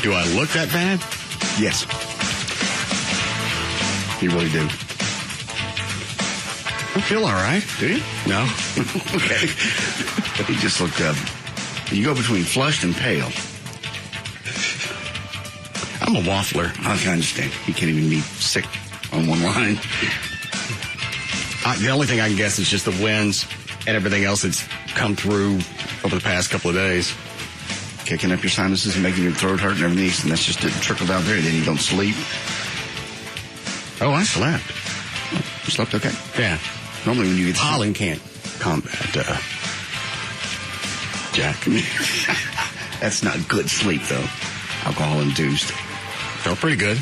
Do I look that bad? Yes. You really do. I feel all right. Do you? No. Okay. You just look, you go between flushed and pale. I'm a waffler. I can understand. You can't even be sick on one line. The only thing I can guess is just the winds and everything else that's come through over the past couple of days. Kicking up your sinuses and making your throat hurt and everything, and that's just it trickled out there. Then you don't sleep. Oh, I slept. You slept okay? Yeah. Normally when you get pollen can't combat, Jack. That's not good sleep, though. Alcohol-induced. Felt pretty good.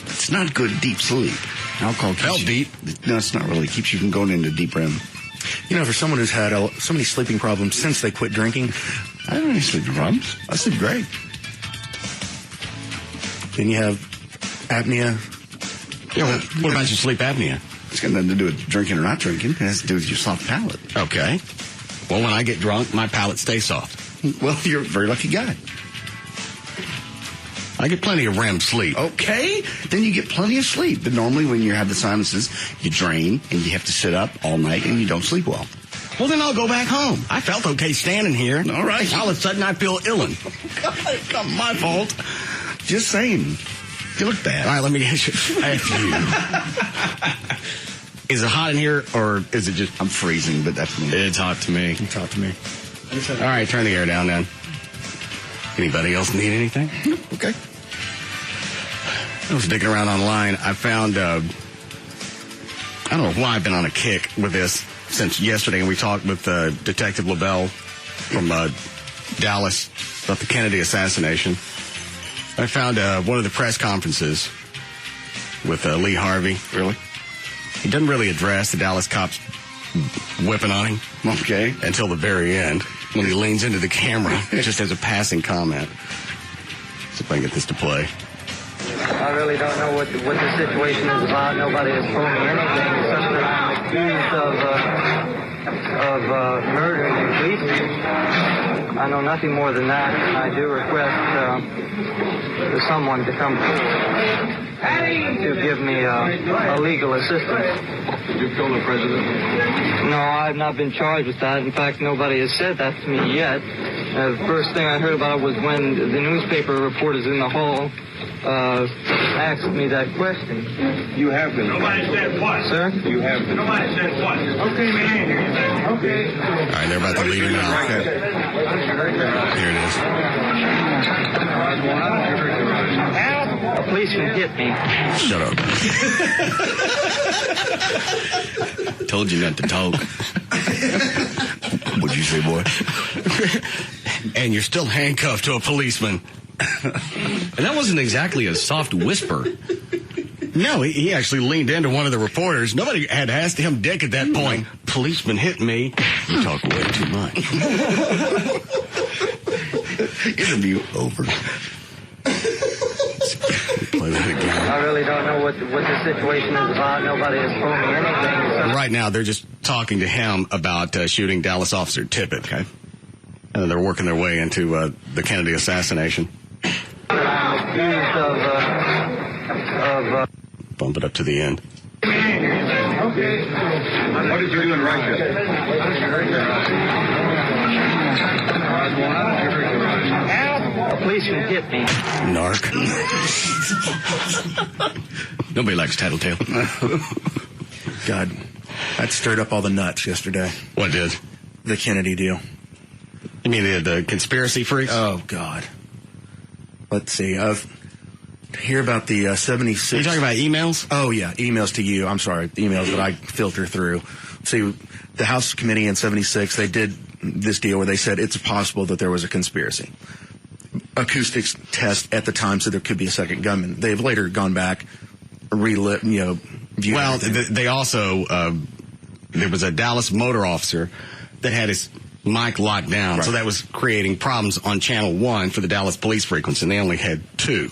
It's not good deep sleep. Alcohol keeps felt deep. No, it's not really. It keeps you from going into deep REM. You know, for someone who's had so many sleeping problems since they quit drinking, I don't have any sleeping problems. I sleep great. Then you have apnea. Yeah, well, what about your sleep apnea? It's got nothing to do with drinking or not drinking. It has to do with your soft palate. Okay. Well, when I get drunk, my palate stays soft. Well, you're a very lucky guy. I get plenty of REM sleep. Okay. Then you get plenty of sleep. But normally when you have the sinuses, you drain and you have to sit up all night and you don't sleep well. Well, then I'll go back home. I felt okay standing here. All right. All of a sudden, I feel ill. It's not my fault. Just saying. You look bad. All right, let me ask you. Is it hot in here, or is it just... I'm freezing, but that's me. It's hot to me. It's hot to me. All right, turn the air down, then. Anybody else need anything? Okay. I was digging around online. I found... I don't know why I've been on a kick with this since yesterday, and we talked with Detective LaBelle from Dallas about the Kennedy assassination. I found one of the press conferences with Lee Harvey. Really? He doesn't really address the Dallas cops whipping on him. Okay. Until the very end, when he leans into the camera, just as a passing comment. See if I can get this to play. I really don't know what the situation is about. Nobody has told me anything except that I'm accused of murdering a policeman. I know nothing more than that, and I do request someone to come forward to give me a legal assistance. Did you kill the president? No, I've not been charged with that. In fact, nobody has said that to me yet. The first thing I heard about it was when the newspaper reporters in the hall asked me that question. You have been. Nobody said what? Sir? You have been. Nobody said what? Okay, man. Okay. All right, they're about to leave him now. Okay. Here it is. A policeman hit me. Shut up. Told you not to talk. What'd you say, boy? And you're still handcuffed to a policeman. And that wasn't exactly a soft whisper. No, he actually leaned into one of the reporters. Nobody had asked him dick at that point. Policeman hit me. You talk way too much. Interview over. Play that again. I really don't know what the situation is about. Nobody has told me anything. Right now, they're just talking to him about shooting Dallas officer Tippit. Okay. And they're working their way into the Kennedy assassination. I'm accused of Bump it up to the end. Okay. What did you do in Russia? a policeman hit me. Narc. Nobody likes Tattletale. God, that stirred up all the nuts yesterday. What did? The Kennedy deal. You mean the conspiracy freaks? Oh, God. Let's see. Hear about the 76... Are you talking about emails? Oh, yeah, emails to you. I'm sorry, emails that I filter through. See, the House Committee in 76, they did this deal where they said it's possible that there was a conspiracy. Acoustics test at the time said there could be a second gunman. They've later gone back, relit, viewed. Well, they also, there was a Dallas motor officer that had his mic locked down, right. So that was creating problems on Channel 1 for the Dallas police frequency, and they only had 2.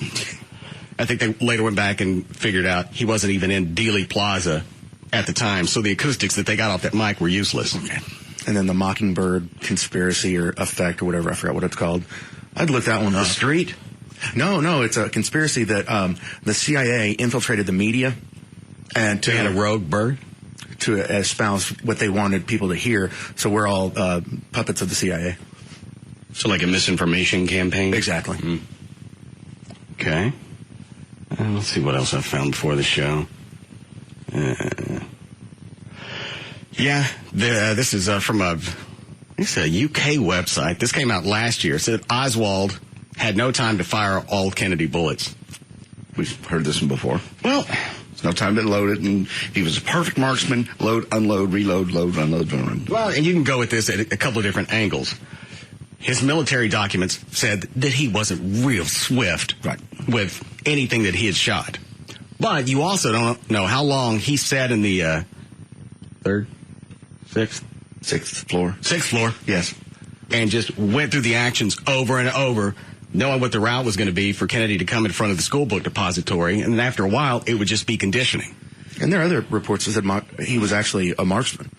I think they later went back and figured out he wasn't even in Dealey Plaza at the time, so the acoustics that they got off that mic were useless. Okay. And then the Mockingbird conspiracy or effect or whatever, I forgot what it's called. I'd look that one up. The Street? No, it's a conspiracy that the CIA infiltrated the media and They had a rogue bird? to espouse what they wanted people to hear. So we're all puppets of the CIA. So like a misinformation campaign? Exactly. Okay. Let's see what else I found before the show. This is from a UK website. This came out last year. It said Oswald had no time to fire all Kennedy bullets. We've heard this one before. Well, There's no time to load it, and he was a perfect marksman. Load, unload, reload, load, unload, unload. well, and you can go with this at a couple of different angles. His military documents said that he wasn't real swift with anything that he had shot. But you also don't know how long he sat in the Sixth floor. sixth floor, Yes. and just went through the actions over and over, knowing what the route was going to be for Kennedy to come in front of the school book depository. And then after a while, it would just be conditioning. And there are other reports that said he was actually a marksman.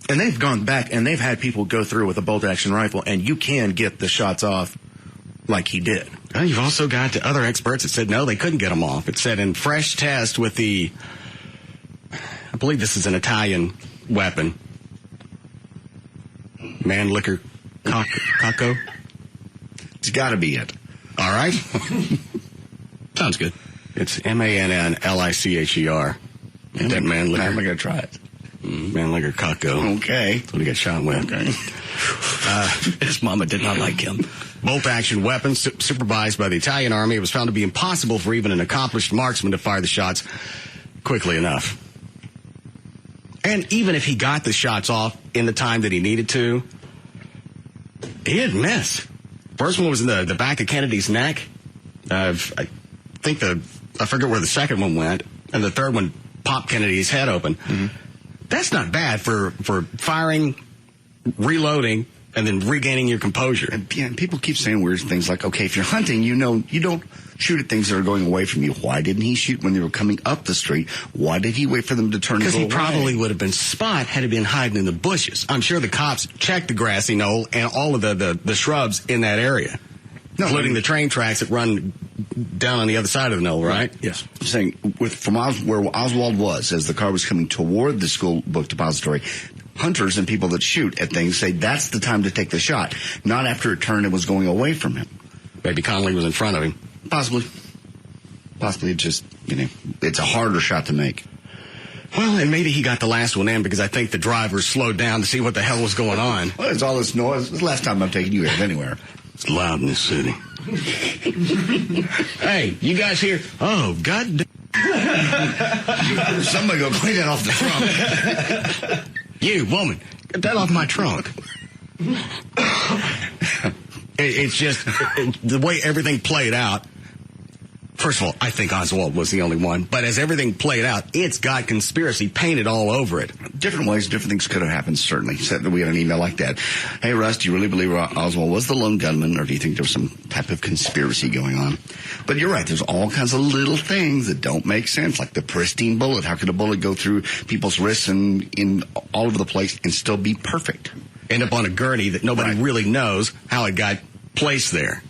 And they've gone back and they've had people go through with a bolt-action rifle, and you can get the shots off like he did. Well, you've also got the other experts that said no, they couldn't get them off. It said in fresh test with I believe this is an Italian weapon, Mannlicher Cocco. It's got to be it. All right. Sounds good. It's Mannlicher. That I'm Mannlicher. going to try it. Mannlicher Cocco. Okay. That's what he got shot with. Okay. His mama did not like him. Bolt-action weapon supervised by the Italian army. It was found to be impossible for even an accomplished marksman to fire the shots quickly enough. And even if he got the shots off in the time that he needed to, he didn't miss. First one was in the back of Kennedy's neck. I forget where the second one went, and the third one popped Kennedy's head open. Mm-hmm. That's not bad for firing, reloading, and then regaining your composure. And people keep saying weird things like, okay, if you're hunting, you don't shoot at things that are going away from you. Why didn't he shoot when they were coming up the street? Why did he wait for them to turn to go away? Because he probably would have been spot had he been hiding in the bushes. I'm sure the cops checked the grassy knoll and all of the shrubs in that area, including the train tracks that run down on the other side of the knoll, right? Yes. I'm saying from where Oswald was, as the car was coming toward the school book depository, hunters and people that shoot at things say that's the time to take the shot, not after it turned and was going away from him. Maybe Connolly was in front of him. Possibly it just, it's a harder shot to make. Well, and maybe he got the last one in because I think the driver slowed down to see what the hell was going on. Well, it's all this noise. It's the last time I'm taking you anywhere. It's loud in this city. Hey, you guys here? Oh, God damn. Somebody go clean that off the trunk. You, woman, get that off my trunk. It's just the way everything played out. First of all, I think Oswald was the only one. But as everything played out, it's got conspiracy painted all over it. Different ways, different things could have happened, certainly. Said that we had an email like that. Hey, Russ, do you really believe Oswald was the lone gunman, or do you think there was some type of conspiracy going on? But you're right. There's all kinds of little things that don't make sense, like the pristine bullet. How could a bullet go through people's wrists and in all over the place and still be perfect? End up on a gurney that nobody really knows how it got placed there.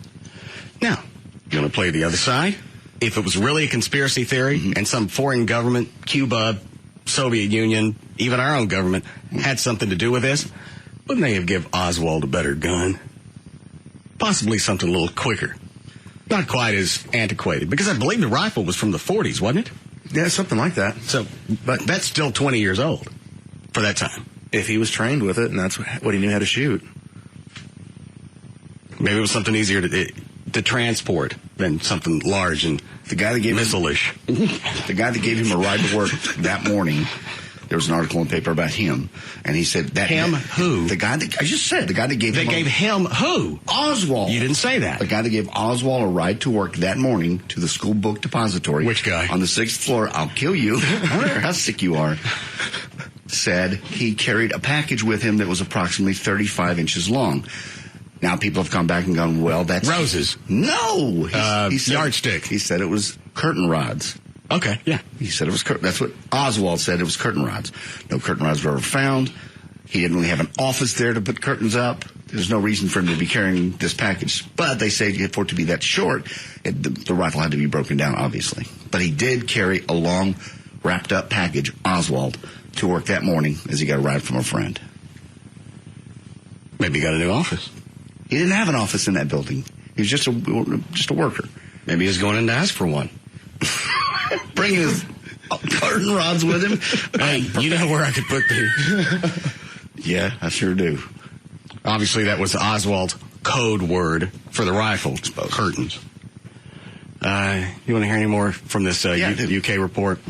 Now, you want to play the other side? If it was really a conspiracy theory and some foreign government, Cuba, Soviet Union, even our own government, had something to do with this, wouldn't they have given Oswald a better gun? Possibly something a little quicker. Not quite as antiquated, because I believe the rifle was from the 40s, wasn't it? Yeah, something like that. So, but that's still 20 years old for that time. If he was trained with it, and that's what he knew how to shoot. Maybe it was something easier to transport than something large and the guy that gave missile-ish. The guy that gave him a ride to work that morning, there was an article in the paper about him, and he said that him who? The guy that I just said, the guy that gave him who? Oswald. You didn't say that. The guy that gave Oswald a ride to work that morning to the school book depository. Which guy? On the 6th floor. I'll kill you. I don't care how sick you are. Said he carried a package with him that was approximately 35 inches long. Now people have come back and gone, well, that's... Roses. No! He said, yardstick. He said it was curtain rods. Okay, yeah. He said it was that's what Oswald said, it was curtain rods. No curtain rods were ever found. He didn't really have an office there to put curtains up. There's no reason for him to be carrying this package. But they say for it to be that short, the rifle had to be broken down, obviously. But he did carry a long, wrapped-up package, Oswald, to work that morning as he got a ride from a friend. Maybe he got a new office. He didn't have an office in that building. He was just a worker. Maybe he was going in to ask for one. Bringing his garden rods with him. Hey, you know where I could put these? Yeah, I sure do. Obviously, that was Oswald's code word for the rifle. Curtains. You want to hear any more from this UK report?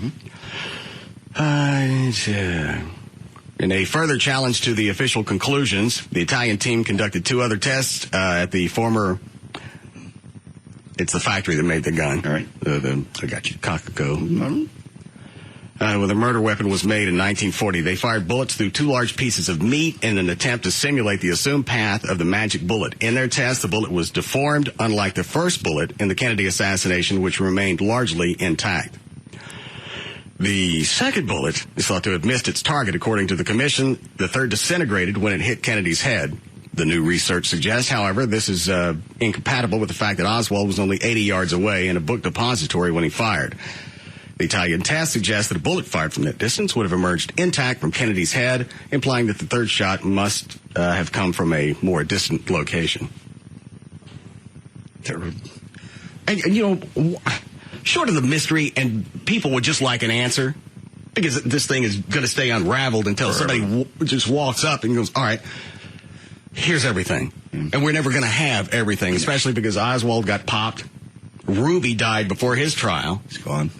In a further challenge to the official conclusions, the Italian team conducted 2 other tests at the former... It's the factory that made the gun. All right. I got you. Cocaco. Where the murder weapon was made in 1940. They fired bullets through 2 large pieces of meat in an attempt to simulate the assumed path of the magic bullet. In their test, the bullet was deformed, unlike the first bullet in the Kennedy assassination, which remained largely intact. The second bullet is thought to have missed its target, according to the commission. The third disintegrated when it hit Kennedy's head. The new research suggests, however, this is incompatible with the fact that Oswald was only 80 yards away in a book depository when he fired. The Italian test suggests that a bullet fired from that distance would have emerged intact from Kennedy's head, implying that the third shot must have come from a more distant location. And you know, short of the mystery, and people would just like an answer, because this thing is going to stay unraveled until somebody just walks up and goes, all right, here's everything. And we're never going to have everything, especially because Oswald got popped. Ruby died before his trial. He's gone.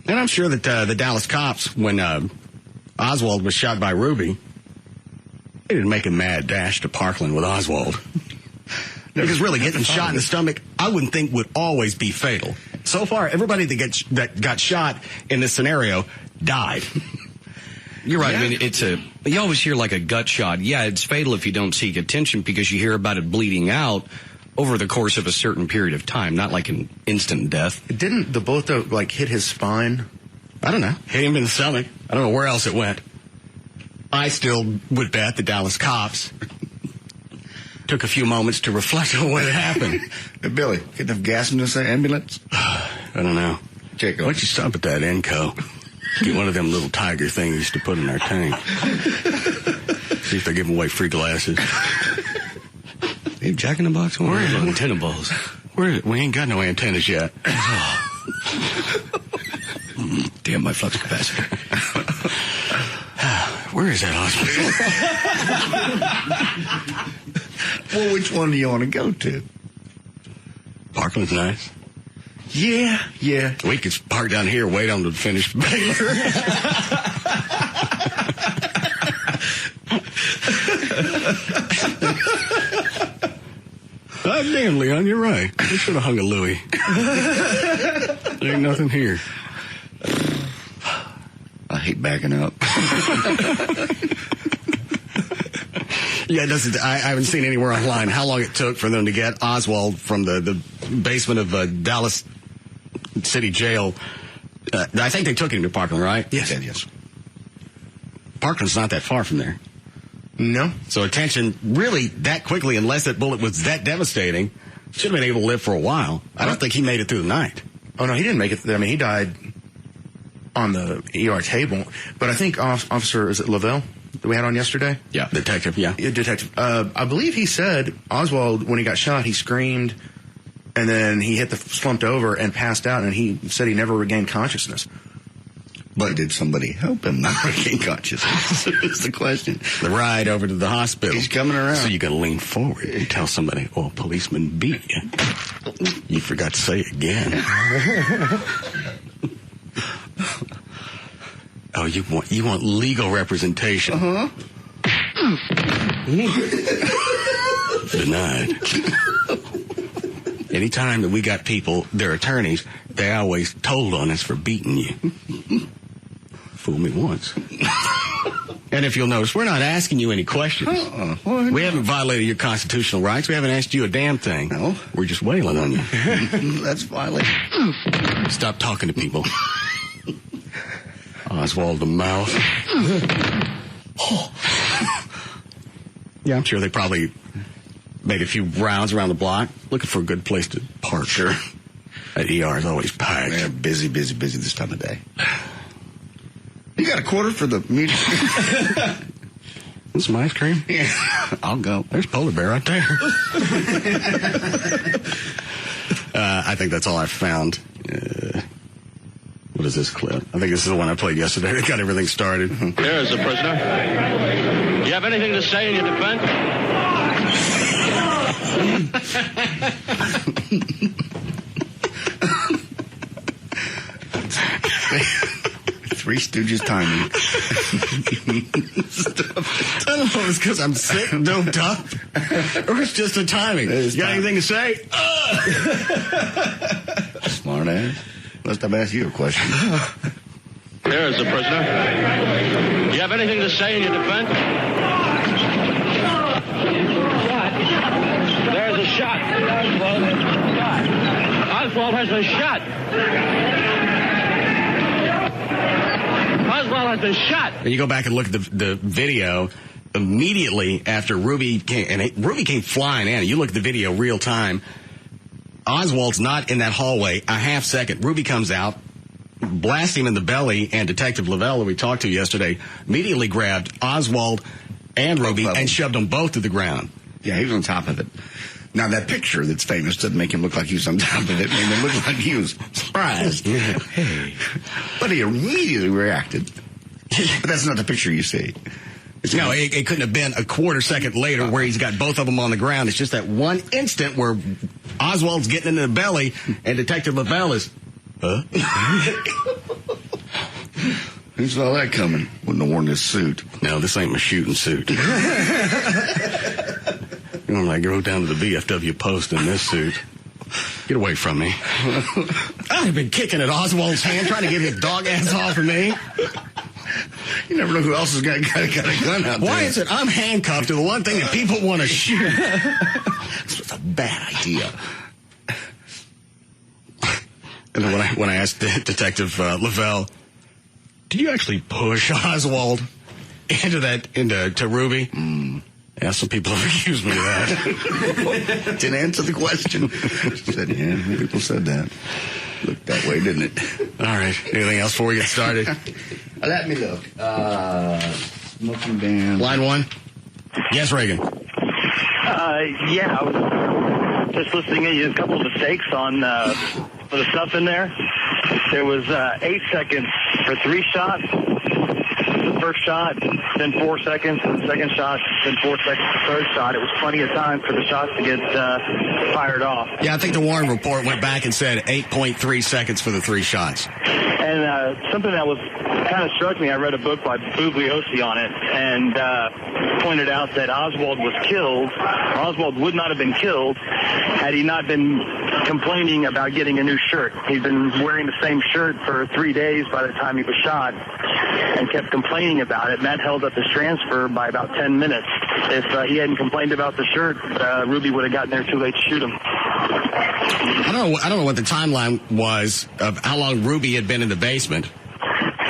And I'm sure that the Dallas cops, when Oswald was shot by Ruby, they didn't make a mad dash to Parkland with Oswald. Because really, getting shot in the stomach, I wouldn't think would always be fatal. So far, everybody that got shot in this scenario died. You're right. Yeah. I mean, you always hear like a gut shot. Yeah, it's fatal if you don't seek attention because you hear about it bleeding out over the course of a certain period of time, not like an instant death. Didn't the bullet, though, like hit his spine? I don't know. Hit him in the stomach. I don't know where else it went. I still would bet the Dallas cops took a few moments to reflect on what had happened. Hey, Billy, get enough gas in this ambulance? I don't know. Check Why don't you stop at that Enco? Get one of them little tiger things to put in our tank. See if they're giving away free glasses. Hey, Jack in the Box? Where are the antenna balls? Where is it? We ain't got no antennas yet. Damn my flux capacitor. Where is that hospital? Well, which one do you want to go to? Parkland's nice. Yeah. We could park down here, wait on them to finish Baylor. God damn, Leon, you're right. We should have hung a Louis. There ain't nothing here. I hate backing up. Yeah, I haven't seen anywhere online how long it took for them to get Oswald from the basement of Dallas City Jail. I think they took him to Parkland, right? Yes. Parkland's not that far from there. No. So attention, really, that quickly, unless that bullet was that devastating, should have been able to live for a while. I don't think he made it through the night. Oh, no, he didn't make it. I mean, he died on the ER table. But I think Officer, is it Lavelle that we had on yesterday? Yeah, detective, yeah. Detective. I believe he said Oswald, when he got shot, he screamed, and then he slumped over and passed out, and he said he never regained consciousness. But did somebody help him not regain consciousness? Is the question. The ride over to the hospital. He's coming around. So you got to lean forward and tell somebody, "Oh, a policeman beat you." You forgot to say it again. Oh, you want legal representation? Denied. Anytime that we got people, their attorneys, they always told on us for beating you. Fool me once. And if you'll notice, we're not asking you any questions. We haven't violated your constitutional rights. We haven't asked you a damn thing. No. We're just wailing on you. That's violent. Stop talking to people. Oswald the Mouse. Yeah, I'm sure they probably made a few rounds around the block, looking for a good place to park. Sure. That ER is always packed. They're busy this time of day. You got a quarter for the meeting? Some ice cream? Yeah. I'll go. There's Polar Bear right there. I think that's all I found. What is this clip? I think this is the one I played yesterday that got everything started. There is the prisoner. Do you have anything to say in your defense? Three Stooges timing. I don't know if it's because I'm sick, doped up, or it's just a timing. You got anything to say? Smart ass. Must have asked you a question. There is the prisoner. Do you have anything to say in your defense? There's a shot. Oswald has been shot. Oswald has been shot. And you go back and look at the video immediately after Ruby came, and Ruby came flying in. You look at the video real time. Oswald's not in that hallway a half second. Ruby comes out, blasts him in the belly, and Detective Lavelle, who we talked to yesterday, immediately grabbed Oswald and Ruby and shoved them both to the ground. Yeah, he was on top of it. Now, that picture that's famous doesn't make him look like he was on top of it. It made him look like he was surprised. Hey. But he immediately reacted. But that's not the picture you see. No, it couldn't have been a quarter second later where he's got both of them on the ground. It's just that one instant where Oswald's getting into the belly and Detective Lavelle is, Who saw that coming? Wouldn't have worn this suit. No, this ain't my shooting suit. You know, I go down to the VFW post in this suit. Get away from me. I've been kicking at Oswald's hand, trying to get his dog ass off of me. You never know who else has got a gun out there. Why is it I'm handcuffed to the one thing that people want to shoot? It's a bad idea. And then when I asked Detective Lavelle, did you actually push Oswald into Ruby? Yeah, some people have accused me of that. Didn't answer the question. Said, yeah, people said that. Looked that way, didn't it? All right. Anything else before we get started? Let me look. Smoking Band. Line one. Yes, Reagan. Yeah, I was just listening to a couple of mistakes on the stuff in there. There was 8 seconds for 3 shots. The first shot, then 4 seconds. The second shot, then 4 seconds. The third shot. It was plenty of time for the shots to get fired off. Yeah, I think the Warren report went back and said 8.3 seconds for the 3 shots. And something that was kind of struck me, I read a book by Bugliosi on it, and pointed out that Oswald was killed. Oswald would not have been killed had he not been complaining about getting a new shirt. He'd been wearing the same shirt for 3 days by the time he was shot and kept complaining about it, and that held up his transfer by about 10 minutes. If he hadn't complained about the shirt, Ruby would have gotten there too late to shoot him. I don't know what the timeline was of how long Ruby had been in the basement.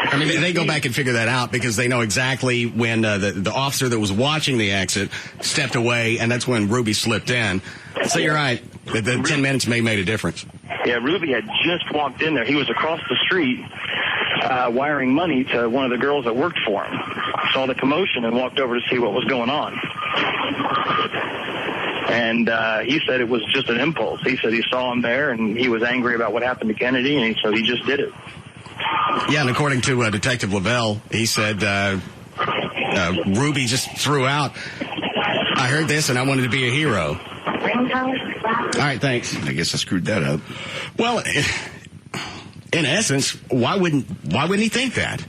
I mean, they go back and figure that out because they know exactly when the officer that was watching the exit stepped away, and that's when Ruby slipped in. So you're right. The 10 minutes may have made a difference. Yeah, Ruby had just walked in there. He was across the street wiring money to one of the girls that worked for him. Saw the commotion and walked over to see what was going on. And he said it was just an impulse. He said he saw him there, and he was angry about what happened to Kennedy, and so he just did it. Yeah, and according to Detective Lavelle, he said Ruby just threw out, I heard this and I wanted to be a hero. All right, thanks. I guess I screwed that up. Well, in essence, why wouldn't he think that?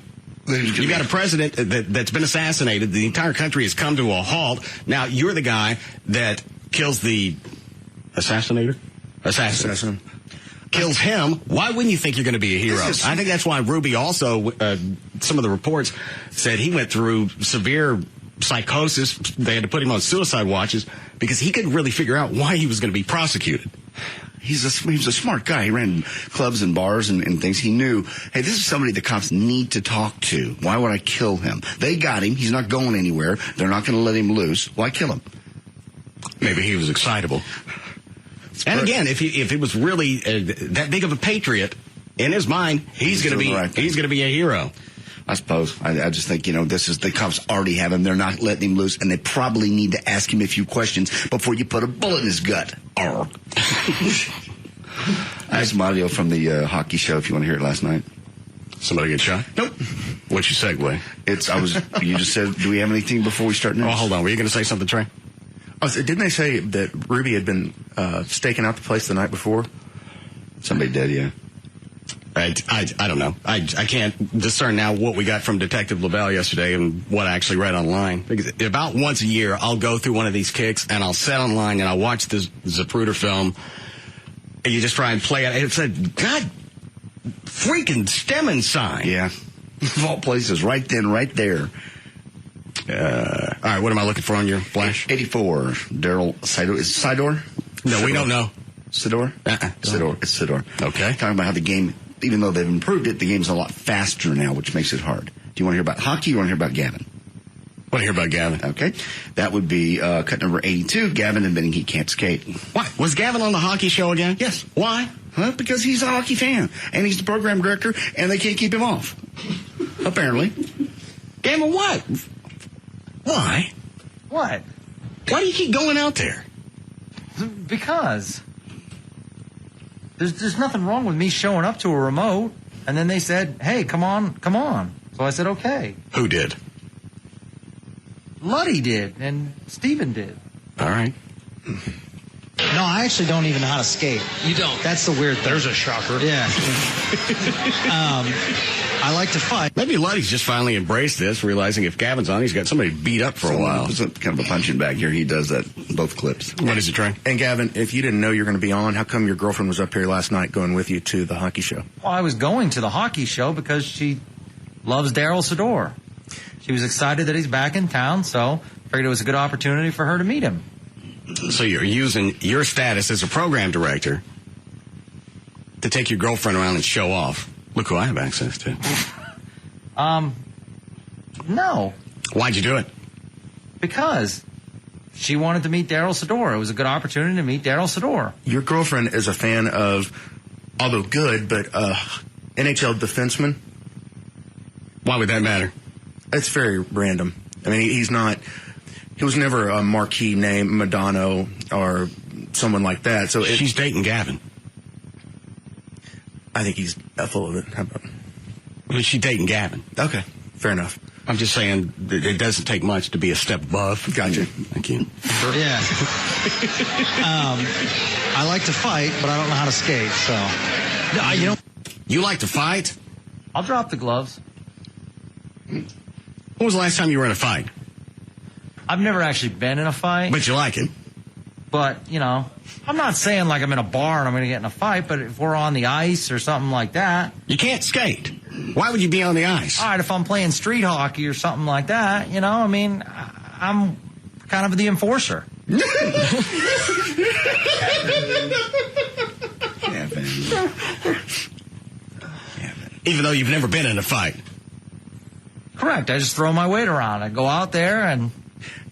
You've got a president that's been assassinated. The entire country has come to a halt. Now, you're the guy that kills the assassin. Kills him. Why wouldn't you think you're going to be a hero? I think that's why Ruby also, some of the reports said he went through severe psychosis. They had to put him on suicide watches because he couldn't really figure out why he was going to be prosecuted. He's a smart guy. He ran clubs and bars and things. He knew, hey, this is somebody the cops need to talk to. Why would I kill him? They got him. He's not going anywhere. They're not going to let him loose. Why kill him? Maybe he was excitable. And again, if it was really that big of a patriot, in his mind, he's going to be a hero. I suppose. I just think, this is the cops already have him. They're not letting him loose, and they probably need to ask him a few questions before you put a bullet in his gut. I have some audio from the hockey show if you want to hear it last night. Somebody get shot? Nope. What's your segue? You just said, do we have anything before we start news? Oh, hold on. Were you going to say something, Trey? Didn't they say that Ruby had been staking out the place the night before? Somebody did, yeah. I don't know. I can't discern now what we got from Detective LaBelle yesterday and what I actually read online. Because about once a year, I'll go through one of these kicks and I'll sit online and I'll watch the Zapruder film. And you just try and play it. It's a God freaking stemming sign. Yeah. Of all places, right then, right there. All right, what am I looking for on your flash? 84. Daryl Sidor. Is it Sidor? No, we don't know. Sidor? Sidor. It's Sidor. Okay. Talking about how the game, even though they've improved it, the game's a lot faster now, which makes it hard. Do you want to hear about hockey or you want to hear about Gavin? I want to hear about Gavin. Okay. That would be cut number 82, Gavin admitting he can't skate. Why? Was Gavin on the hockey show again? Yes. Why? Because he's a hockey fan, and he's the program director, and they can't keep him off. Apparently. Gavin, what? Why? What? Why do you keep going out there? Because there's nothing wrong with me showing up to a remote, and then they said, hey, come on. So I said, okay. Who did? Luddy did, and Steven did. All right. No, I actually don't even know how to skate. You don't? That's the weird thing. There's a shocker. Yeah. I like to fight. Maybe Luddy's just finally embraced this, realizing if Gavin's on, he's got somebody beat up for a while. It's kind of a punching bag here. He does that in both clips. What is it, Trey? And Gavin, if you didn't know you were going to be on, how come your girlfriend was up here last night going with you to the hockey show? Well, I was going to the hockey show because she loves Daryl Sador. She was excited that he's back in town, so figured it was a good opportunity for her to meet him. So you're using your status as a program director to take your girlfriend around and show off. Look who I have access to. No. Why'd you do it? Because she wanted to meet Daryl Sador. It was a good opportunity to meet Daryl Sador. Your girlfriend is a fan of, although good, but NHL defenseman. Why would that matter? It's very random. I mean, he was never a marquee name, Madonna or someone like that. So she's dating Gavin. I think he's full of it. How about? Well, she's dating Gavin. Okay, fair enough. I'm just saying it doesn't take much to be a step above. Gotcha. Thank you. Yeah. I like to fight, but I don't know how to skate. So, you like to fight? I'll drop the gloves. When was the last time you were in a fight? I've never actually been in a fight. But you like it. But, I'm not saying like I'm in a bar and I'm going to get in a fight, but if we're on the ice or something like that. You can't skate. Why would you be on the ice? All right, if I'm playing street hockey or something like that, I'm kind of the enforcer. Even though you've never been in a fight. Correct. I just throw my weight around. I go out there and,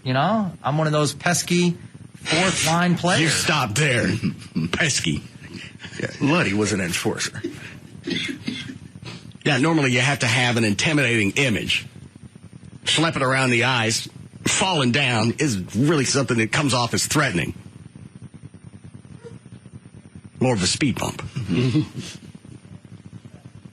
I'm one of those pesky fourth line players. You stop there. Pesky. Yeah, Luddy was an enforcer. Yeah, normally you have to have an intimidating image. Schlepping around the ice, falling down is really something that comes off as threatening. More of a speed bump.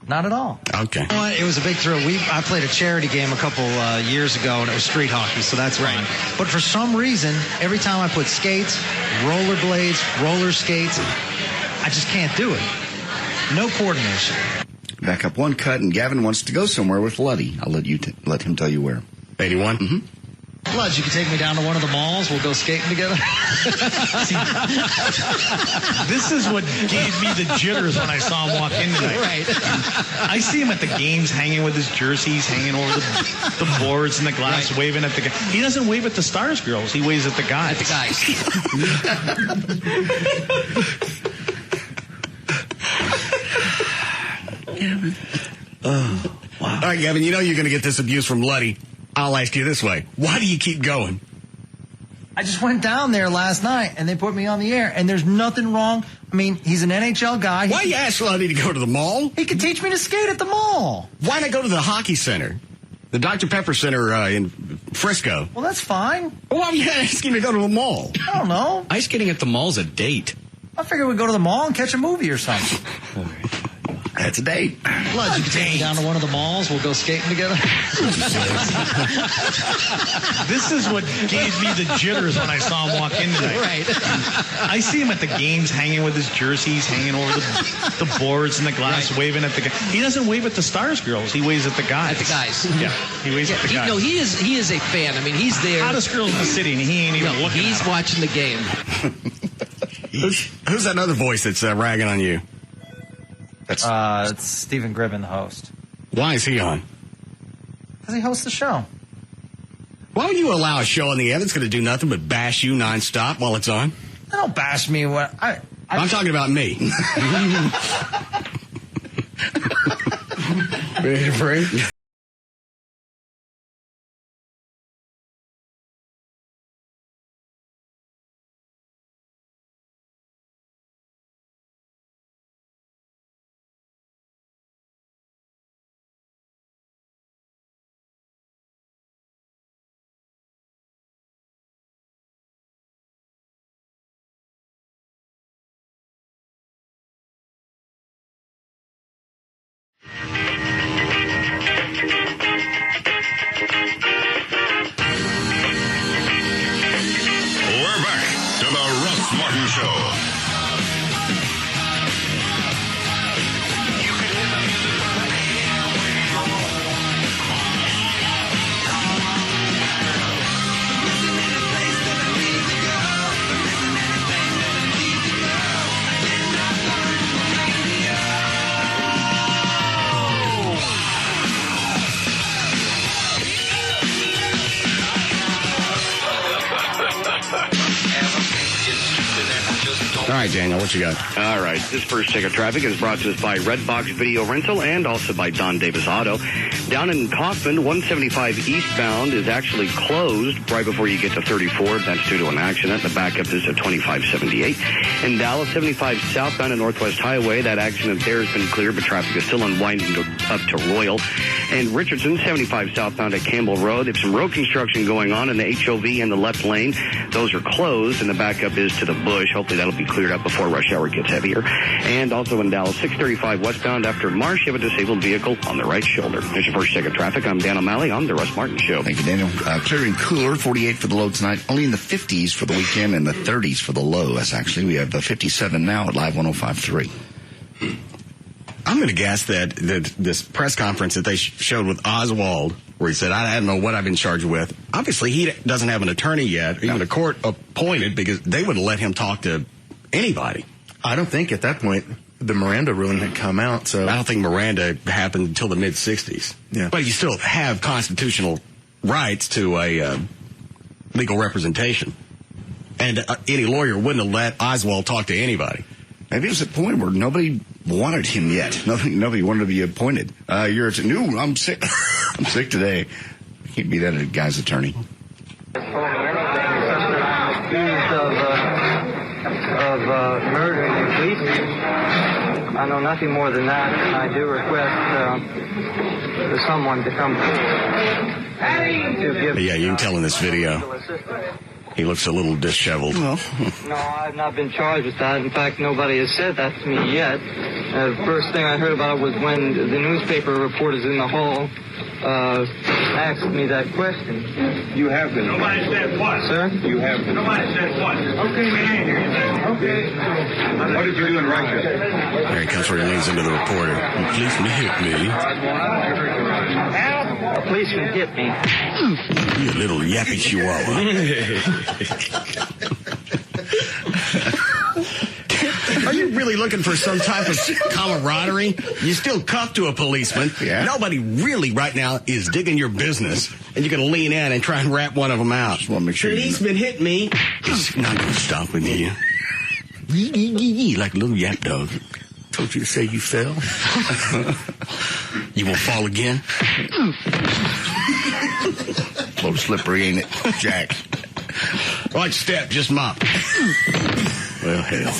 Not at all. Okay. You know what? It was a big thrill. I played a charity game a couple years ago, and it was street hockey, so that's fine. But for some reason, every time I put skates, rollerblades, roller skates, I just can't do it. No coordination. Back up one cut, and Gavin wants to go somewhere with Luddy. I'll let him tell you where. 81? Mm-hmm. Bloods, you can take me down to one of the malls. We'll go skating together. See, this is what gave me the jitters when I saw him walk in tonight. Right. I see him at the games hanging with his jerseys, hanging over the boards and the glass, waving at the guy. He doesn't wave at the Stars girls. He waves at the guys. Gavin. Oh, wow. All right, Gavin, you know you're going to get this abuse from Luddy. I'll ask you this way. Why do you keep going? I just went down there last night, and they put me on the air, and there's nothing wrong. I mean, he's an NHL guy. Why you ask Luddy to go to the mall? He could teach me to skate at the mall. Why not go to the hockey center? The Dr. Pepper Center in Frisco. Well, that's fine. Why are you asking to go to the mall? I don't know. Ice skating at the mall's a date. I figured we'd go to the mall and catch a movie or something. That's a date. Lud, you can take me down to one of the malls. We'll go skating together. This is what gave me the jitters when I saw him walk in tonight. Right. I see him at the games hanging with his jerseys, hanging over the boards and the glass, waving at the guys. He doesn't wave at the Stars girls. He waves at the guys. At the guys. Yeah, he waves at the guys. No, he is a fan. I mean, he's there. Hottest girls in the city, and he ain't even looking He's at them. watching the game. Who's that other voice that's ragging on you? It's Stephen Gribben, the host. Why is he on? Because he hosts the show. Why would you allow a show on the air that's going to do nothing but bash you nonstop while it's on? They don't bash me. I'm talking about me. Ready for it? We're back to the Russ Martin Show. All right, Daniel, what you got? All right, this first check of traffic is brought to us by Redbox Video Rental and also by Don Davis Auto. Down in Kaufman, 175 eastbound is actually closed right before you get to 34. That's due to an accident. The backup is at 2578. In Dallas, 75 southbound and Northwest Highway, that accident there has been cleared, but traffic is still unwinding up to Royal. And Richardson, 75 southbound at Campbell Road. There's some road construction going on in the HOV in the left lane. Those are closed, and the backup is to the Bush. Hopefully that'll be cleared up before rush hour gets heavier. And also in Dallas, 635 westbound after Marsh, you have a disabled vehicle on the right shoulder. There's your first check of traffic. I'm Dan O'Malley on the Russ Martin Show. Thank you, Daniel. Clear and cooler, 48 for the low tonight. Only in the 50s for the weekend and the 30s for the low. That's actually, we have 57 now at Live 105.3. I'm going to guess that this press conference that they showed with Oswald, where he said, I don't know what I've been charged with. Obviously, he doesn't have an attorney yet, or even a court appointed, because they wouldn't let him talk to anybody. I don't think at that point the Miranda ruling had come out. So I don't think Miranda happened until the mid-'60s. Yeah. But you still have constitutional rights to a legal representation. And any lawyer wouldn't have let Oswald talk to anybody. Maybe it was a point where nobody wanted him yet. Nobody wanted to be appointed. I'm sick. I'm sick today. I can't be that a guy's attorney. Of murdering a policeman. I know nothing more than that, and I do request for someone to come forward. Yeah, you can tell in this video. He looks a little disheveled. No, I've not been charged with that. In fact, nobody has said that to me yet. The first thing I heard about it was when the newspaper reporters in the hall asked me that question. You have been. Nobody said what? Sir? You have been. Nobody said what? Okay, man. Okay. What did you do in Russia? There he comes where he leans into the reporter. The policeman hit me. A policeman hit me. You little yappy chihuahua. Are you really looking for some type of camaraderie? You still cuffed to a policeman. Yeah. Nobody really right now is digging your business, and you're going to lean in and try and rat one of them out. Just want to make sure Policeman hit me. He's not going to stop with you. Like a little yap dog. told you to say you fell. You won't fall again? A little slippery, ain't it, Jack? Right step, just mop. Well, hell.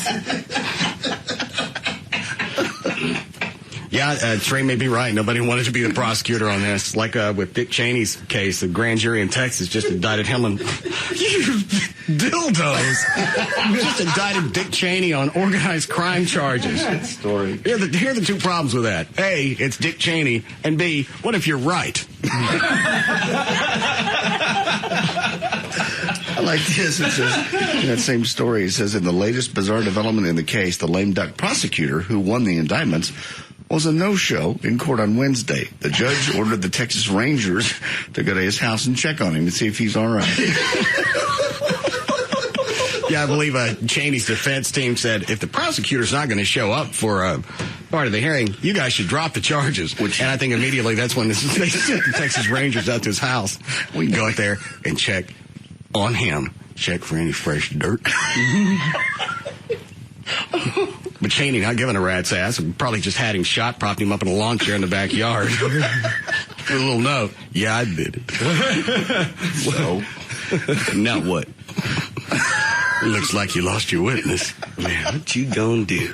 Yeah, Trey may be right. Nobody wanted to be the prosecutor on this. Like with Dick Cheney's case, the grand jury in Texas just indicted him on dildos. Just indicted Dick Cheney on organized crime charges. That story. Here are the two problems with that. A, it's Dick Cheney, and B, what if you're right? I like this. It says, in that same story, it says, in the latest bizarre development in the case, the lame duck prosecutor who won the indictments was a no-show in court on Wednesday. The judge ordered the Texas Rangers to go to his house and check on him and see if he's all right. Yeah, I believe Cheney's defense team said, if the prosecutor's not going to show up for part of the hearing, you guys should drop the charges. And I think immediately that's when they sent the Texas Rangers out to his house. We can go out there and check on him. Check for any fresh dirt. But Cheney, not giving a rat's ass, probably just had him shot, propped him up in a lawn chair in the backyard. With a little note. Yeah, I did it. Well, now what? Looks like you lost your witness. Man, what you gonna do?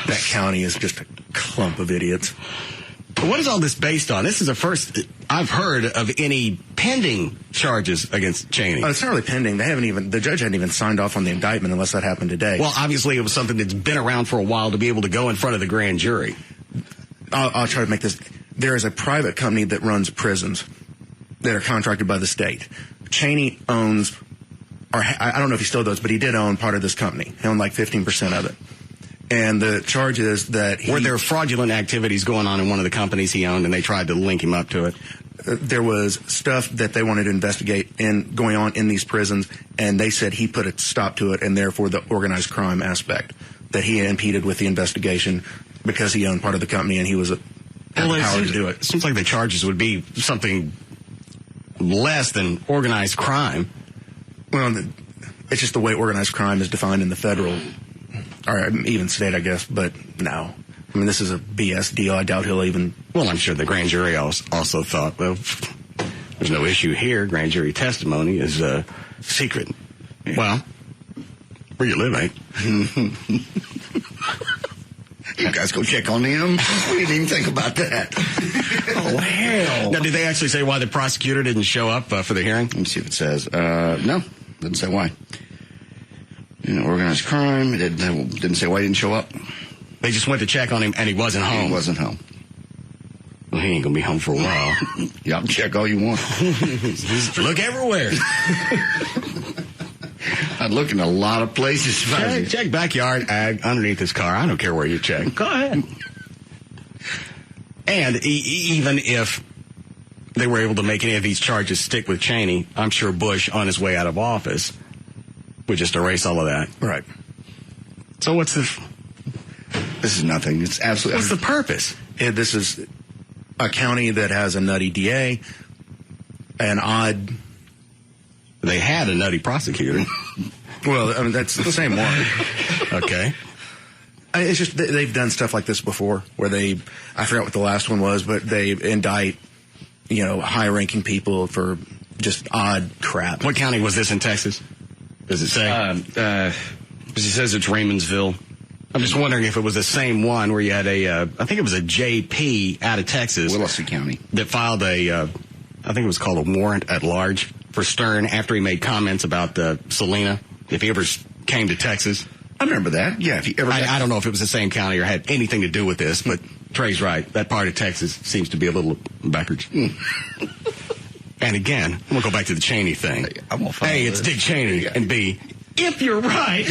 That county is just a clump of idiots. But what is all this based on? This is the first I've heard of any pending charges against Cheney. It's not really pending. The judge hadn't even signed off on the indictment unless that happened today. Well, obviously it was something that's been around for a while to be able to go in front of the grand jury. I'll try to make this. There is a private company that runs prisons that are contracted by the state. Cheney owns, or I don't know if he still does, but he did own part of this company. He owned like 15% of it. And the charge is that were there fraudulent activities going on in one of the companies he owned, and they tried to link him up to it? There was stuff that they wanted to investigate going on in these prisons, and they said he put a stop to it, and therefore the organized crime aspect, that he impeded with the investigation because he owned part of the company and he had the power to do it. It seems like the charges would be something less than organized crime. Well, it's just the way organized crime is defined in the federal, or even state, I guess, but no. I mean, this is a BS deal. I doubt he'll even... Well, I'm sure the grand jury also thought, well, there's no issue here. Grand jury testimony is secret. Yeah. Well, where you live, ain't? You guys go check on him. We didn't even think about that. Oh, hell. Now, did they actually say why the prosecutor didn't show up for the hearing? Let me see if it says. No, doesn't say why. Organized crime. It didn't say why he didn't show up. They just went to check on him, and he wasn't home. He wasn't home. Well, he ain't going to be home for a while. Y'all can check all you want. Look everywhere. I'd look in a lot of places. Check backyard, ag, underneath his car. I don't care where you check. Go ahead. And even if they were able to make any of these charges stick with Cheney, I'm sure Bush, on his way out of office, would just erase all of that. Right. So what's the... This is nothing. It's absolutely... What's the purpose? This is a county that has a nutty DA, an odd... They had a nutty prosecutor. Well, I mean, that's the same one. Okay. It's just they've done stuff like this before, where I forgot what the last one was, but they indict, high-ranking people for just odd crap. What county was this in Texas? Does it say? It says it's Raymondsville. I'm just wondering if it was the same one where you had I think it was a JP out of Texas. Willacy County. That filed I think it was called a warrant at large for Stern after he made comments about Selena, if he ever came to Texas. I remember that. Yeah, if he ever... I don't know if it was the same county or had anything to do with this, but Trey's right. That part of Texas seems to be a little backwards. And again, I'm going to go back to the Cheney thing. A, it's Dick Cheney, and B, if you're right...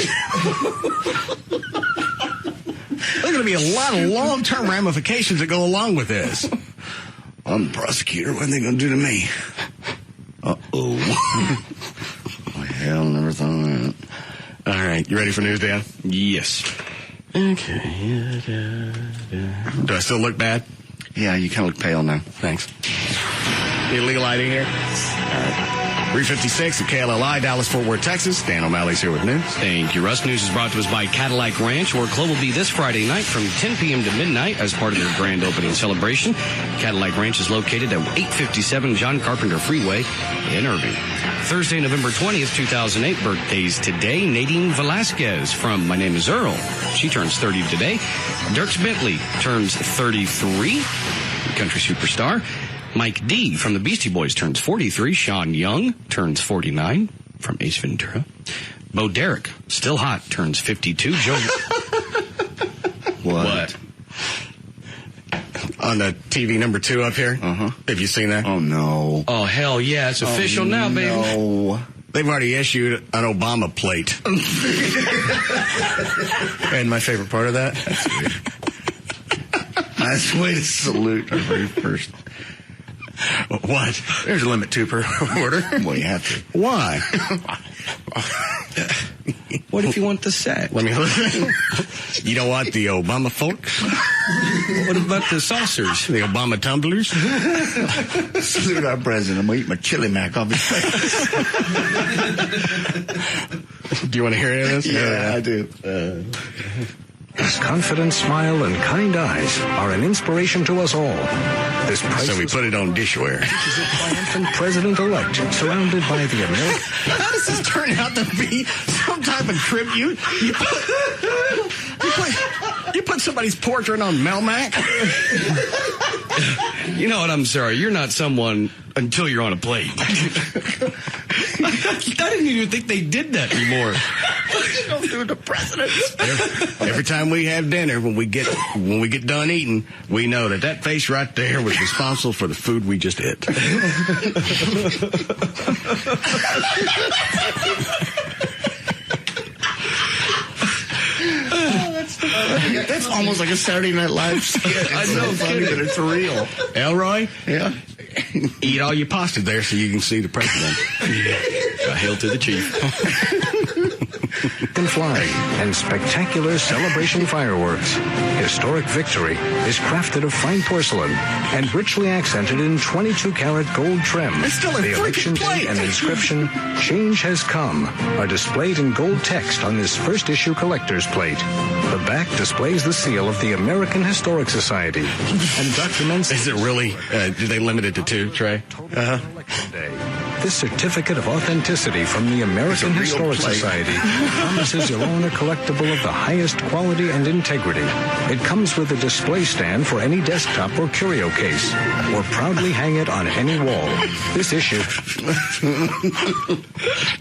There's going to be a lot of long-term ramifications that go along with this. I'm the prosecutor. What are they going to do to me? Uh-oh. Oh, hell, never thought of that. All right. You ready for news, Dan? Yes. Okay. Do I still look bad? Yeah, you kind of look pale now. Thanks. Need a legal ID here? All right. 3:56 at KLLI, Dallas-Fort Worth, Texas. Dan O'Malley's here with news. Thank you, Russ. News is brought to us by Cadillac Ranch, where Club will be this Friday night from 10 p.m. to midnight as part of their grand opening celebration. Cadillac Ranch is located at 857 John Carpenter Freeway in Irving. Thursday, November 20th, 2008, birthdays today. Nadine Velasquez from My Name is Earl. She turns 30 today. Dierks Bentley turns 33. Country superstar. Mike D from the Beastie Boys turns 43. Sean Young turns 49 from Ace Ventura. Bo Derek, still hot, turns 52. Joe. What? On the TV number 2 up here. Have you seen that? Oh, no. Oh, hell yeah. It's official now, baby. No. They've already issued an Obama plate. And my favorite part of that? Nice way to salute our very first. What? There's a limit 2 per order. Well, you have to. Why? What if you want the set? Let me listen. You don't want the Obama forks? What about the saucers? The Obama tumblers? Salute our president. I'm going to eat my chili mac off his face. Do you want to hear any of this? Yeah, I do. His confident smile and kind eyes are an inspiration to us all. This So we put it on dishware. is a triumphant president-elect surrounded by the American... How does this turn out to be some type of tribute? You put somebody's portrait on Melmac? You know what? I'm sorry. You're not someone until you're on a plate. I didn't even think they did that anymore. You don't do it to presidents. Every time we have dinner, when we get done eating, we know that face right there was responsible for the food we just ate. That's almost like a Saturday Night Live skit. I know, funny that it's real. Elroy? Yeah. Eat all your pasta there so you can see the president. Hail to the chief. flag and spectacular celebration fireworks. Historic victory is crafted of fine porcelain and richly accented in 22-karat gold trim. It's still a the election freaking date and inscription, "Change has come," are displayed in gold text on this first issue collector's plate. The back displays the seal of the American Historic Society and documents... Is it really? Do they limit it to 2, Trey? This certificate of authenticity from the American Historic Society promises you'll own a collectible of the highest quality and integrity. It comes with a display stand for any desktop or curio case, or proudly hang it on any wall. This issue...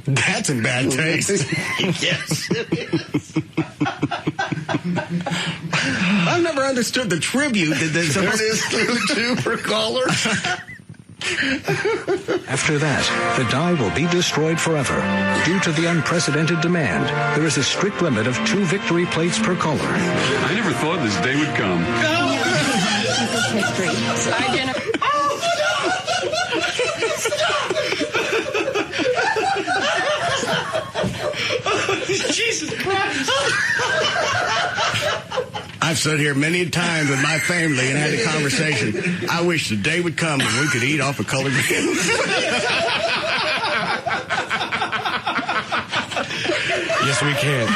That's in bad taste. Yes. I've never understood the tribute that there's There it is, 2 per caller. After that, the die will be destroyed forever. Due to the unprecedented demand, there is a strict limit of 2 victory plates per caller. I never thought this day would come. Jesus Christ. I've sat here many times with my family and had a conversation. I wish the day would come when we could eat off a colored bin. Yes, we can.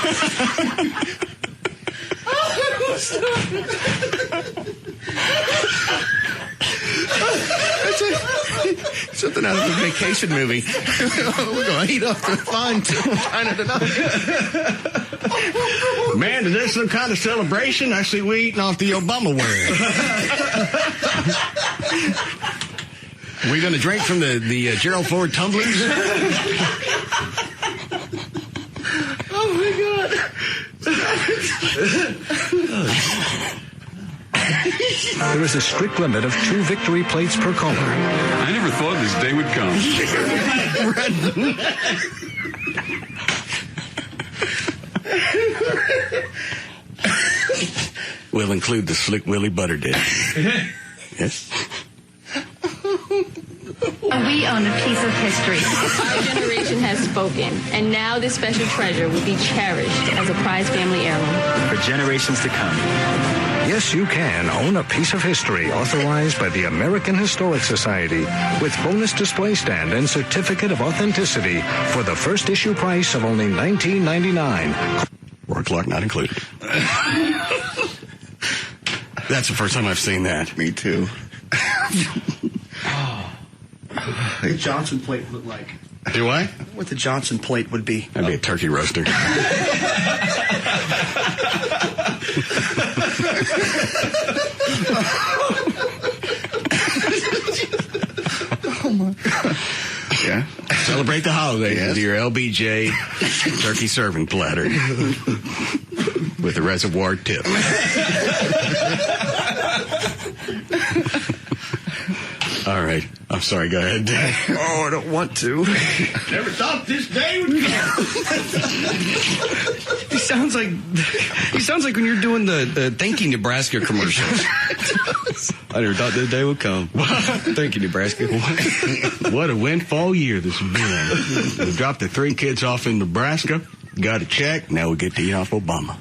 Something out of a vacation movie. We're going to eat off the fine china tonight. Man, is this some kind of celebration? I see we eating off the Obama wear. We going to drink from the Gerald Ford tumblers? Oh, my God. There is a strict limit of 2 victory plates per caller. I never thought this day would come. We'll include the Slick Willie Butter Dish. Yes. We own a piece of history. Our generation has spoken, and now this special treasure will be cherished as a prized family heirloom. For generations to come. Yes, you can own a piece of history authorized by the American Historic Society with bonus display stand and certificate of authenticity for the first issue price of only $19.99. Work clock not included. That's the first time I've seen that. Me too. The Johnson plate look like. Do I? What the Johnson plate would be. That'd be a turkey roaster. Oh my. Yeah. Celebrate the holidays with your LBJ turkey serving platter with a reservoir tip. All right. I'm sorry. Go ahead. Oh, I don't want to. Never thought this day would come. He sounds like when you're doing the Thank You Nebraska commercials. I never thought this day would come. Thank you, Nebraska. What a windfall year this has been. We dropped the 3 kids off in Nebraska. Got a check. Now we get to eat off Obama.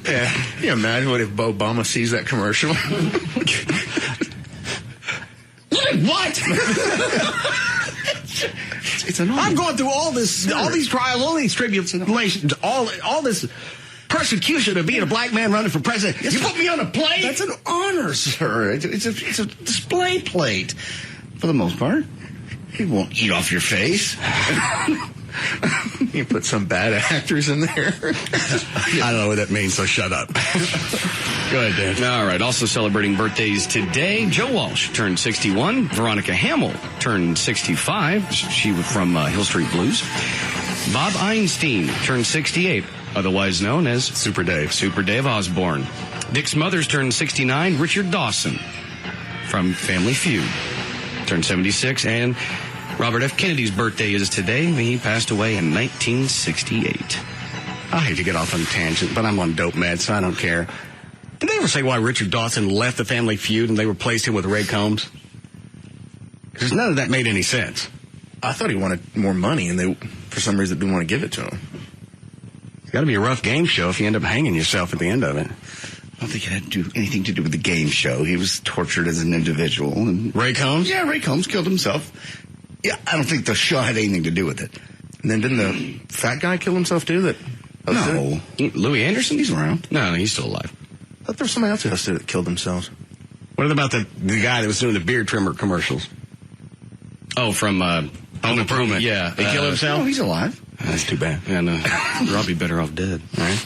Yeah. Can you imagine what if Obama sees that commercial? What? It's annoying. I'm going through all these trials, all these tribulations, all this persecution of being a black man running for president. You put me on a plate? That's an honor, sir. It's a display plate. For the most part. It won't eat off your face. You put some bad actors in there. I don't know what that means, so shut up. Go ahead, Dan. All right. Also celebrating birthdays today. Joe Walsh turned 61. Veronica Hamill turned 65. She was from Hill Street Blues. Bob Einstein turned 68, otherwise known as Super Dave. Super Dave Osborne. Dick Smothers turned 69. Richard Dawson from Family Feud turned 76. And Robert F. Kennedy's birthday is today. He passed away in 1968. I hate to get off on a tangent, but I'm on dope meds, so I don't care. Did they ever say why Richard Dawson left the Family Feud and they replaced him with Ray Combs? Because none of that made any sense. I thought he wanted more money, and they, for some reason, didn't want to give it to him. It's got to be a rough game show if you end up hanging yourself at the end of it. I don't think it had to do anything to do with the game show. He was tortured as an individual. And Ray Combs? Yeah, Ray Combs killed himself. Yeah, I don't think the show had anything to do with it. And then didn't the fat guy kill himself too? No. Louis Anderson? He's around. No, he's still alive. I thought there was somebody else who hosted it that killed themselves. What about the guy that was doing the beard trimmer commercials? Oh, from Home Improvement. Yeah. He killed himself? No, he's alive. That's too bad. Yeah, no. Probably better off dead. All right.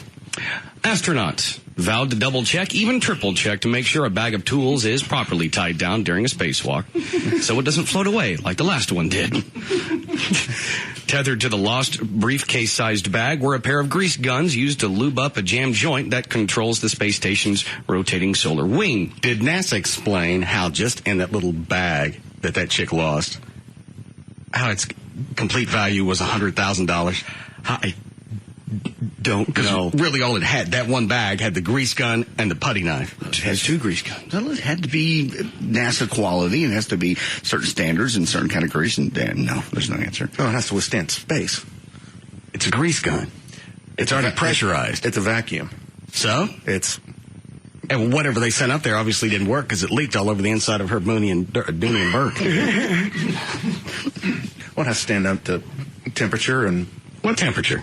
Astronauts vowed to double-check, even triple-check, to make sure a bag of tools is properly tied down during a spacewalk so it doesn't float away like the last one did. Tethered to the lost briefcase-sized bag were a pair of grease guns used to lube up a jammed joint that controls the space station's rotating solar wing. Did NASA explain how just in that little bag that chick lost, how its complete value was $100,000? I don't know. Really, all it had, that one bag, had the grease gun and the putty knife. It has 2 grease guns. Well, it had to be NASA quality, and it has to be certain standards and certain kind of grease. And no, there's no answer. No, it has to withstand space. It's a grease gun. It's already pressurized. It's a vacuum. So? And whatever they sent up there obviously didn't work because it leaked all over the inside of her Dooney and Burke. Well, it has to stand up to temperature. And what temperature?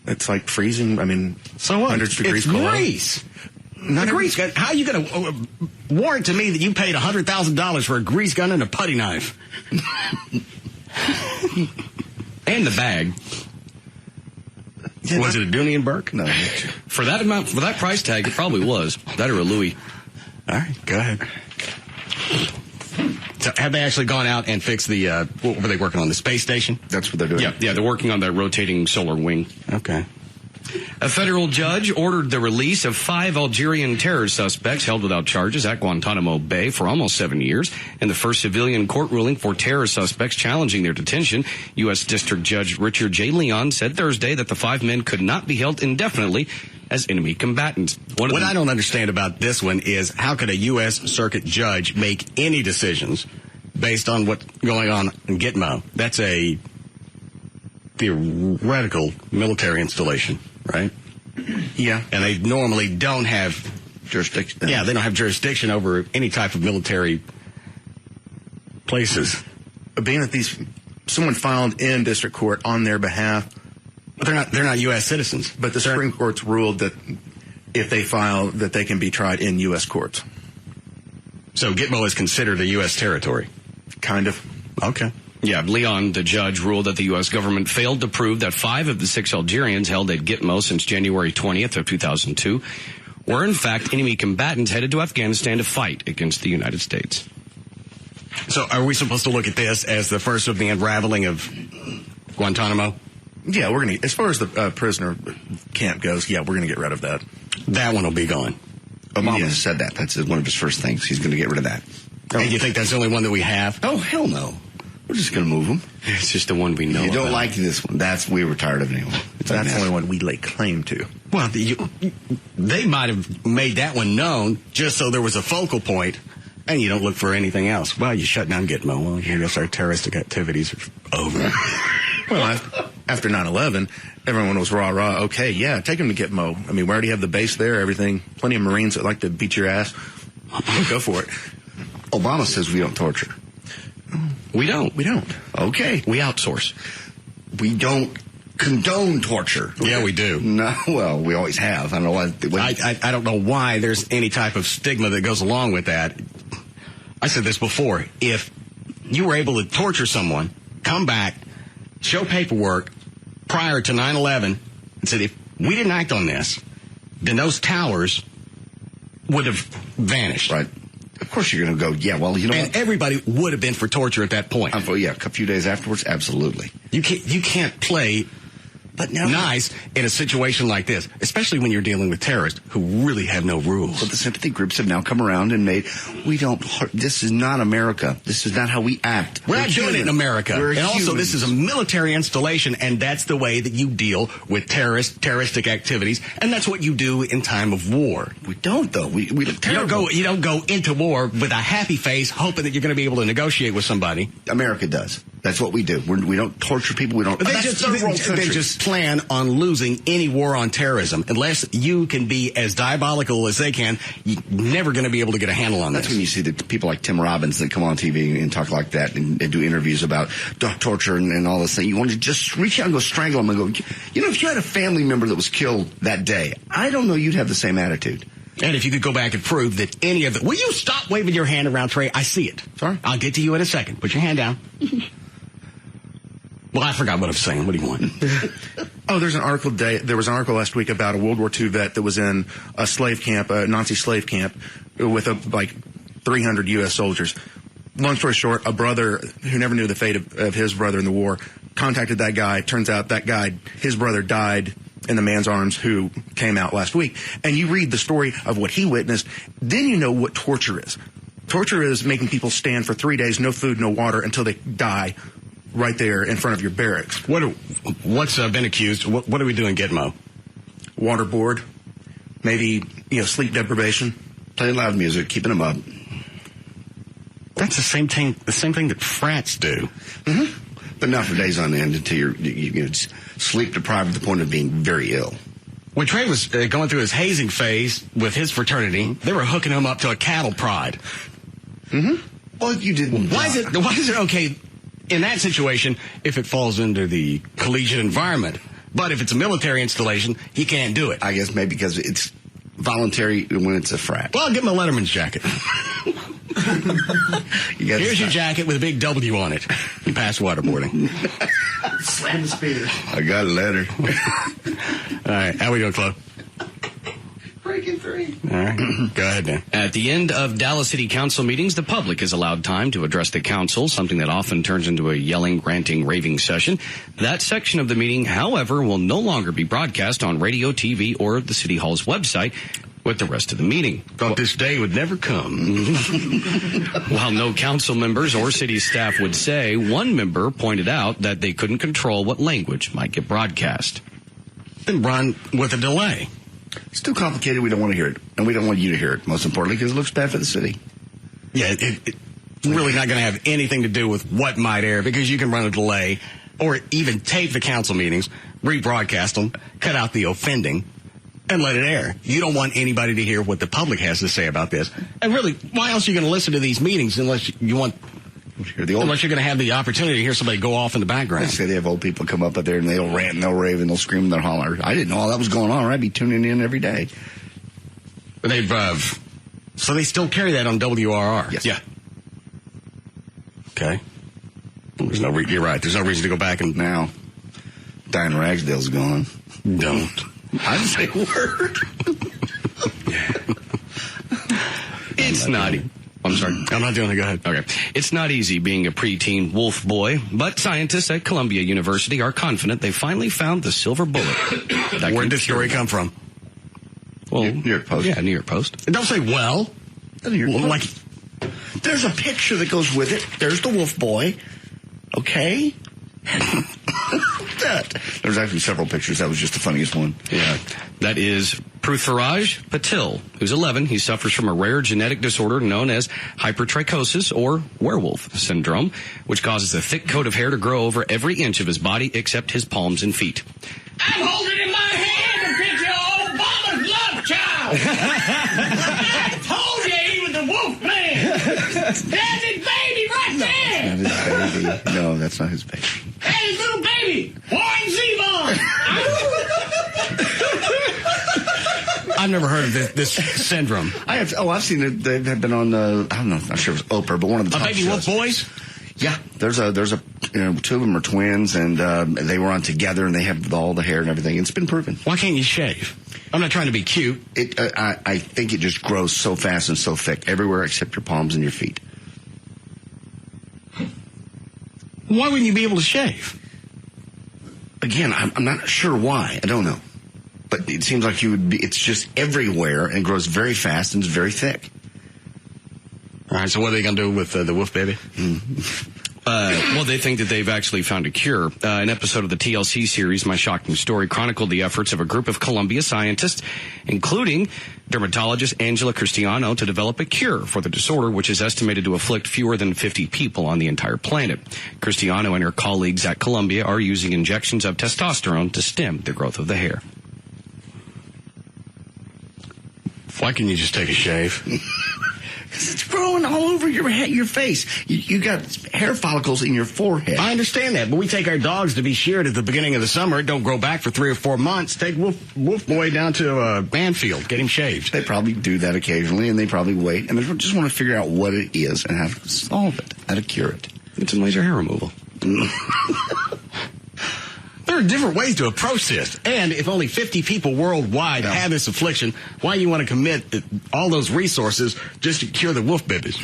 It's like freezing. I mean, so what? 100 degrees below. It's grease. Not a grease gun. How are you going to warrant to me that you paid $100,000 for a grease gun and a putty knife? And the bag. Yeah, was it a Dooney and Burke? No. For that amount, for that price tag, it probably was. That or a Louis. All right, go ahead. So have they actually gone out and fixed the, what were they working on, the space station? That's what they're doing. Yeah, they're working on that rotating solar wing. Okay. A federal judge ordered the release of 5 Algerian terror suspects held without charges at Guantanamo Bay for almost 7 years, and the first civilian court ruling for terror suspects challenging their detention. U.S. District Judge Richard J. Leon said Thursday that the 5 men could not be held indefinitely as enemy combatants. What I don't understand about this one is how could a U.S. Circuit judge make any decisions based on what's going on in Gitmo? That's a theoretical military installation, right? Yeah. And they normally don't have jurisdiction. Yeah, they don't have jurisdiction over any type of military places. Being that someone filed in district court on their behalf, but they're not U.S. citizens. But the Supreme Court's ruled that if they file, that they can be tried in U.S. courts. So Gitmo is considered a U.S. territory? Kind of. Okay. Yeah, Leon, the judge, ruled that the U.S. government failed to prove that 5 of the 6 Algerians held at Gitmo since January 20th of 2002 were in fact enemy combatants headed to Afghanistan to fight against the United States. So are we supposed to look at this as the first of the unraveling of Guantanamo? Yeah, we're going to, as far as the prisoner camp goes, yeah, we're going to get rid of that. That one will be gone. Obama said that. That's one of his first things. He's going to get rid of that. And you think that's the only one that we have? Oh, hell no. We're just going to move them. It's just the one we know. You don't like this one. We were tired of it anyway. That's the only one we lay claim to. Well, they might have made that one known just so there was a focal point, and you don't look for anything else. Well, you shut down Gitmo. Well, here goes our terroristic activities are over. Well, after 9/11, everyone was rah-rah. Okay, yeah, take them to Gitmo. I mean, we already have the base there, everything. Plenty of Marines that like to beat your ass. Go for it. Obama says we don't torture. We don't. We don't. Okay. We outsource. We don't condone torture. Yeah, we do. No, well, we always have. I don't know why. I don't know why there's any type of stigma that goes along with that. I said this before. If you were able to torture someone, come back, show paperwork prior to 9/11, and said, if we didn't act on this, then those towers would have vanished. Right. Of course you're going to go, yeah, well, you know and what? Everybody would have been for torture at that point. Yeah, a few days afterwards, absolutely. You can't play nice in a situation like this, especially when you're dealing with terrorists who really have no rules. But the sympathy groups have now come around and made, this is not America. This is not how we act. We're not doing it in America. And also, this is a military installation, and that's the way that you deal with terroristic activities, and that's what you do in time of war. We don't, though. We you don't go into war with a happy face, hoping that you're going to be able to negotiate with somebody. America does. That's what we do. We don't torture people. We don't. They just plan on losing any war on terrorism. Unless you can be as diabolical as they can, you're never going to be able to get a handle on That's this. when you see the people like Tim Robbins that come on TV and talk like that and do interviews about torture and all this thing. You want to just reach out and go strangle them and go, if you had a family member that was killed that day, I don't know you'd have the same attitude. And if you could go back and prove that any of it... Will you stop waving your hand around, Trey? I see it. Sorry? I'll get to you in a second. Put your hand down. Well, I forgot what I was saying. What do you want? Oh, there was an article last week about a World War II vet that was in a slave camp, a Nazi slave camp, with 300 U.S. soldiers. Long story short, a brother who never knew the fate of his brother in the war contacted that guy. Turns out his brother died in the man's arms who came out last week. And you read the story of what he witnessed, then you know what torture is. Torture is making people stand for 3 days, no food, no water, until they die right there in front of your barracks. What's been accused? What do we do in Gitmo? Waterboard, maybe sleep deprivation, playing loud music, keeping them up. That's the same thing that frats do. Mm-hmm. But not for days on end until you're sleep deprived to the point of being very ill. When Trey was going through his hazing phase with his fraternity, they were hooking him up to a cattle prod. Mm-hmm. Well, you didn't. Why is it okay in that situation if it falls into the collegiate environment? But if it's a military installation, you can't do it. I guess maybe because it's voluntary when it's a frat. Well, I'll give him a letterman's jacket. Here's your jacket with a big W on it. You passed waterboarding. Slam the speeder. I got a letter. All right, how we doing, Chloe? Breaking free. All right, go ahead, Dan. At the end of Dallas City Council meetings, the public is allowed time to address the council, something that often turns into a yelling, ranting, raving session. That section of the meeting, however, will no longer be broadcast on radio, TV, or the City Hall's website with the rest of the meeting. Thought this day would never come. While no council members or city staff would say, one member pointed out that they couldn't control what language might get broadcast. Then run with a delay. It's too complicated. We don't want to hear it. And we don't want you to hear it, most importantly, because it looks bad for the city. Yeah, it's really not going to have anything to do with what might air, because you can run a delay or even tape the council meetings, rebroadcast them, cut out the offending, and let it air. You don't want anybody to hear what the public has to say about this. And really, why else are you going to listen to these meetings unless you're going to have the opportunity to hear somebody go off in the background? They say they have old people come up there and they'll rant and they'll rave and they'll scream and they'll holler. I didn't know all that was going on. I'd be tuning in every day. But so they still carry that on WRR? Yes. Yeah. Okay. There's no you're right. There's no reason to go back and now. Diane Ragsdale's gone. Don't. I didn't say a word. It's not. I'm sorry. I'm not doing it. Go ahead. Okay. It's not easy being a preteen wolf boy, but scientists at Columbia University are confident they finally found the silver bullet. Where did this story come from? Well, New York Post. Yeah, New York Post. And don't say well. Like, there's a picture that goes with it. There's the wolf boy. Okay. There's actually several pictures. That was just the funniest one. Yeah. That is Prithviraj Patil, who's 11. He suffers from a rare genetic disorder known as hypertrichosis or werewolf syndrome, which causes a thick coat of hair to grow over every inch of his body except his palms and feet. I'm holding in my hand a picture of Obama's love child. I told you he was the wolf man. That's his baby right there. Not his baby. No, that's not his baby. That's his little baby, Warren Zevon. I've never heard of this syndrome. I have. Oh, I've seen it. They've been on. I don't know. I'm not sure it was Oprah, but one of the top Baby shows. Wolf Boys. Yeah, there's a two of them are twins, and they were on together, and they have all the hair and everything. It's been proven. Why can't you shave? I'm not trying to be cute. I think it just grows so fast and so thick everywhere except your palms and your feet. Why wouldn't you be able to shave? Again, I'm not sure why. I don't know. But it seems like you would be. It's just everywhere and grows very fast and is very thick. All right, so what are they going to do with the wolf baby? Well, they think that they've actually found a cure. An episode of the TLC series, My Shocking Story, chronicled the efforts of a group of Columbia scientists, including dermatologist Angela Cristiano, to develop a cure for the disorder, which is estimated to afflict fewer than 50 people on the entire planet. Cristiano and her colleagues at Columbia are using injections of testosterone to stem the growth of the hair. Why can't you just take a shave? Because it's growing all over your head, your face. You got hair follicles in your forehead. I understand that, but we take our dogs to be sheared at the beginning of the summer. It don't grow back for 3 or 4 months. Take Wolf Boy down to Banfield, get him shaved. They probably do that occasionally, and they probably wait, and they just want to figure out what it is and how to solve it, how to cure it. It's some laser hair removal. There are different ways to approach this. And if only 50 people worldwide have this affliction, why do you want to commit all those resources just to cure the wolf babies?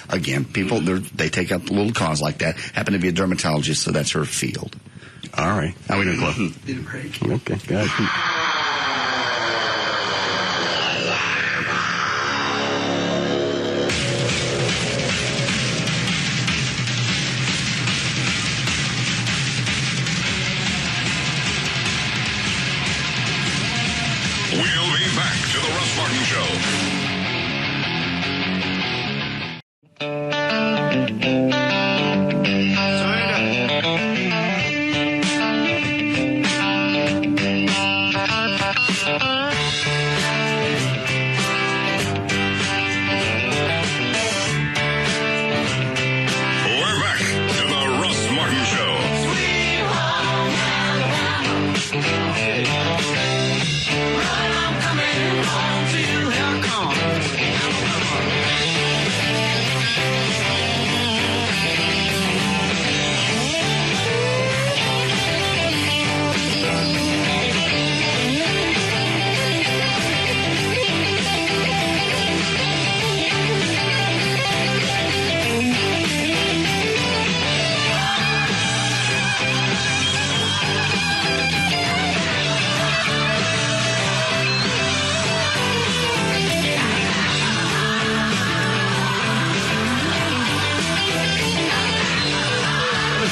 Again, people, they take up a little cause like that. Happen to be a dermatologist, so that's her field. All right. How we doing, Cliff? Need a break. Okay, got it. We'll be back to the Russ Martin Show. We're back to the Russ Martin Show.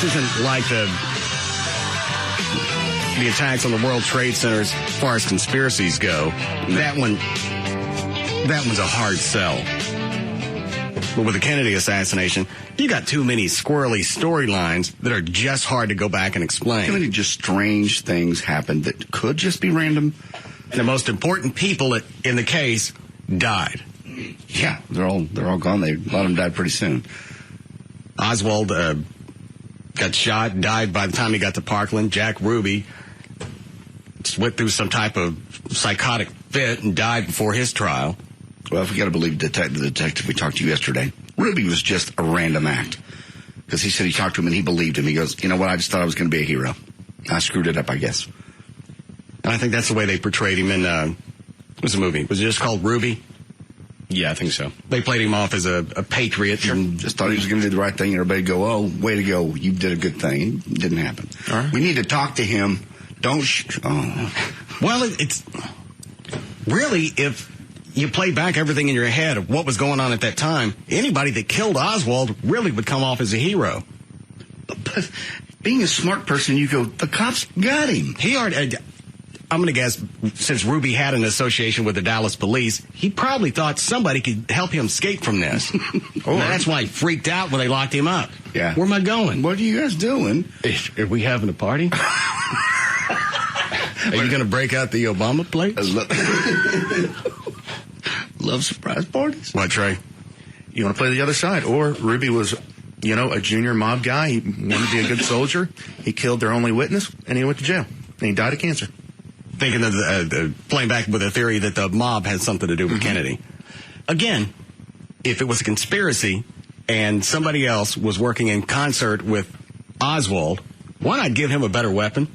This isn't like the attacks on the World Trade Center as far as conspiracies go. That one's a hard sell. But with the Kennedy assassination, you got too many squirrely storylines that are just hard to go back and explain. Too many just strange things happened that could just be random. And the most important people in the case died. Yeah, they're all gone. A lot of them died pretty soon. Oswald got shot, died by the time he got to Parkland. Jack Ruby just went through some type of psychotic fit and died before his trial. Well, if we got to believe the detective we talked to yesterday, Ruby was just a random act. Because he said he talked to him and he believed him. He goes, you know what, I just thought I was going to be a hero. I screwed it up, I guess. And I think that's the way they portrayed him in, what was the movie? Was it just called Ruby? Yeah, I think so. They played him off as a patriot. Sure. And just thought he was going to do the right thing. And everybody go, oh, way to go. You did a good thing. It didn't happen. All right. We need to talk to him. Don't Well, it's really, if you play back everything in your head of what was going on at that time, anybody that killed Oswald really would come off as a hero. But being a smart person, you go, the cops got him. I'm going to guess, since Ruby had an association with the Dallas police, he probably thought somebody could help him escape from this. That's why he freaked out when they locked him up. Yeah. Where am I going? What are you guys doing? Are we having a party? Are you going to break out the Obama plates? Love surprise parties. What, Trey? You want to play the other side. Or Ruby was, a junior mob guy. He wanted to be a good soldier. He killed their only witness, and he went to jail. And he died of cancer. Thinking of playing back with the theory that the mob had something to do with Kennedy. Again, if it was a conspiracy and somebody else was working in concert with Oswald, why not give him a better weapon?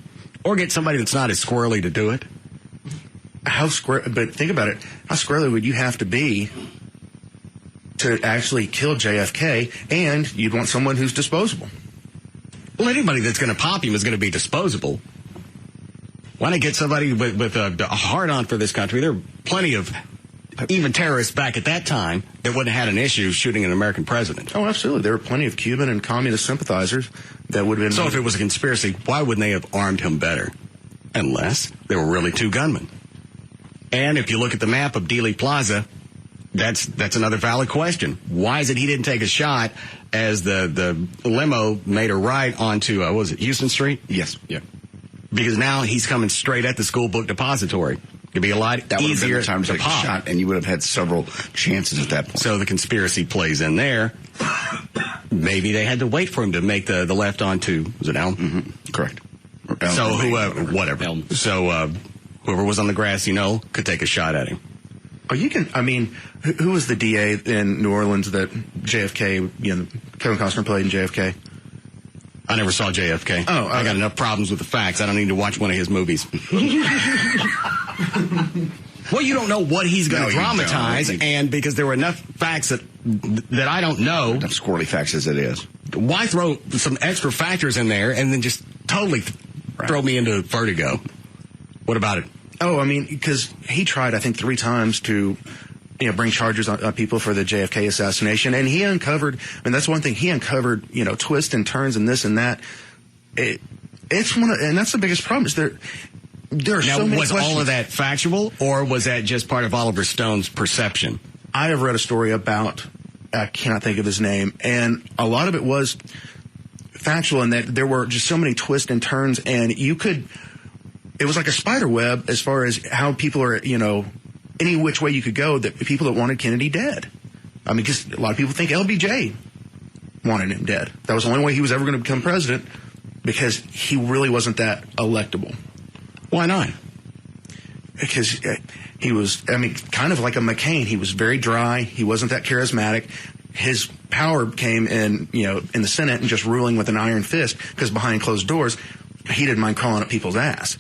Or get somebody that's not as squirrely to do it? But think about it. How squirrely would you have to be to actually kill JFK? And you'd want someone who's disposable. Well, anybody that's going to pop him is going to be disposable. Why not get somebody with a heart-on for this country? There are plenty of even terrorists back at that time that wouldn't have had an issue shooting an American president. Oh, absolutely. There were plenty of Cuban and communist sympathizers that would have been... So if it was a conspiracy, why wouldn't they have armed him better? Unless they were really two gunmen. And if you look at the map of Dealey Plaza, that's another valid question. Why is it he didn't take a shot as the limo made a right onto, what was it, Houston Street? Yes. Yeah. Because now he's coming straight at the school book depository. It'd be a lot easier time to take a shot, and you would have had several chances at that point. So the conspiracy plays in there. Maybe they had to wait for him to make the left onto, was it Elm? Mm-hmm. Correct. Elm, so whatever. Elm. So whoever was on the grassy knoll could take a shot at him. Oh, who was the DA in New Orleans that JFK, Kevin Costner played in JFK? I never saw JFK. Oh, I got enough problems with the facts. I don't need to watch one of his movies. Well, you don't know what he's going to dramatize, and because there were enough facts that I don't know. Enough squirrely facts as it is. Why throw some extra factors in there and then just totally throw me into vertigo? What about it? Oh, because he tried, I think, 3 times to... bring charges on people for the JFK assassination. And he uncovered, that's one thing, he uncovered, twists and turns and this and that. And that's the biggest problem is there are so many questions. Was all of that factual, or was that just part of Oliver Stone's perception? I have read a story about, I cannot think of his name, and a lot of it was factual in that there were just so many twists and turns, and it was like a spider web as far as how people are, any which way you could go, that people that wanted Kennedy dead. Because a lot of people think LBJ wanted him dead. That was the only way he was ever going to become president, because he really wasn't that electable. Why not? Because he was, kind of like a McCain. He was very dry. He wasn't that charismatic. His power came in, in the Senate and just ruling with an iron fist, because behind closed doors, he didn't mind crawling up people's ass.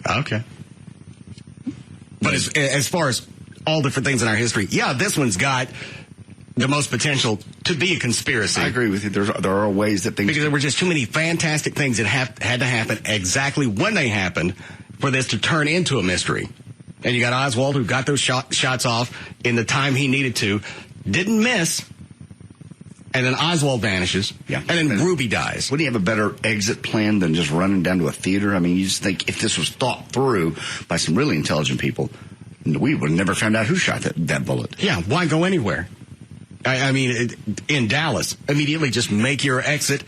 Okay. But as far as all different things in our history, this one's got the most potential to be a conspiracy. I agree with you. There are ways that things... Because there were just too many fantastic things that had to happen exactly when they happened for this to turn into a mystery. And you got Oswald, who got those shots off in the time he needed to, didn't miss, and then Oswald vanishes, and then Ruby dies. Wouldn't he have a better exit plan than just running down to a theater? You just think if this was thought through by some really intelligent people, we would have never found out who shot that bullet. Yeah, why go anywhere? I mean, in Dallas, immediately just make your exit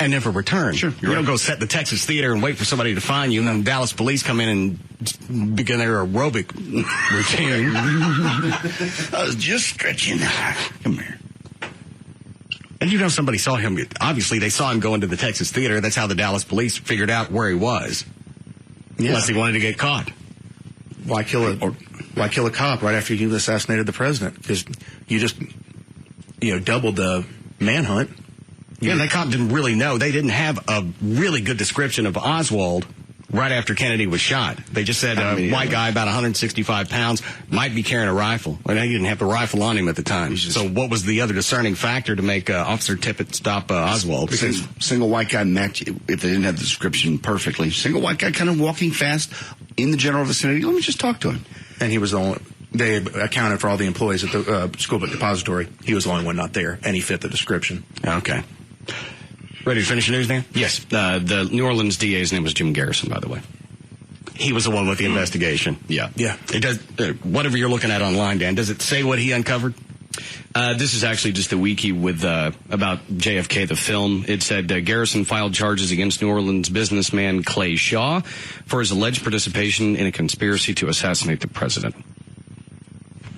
and never return. Sure, you don't go set the Texas Theater and wait for somebody to find you, and then Dallas police come in and begin their aerobic routine. I was just stretching. Come here. And you know somebody saw him. Obviously, they saw him go into the Texas Theater. That's how the Dallas police figured out where he was. Yeah. Unless he wanted to get caught. Why kill a cop right after you assassinated the president? Because you just, doubled the manhunt. Yeah, that cop didn't really know. They didn't have a really good description of Oswald right after Kennedy was shot. They just said white guy, about 165 pounds, might be carrying a rifle. Well, he didn't have the rifle on him at the time. So what was the other discerning factor to make Officer Tippit stop Oswald? Because single white guy match, if they didn't have the description perfectly, single white guy kind of walking fast in the general vicinity. Let me just talk to him. And he was the only... They accounted for all the employees at the school book depository. He was the only one not there, and he fit the description. Okay. Ready to finish the news, Dan? Yes. The New Orleans DA's name was Jim Garrison, by the way. He was the one with the investigation. Yeah. Yeah. It does. Whatever you're looking at online, Dan, does it say what he uncovered? This is actually just a wiki with about JFK, the film. It said Garrison filed charges against New Orleans businessman Clay Shaw for his alleged participation in a conspiracy to assassinate the president.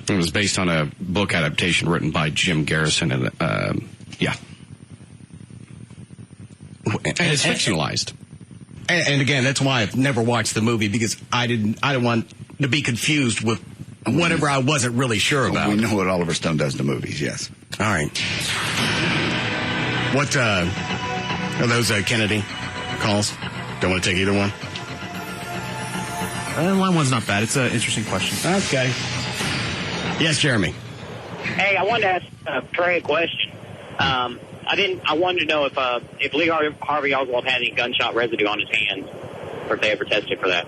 It was based on a book adaptation written by Jim Garrison, and yeah. And it's fictionalized. And again, that's why I've never watched the movie, because I didn't want to be confused with whatever I wasn't really sure about. We know what Oliver Stone does to movies, yes. All right. What are those Kennedy calls? Don't want to take either one? Line one's not bad. It's an interesting question. Okay. Yes, Jeremy. Hey, I wanted to ask Trey a question. I wanted to know if Lee Harvey Oswald had any gunshot residue on his hands, or if they ever tested for that.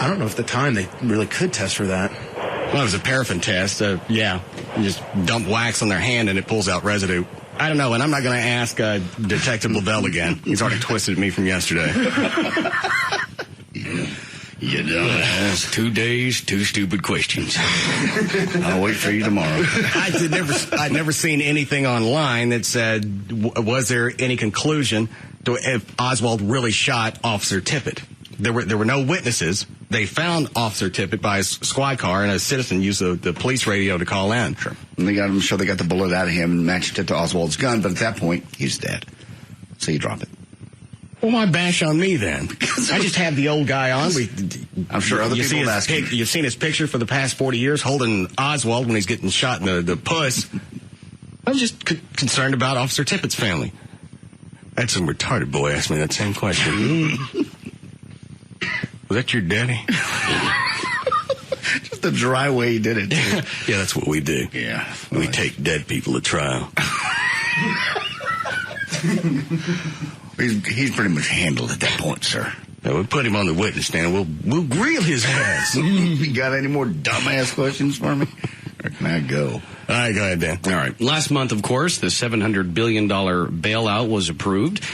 I don't know if at the time they really could test for that. Well, it was a paraffin test. Yeah, you just dump wax on their hand and it pulls out residue. I don't know, and I'm not going to ask Detective LaBelle again. He's already twisted me from yesterday. You don't ask. 2 days, 2 stupid questions. I'll wait for you tomorrow. I'd never seen anything online that said, was there any conclusion to if Oswald really shot Officer Tippit? There were no witnesses. They found Officer Tippit by his squad car, and a citizen used the police radio to call in. Sure. And they got the bullet out of him and matched it to Oswald's gun, but at that point, he's dead. So you drop it. Well, why bash on me then? I just have the old guy on. I'm sure other people will ask you. You've seen his picture for the past 40 years holding Oswald when he's getting shot in the puss. I was just concerned about Officer Tippit's family. I had some retarded boy ask me that same question. Was that your daddy? Just the dry way he did it, too. Yeah, that's what we do. Yeah. We take dead people to trial. He's pretty much handled at that point, sir. Yeah, we'll put him on the witness stand. We'll grill his ass. You got any more dumbass questions for me? Or can I go? All right, go ahead, Dan. All right. Last month, of course, the $700 billion bailout was approved,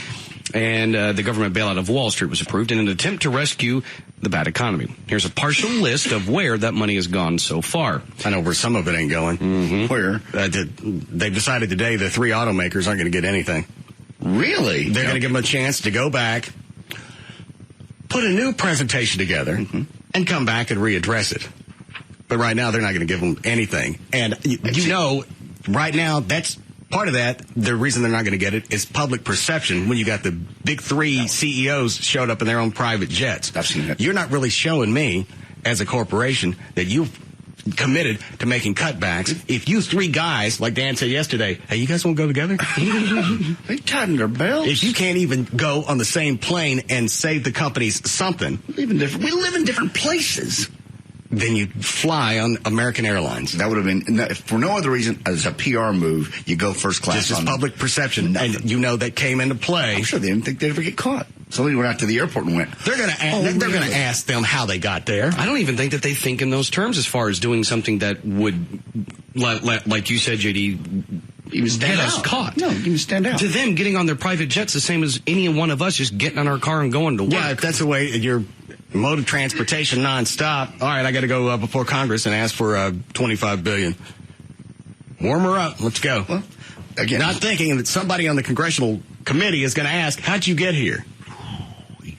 and the government bailout of Wall Street was approved in an attempt to rescue the bad economy. Here's a partial list of where that money has gone so far. I know where some of it ain't going. Mm-hmm. Where? They've decided today the 3 automakers aren't going to get anything. Really? They're going to give them a chance to go back, put a new presentation together, and come back and readdress it. But right now, they're not going to give them anything. And you know, right now, that's part of that. The reason they're not going to get it is public perception when you got the big 3 CEOs showed up in their own private jets. I've seen it. You're not really showing me, as a corporation, that you've committed to making cutbacks. If you 3 guys, like Dan said yesterday, hey, you guys want to go together? They tightened their belts. If you can't even go on the same plane and save the companies something. We live in different places. Then you fly on American Airlines. That would have been, for no other reason, as a PR move, you go first class. Just as public perception. Nothing. And you know that came into play. I'm sure they didn't think they'd ever get caught. Somebody went out to the airport and went, they're going to ask them how they got there. I don't even think that they think in those terms as far as doing something that would, like you said, JD, get us caught. No, you stand out. To them, getting on their private jet's the same as any one of us just getting on our car and going to work. Yeah, if that's the way your mode of transportation nonstop. All right, I got to go before Congress and ask for $25 billion. Warm her up. Let's go. Well, again, not thinking that somebody on the congressional committee is going to ask, how'd you get here?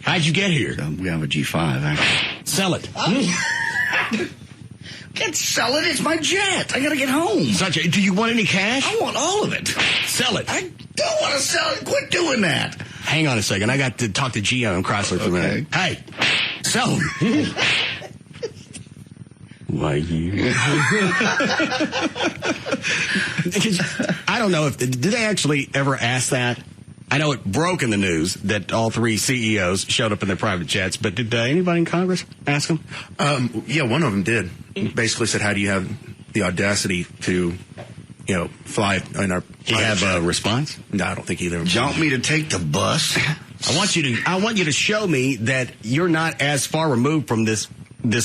How'd you get here? We have a G5, actually. Sell it. Can't sell it. It's my jet. I got to get home. Do you want any cash? I want all of it. Sell it. I don't want to sell it. Quit doing that. Hang on a second. I got to talk to Gio and Chrysler for a minute. Hey, sell them. Why you? I don't know if did they actually ever ask that. I know it broke in the news that all three CEOs showed up in their private jets, but did anybody in Congress ask them? Yeah, one of them did. Basically said, "How do you have the audacity to, fly in our?" Do you have a response? No, I don't think either. You want me to take the bus? I want you to show me that you're not as far removed from this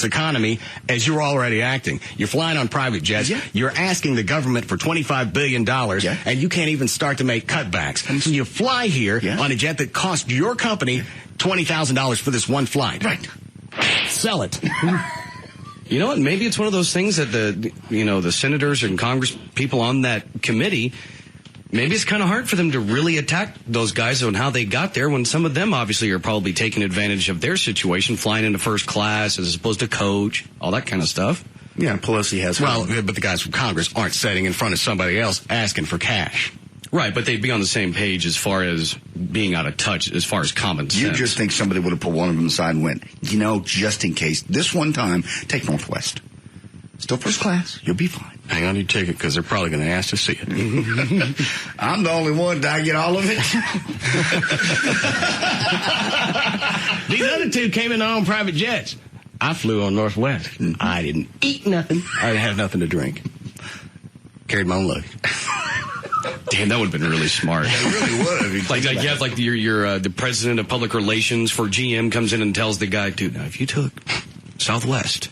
economy as you're already acting. You're flying on private jets. Yeah. You're asking the government for $25 billion, and you can't even start to make cutbacks. So you fly here on a jet that cost your company $20,000 for this one flight. Right. Sell it. You know what? Maybe it's one of those things that the senators and Congress people on that committee, maybe it's kind of hard for them to really attack those guys on how they got there when some of them obviously are probably taking advantage of their situation, flying into first class as opposed to coach, all that kind of stuff. Yeah, Pelosi has. Well, but the guys from Congress aren't sitting in front of somebody else asking for cash. Right, but they'd be on the same page as far as being out of touch, as far as common sense. You just think somebody would have put one of them aside and went, just in case, this one time, take Northwest. Still first class. You'll be fine. Hang on to your ticket, because they're probably going to ask to see it. I'm the only one. Did I get all of it? These other two came in their own private jets. I flew on Northwest. I didn't eat nothing. I didn't have nothing to drink. Carried my own luggage. Damn, that would have been really smart. It really would have. Like you have your the president of public relations for GM comes in and tells the guy, dude, now if you took Southwest,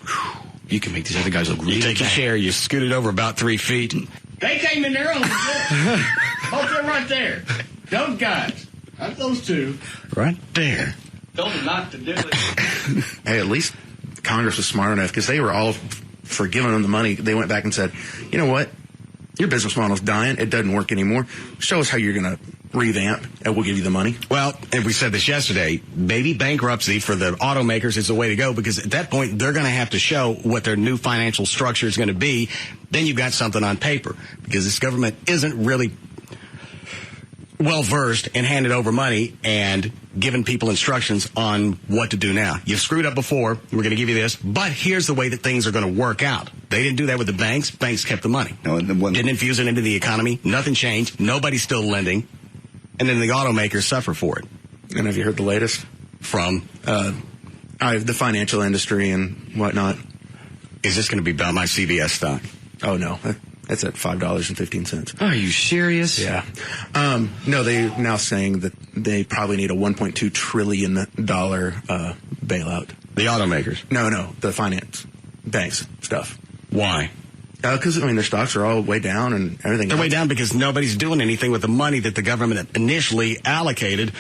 you can make these other guys look really You take your chair, you scoot it over about 3 feet. They came in their own. Hope they're right there. Those guys. Not those two. Right there. Told them not to do it. Hey, at least Congress was smart enough because they were all for giving them the money. They went back and said, you know what? Your business model's dying. It doesn't work anymore. Show us how you're going to revamp, and we'll give you the money. Well, and we said this yesterday, maybe bankruptcy for the automakers is the way to go, because at that point, they're going to have to show what their new financial structure is going to be. Then you've got something on paper, because this government isn't really well-versed in handing over money and giving people instructions on what to do now. You've screwed up before. We're going to give you this, but here's the way that things are going to work out. They didn't do that with the banks. Banks kept the money. No, didn't infuse it into the economy. Nothing changed. Nobody's still lending. And then the automakers suffer for it. And have you heard the latest? From? The financial industry and whatnot. Is this going to be about my CBS stock? Oh, no. That's at $5.15. Are you serious? Yeah. No, they're now saying that they probably need a $1.2 trillion bailout. The automakers? No, the finance banks stuff. Why? Because, their stocks are all way down and everything. They're way down because nobody's doing anything with the money that the government initially allocated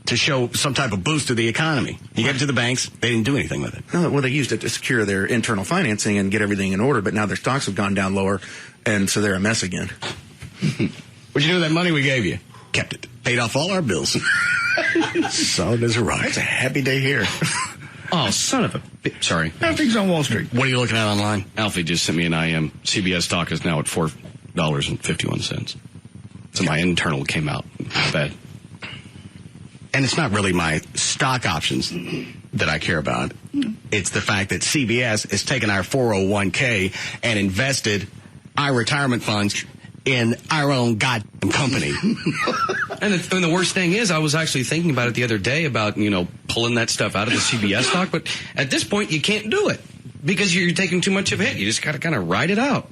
to show some type of boost to the economy. You get it to the banks, they didn't do anything with it. No, well, they used it to secure their internal financing and get everything in order, but now their stocks have gone down lower, and so they're a mess again. What'd you do with that money we gave you? Kept it. Paid off all our bills. Solid as a rock. It's a happy day here. Oh, son of a bitch. Sorry. Everything's on Wall Street. What are you looking at online? Alfie just sent me an IM. CBS stock is now at $4.51. So my internal came out bad. And it's not really my stock options that I care about. It's the fact that CBS has taken our 401k and invested our retirement funds in our own goddamn company. And the worst thing is, I was actually thinking about it the other day about, pulling that stuff out of the CBS stock. But at this point, you can't do it because you're taking too much of a hit. You just got to kind of ride it out.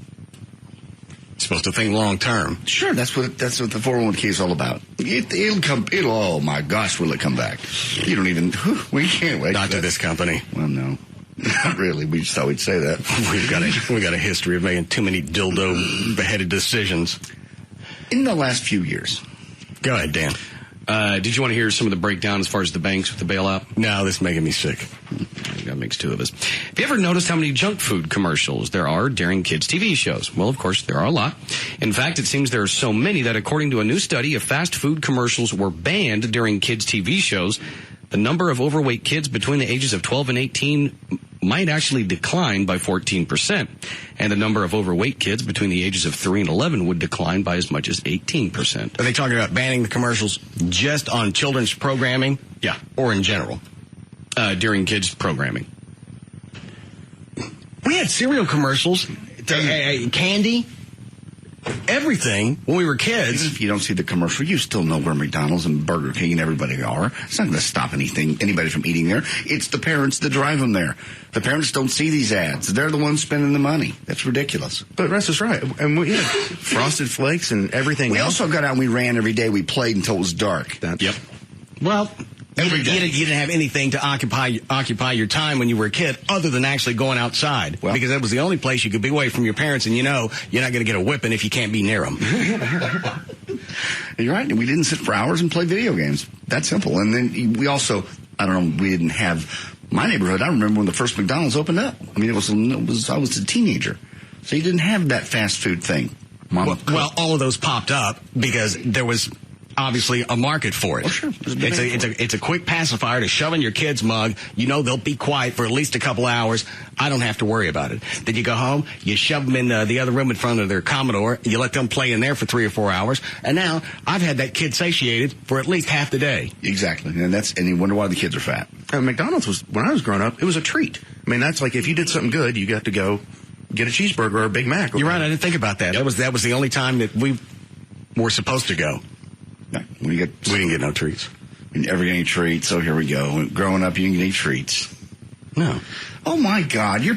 Supposed to think long term. Sure, that's what the 401k is all about. It'll come. Oh my gosh, will it come back? You don't even. We can't wait. Not to this company. Well, no, not really. We just thought we'd say that. we got a history of making too many dildo beheaded decisions in the last few years. Go ahead, Dan. Did you want to hear some of the breakdown as far as the banks with the bailout? No, this is making me sick. You got to make makes two of us. Have you ever noticed how many junk food commercials there are during kids' TV shows? Well, of course, there are a lot. In fact, it seems there are so many that according to a new study, if fast food commercials were banned during kids' TV shows, the number of overweight kids between the ages of 12 and 18 might actually decline by 14%. And the number of overweight kids between the ages of 3 and 11 would decline by as much as 18%. Are they talking about banning the commercials just on children's programming? Yeah. Or in general? During kids' programming. We had cereal commercials, candy, everything when we were kids. Even if you don't see the commercial, you still know where McDonald's and Burger King and everybody are. It's not going to stop anybody from eating there. It's the parents that drive them there. The parents don't see these ads. They're the ones spending the money. That's ridiculous. But Russ is right. And we had Frosted Flakes and everything We else. also got out and we ran every day. We played until it was dark. Yep. Well, you didn't have anything to occupy your time when you were a kid other than actually going outside. Well, because that was the only place you could be away from your parents, and you know you're not going to get a whipping if you can't be near them. You're right. We didn't sit for hours and play video games. That simple. And then we also, I don't know, we didn't have my neighborhood. I remember when the first McDonald's opened up. I mean, I was a teenager, so you didn't have that fast food thing. Well, all of those popped up because there was obviously a market for it. Oh, sure. It's a quick pacifier to shove in your kid's mug. You know they'll be quiet for at least a couple hours. I don't have to worry about it. Then you go home, you shove them in the other room in front of their Commodore, you let them play in there for 3 or 4 hours, and now I've had that kid satiated for at least half the day. Exactly. And you wonder why the kids are fat. McDonald's was, when I was growing up, it was a treat. I mean, that's like if you did something good, you got to go get a cheeseburger or a Big Mac. You're right. I didn't think about that. Yep. That was the only time that we were supposed to go. No, we didn't get no treats. We never get any treats, so here we go. Growing up, you didn't get any treats. No. Oh, my God. You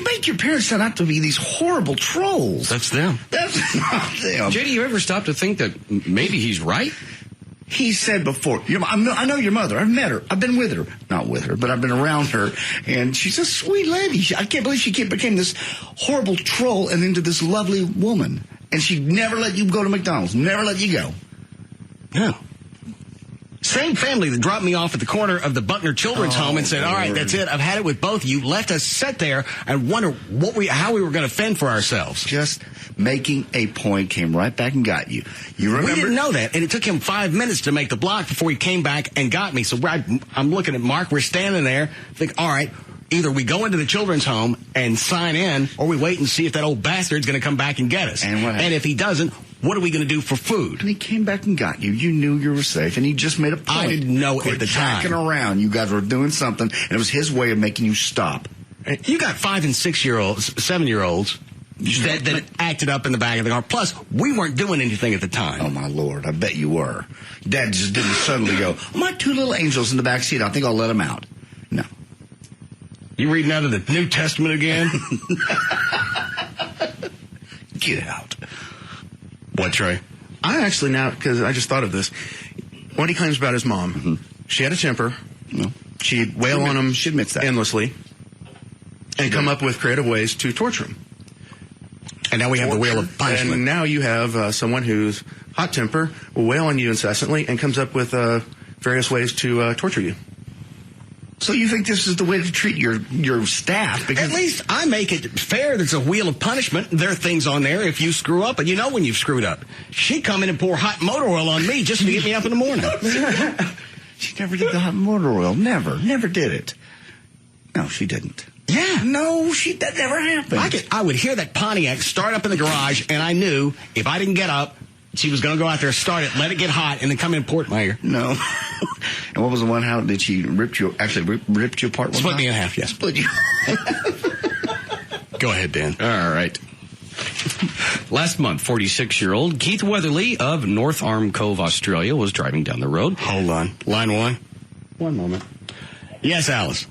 make your parents sound out to be these horrible trolls. That's them. That's not them. JD, you ever stop to think that maybe he's right? He said before, I know your mother. I've met her. I've been with her. Not with her, but I've been around her. And she's a sweet lady. I can't believe she became this horrible troll and into this lovely woman. And she never let you go to McDonald's. Never let you go. No. Same family that dropped me off at the corner of the Buckner Children's Home and said, all right, that's it. I've had it with both of you. Left us sit there and wonder how we were going to fend for ourselves. Just making a point, came right back and got you. You remember? We didn't know that. And it took him 5 minutes to make the block before he came back and got me. So I'm looking at Mark. We're standing there. Think, all right, either we go into the children's home and sign in, or we wait and see if that old bastard's going to come back and get us. And if he doesn't, what are we going to do for food? And he came back and got you. You knew you were safe, and he just made a point. I didn't know at the time. Jacking around. You guys were doing something, and it was his way of making you stop. You got 5 and 6-year-olds, 7-year-olds that acted up in the back of the car. Plus, we weren't doing anything at the time. Oh, my Lord. I bet you were. Dad just didn't suddenly go, my 2 little angels in the back seat. I think I'll let them out. No. You reading out of the New Testament again? Get out. What, Trey? I actually now, because I just thought of this, what he claims about his mom, she had a temper. No. She'd wail on him she admits that. endlessly and come up with creative ways to torture him. And now we have the wheel of punishment. And now you have someone who's hot temper, will wail on you incessantly, and comes up with various ways to torture you. So you think this is the way to treat your staff? Because at least I make it fair. There's a wheel of punishment. There are things on there if you screw up, and you know when you've screwed up. She'd come in and pour hot motor oil on me just to get me up in the morning. She never did the hot motor oil. Never did it. No, she didn't. Yeah. No, that never happened. I would hear that Pontiac start up in the garage, and I knew if I didn't get up, she was going to go out there, start it, let it get hot, and then come in and pour it in my ear. No. And what was the one? How did she ripped you apart? Split me in half, yes. Split you. Go ahead, Dan. All right. Last month, 46-year-old Keith Weatherly of North Arm Cove, Australia, was driving down the road. Hold on. Line 1. One moment. Yes, Alice.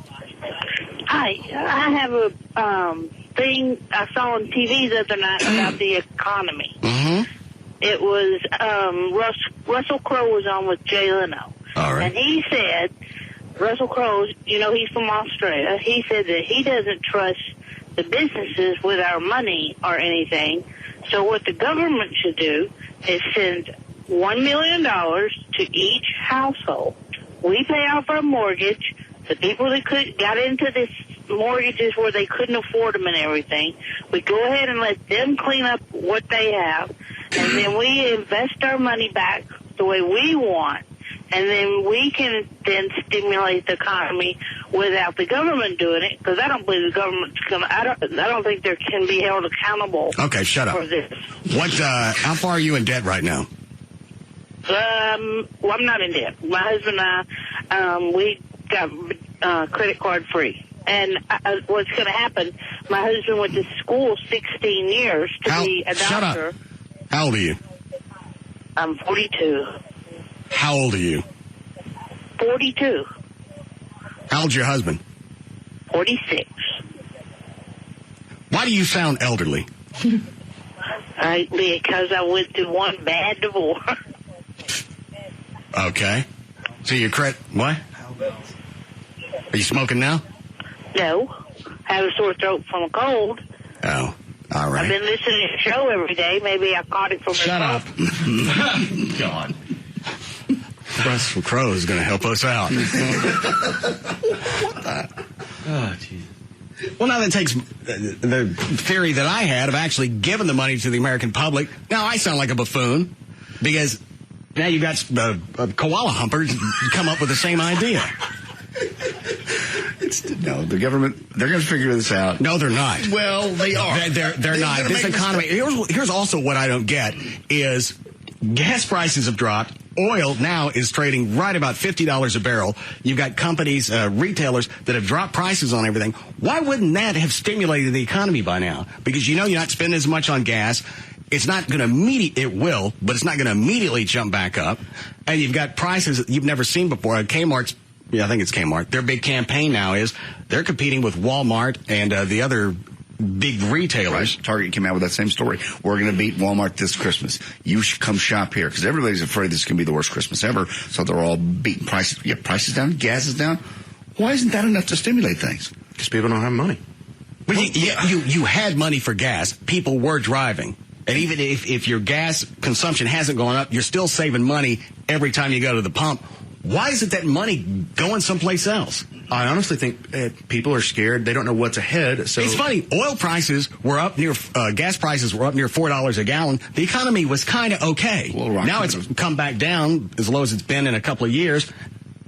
Hi. I have a thing I saw on TV the other night about the economy. Mm-hmm. It was Russell Crowe was on with Jay Leno. All right. And he said, Russell Crowe, he's from Australia. He said that he doesn't trust the businesses with our money or anything. So what the government should do is send $1 million to each household. We pay off our mortgage. The people that got into this mortgages where they couldn't afford them and everything. We go ahead and let them clean up what they have, and then we invest our money back the way we want, and then we can then stimulate the economy without the government doing it, because I don't believe the government's going to, I don't think they can be held accountable. Okay, shut up. For this. How far are you in debt right now? Well, I'm not in debt. My husband and I, we got credit card free. And what's going to happen, my husband went to school 16 years to be a doctor. Shut up. How old are you? I'm 42. How old are you? 42. How old's your husband? 46. Why do you sound elderly? Because I went through one bad divorce. Okay. So your what? Are you smoking now? No. I have a sore throat from a cold. Oh, all right. I've been listening to your show every day. Maybe I caught it from Shut up. God. Russ from Crow is going to help us out. What the? Oh, Jesus. Well, now that takes the theory that I had of actually giving the money to the American public. Now I sound like a buffoon because now you've got koala humpers come up with the same idea. No, the government, they're going to figure this out. No, they're not. Well, they are. They're not. This economy, here's also what I don't get is gas prices have dropped. Oil now is trading right about $50 a barrel. You've got companies, retailers that have dropped prices on everything. Why wouldn't that have stimulated the economy by now? Because you know you're not spending as much on gas. It's not going to it will, but it's not going to immediately jump back up. And you've got prices that you've never seen before. Kmart's, I think it's Kmart. Their big campaign now is they're competing with Walmart and the other big retailers. Right. Target came out with that same story. We're going to beat Walmart this Christmas. You should come shop here because everybody's afraid this is going to be the worst Christmas ever. So they're all beating prices. Yeah, prices down, gas is down. Why isn't that enough to stimulate things? Because people don't have money. Well, you had money for gas. People were driving. And even if your gas consumption hasn't gone up, you're still saving money every time you go to the pump. Why isn't that money going someplace else? I honestly think people are scared. They don't know what's ahead. So it's funny. Oil prices were up near, gas prices were up near $4 a gallon. The economy was kind of okay. Now it's come back down as low as it's been in a couple of years.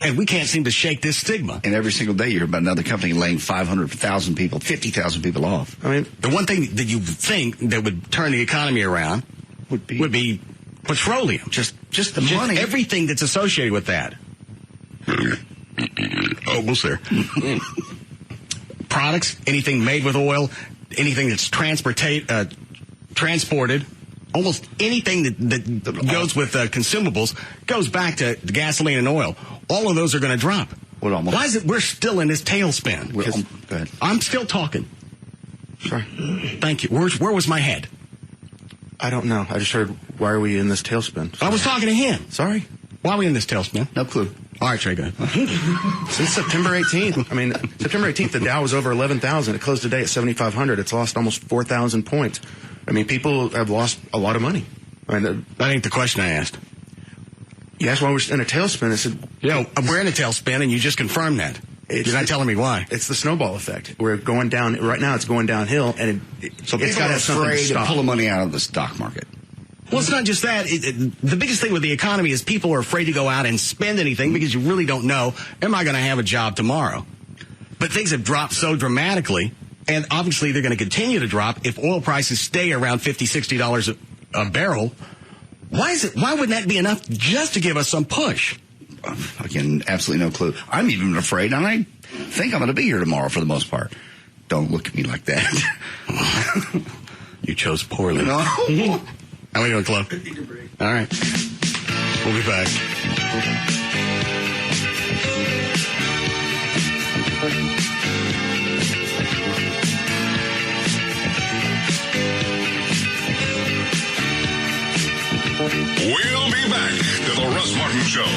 And we can't seem to shake this stigma. And every single day you hear about another company laying 500,000 people, 50,000 people off. I mean, the one thing that you think that would turn the economy around would be petroleum. Just the money. Everything that's associated with that. Almost there. Products, anything made with oil, anything that's transported, almost anything that goes with consumables goes back to gasoline and oil. All of those are going to drop. Why is it we're still in this tailspin? Go ahead. I'm still talking. Sorry. Thank you. Where was my head? I don't know. I just heard, why are we in this tailspin? I was talking to him. Sorry. Why are we in this tailspin? No clue. All right, Trey, go ahead. Since September 18th. I mean, September 18th, the Dow was over 11,000. It closed today at 7,500. It's lost almost 4,000 points. I mean, people have lost a lot of money. I mean, that ain't the question I asked. You asked why we're in a tailspin. I said, we're in a tailspin, and you just confirmed that. You're not telling me why. It's the snowball effect. We're going down. Right now, it's going downhill, and so it's got to have something to stop. To pull the money out of the stock market. Well, it's not just that. The biggest thing with the economy is people are afraid to go out and spend anything because you really don't know, am I going to have a job tomorrow? But things have dropped so dramatically, and obviously they're going to continue to drop if oil prices stay around $50, $60 a barrel. Why wouldn't that be enough just to give us some push? Again, absolutely no clue. I'm even afraid, and I think I'm going to be here tomorrow for the most part. Don't look at me like that. You chose poorly. No. How are we doing, Club? All right. We'll be back. We'll be back to the Russ Martin Show.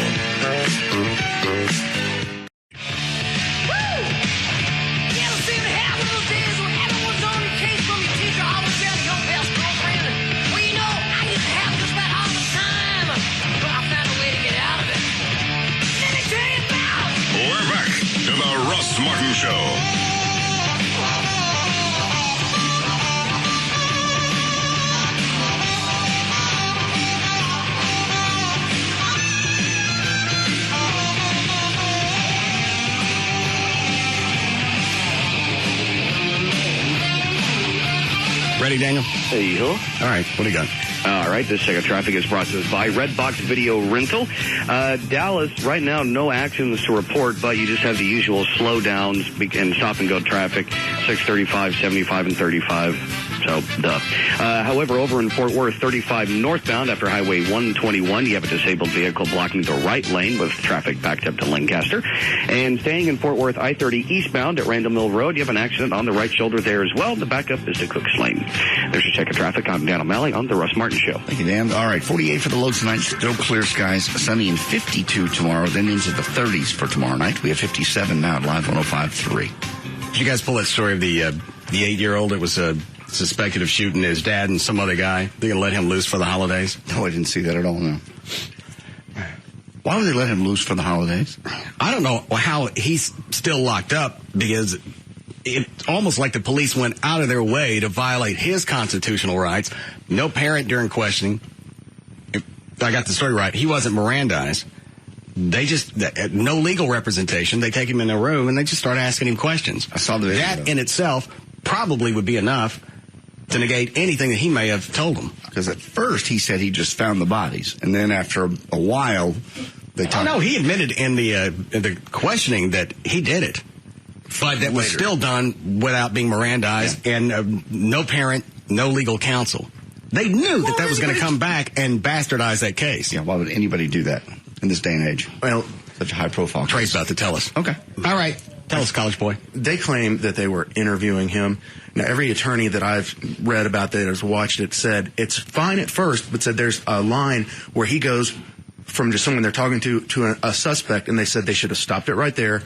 We're back to the Russ Martin Show. Ready, Daniel? Hey, ho. All right, what do you got? All right, this check of traffic is brought to us by Redbox Video Rental. Dallas, right now, no accidents to report, but you just have the usual slowdowns and stop-and-go traffic, 635, 75, and 35. So, duh. However, over in Fort Worth, 35 northbound after Highway 121, you have a disabled vehicle blocking the right lane with traffic backed up to Lancaster. And staying in Fort Worth, I-30 eastbound at Randall Mill Road, you have an accident on the right shoulder there as well. The backup is to Cook's Lane. There's your check of traffic. I'm Dan O'Malley on the Russ Martin Show. Thank you, Dan. All right, 48 for the low tonight. Still clear skies, sunny and 52 tomorrow, then into the 30s for tomorrow night. We have 57 now at Live 105.3. Did you guys pull that story of the 8-year-old that was suspected of shooting his dad and some other guy? They're going to let him loose for the holidays? No, I didn't see that at all, no. Why would they let him loose for the holidays? I don't know how he's still locked up, because it's almost like the police went out of their way to violate his constitutional rights. No parent during questioning. If I got the story right, he wasn't Mirandized. They just, no legal representation. They take him in a room and they just start asking him questions. I saw the video. That in itself probably would be enough to negate anything that he may have told them. Because at first he said he just found the bodies, and then after a while they talked. Oh no, he admitted in the questioning that he did it, but that was still done without being Mirandized, and no parent, no legal counsel. They knew that was going to come back and bastardize that case. Yeah, why would anybody do that in this day and age? Well, such a high profile case. Trey's about to tell us. Okay. All right. Tell us, college boy. They claim that they were interviewing him. Now, every attorney that I've read about that has watched it said it's fine at first, but said there's a line where he goes from just someone they're talking to a suspect, and they said they should have stopped it right there,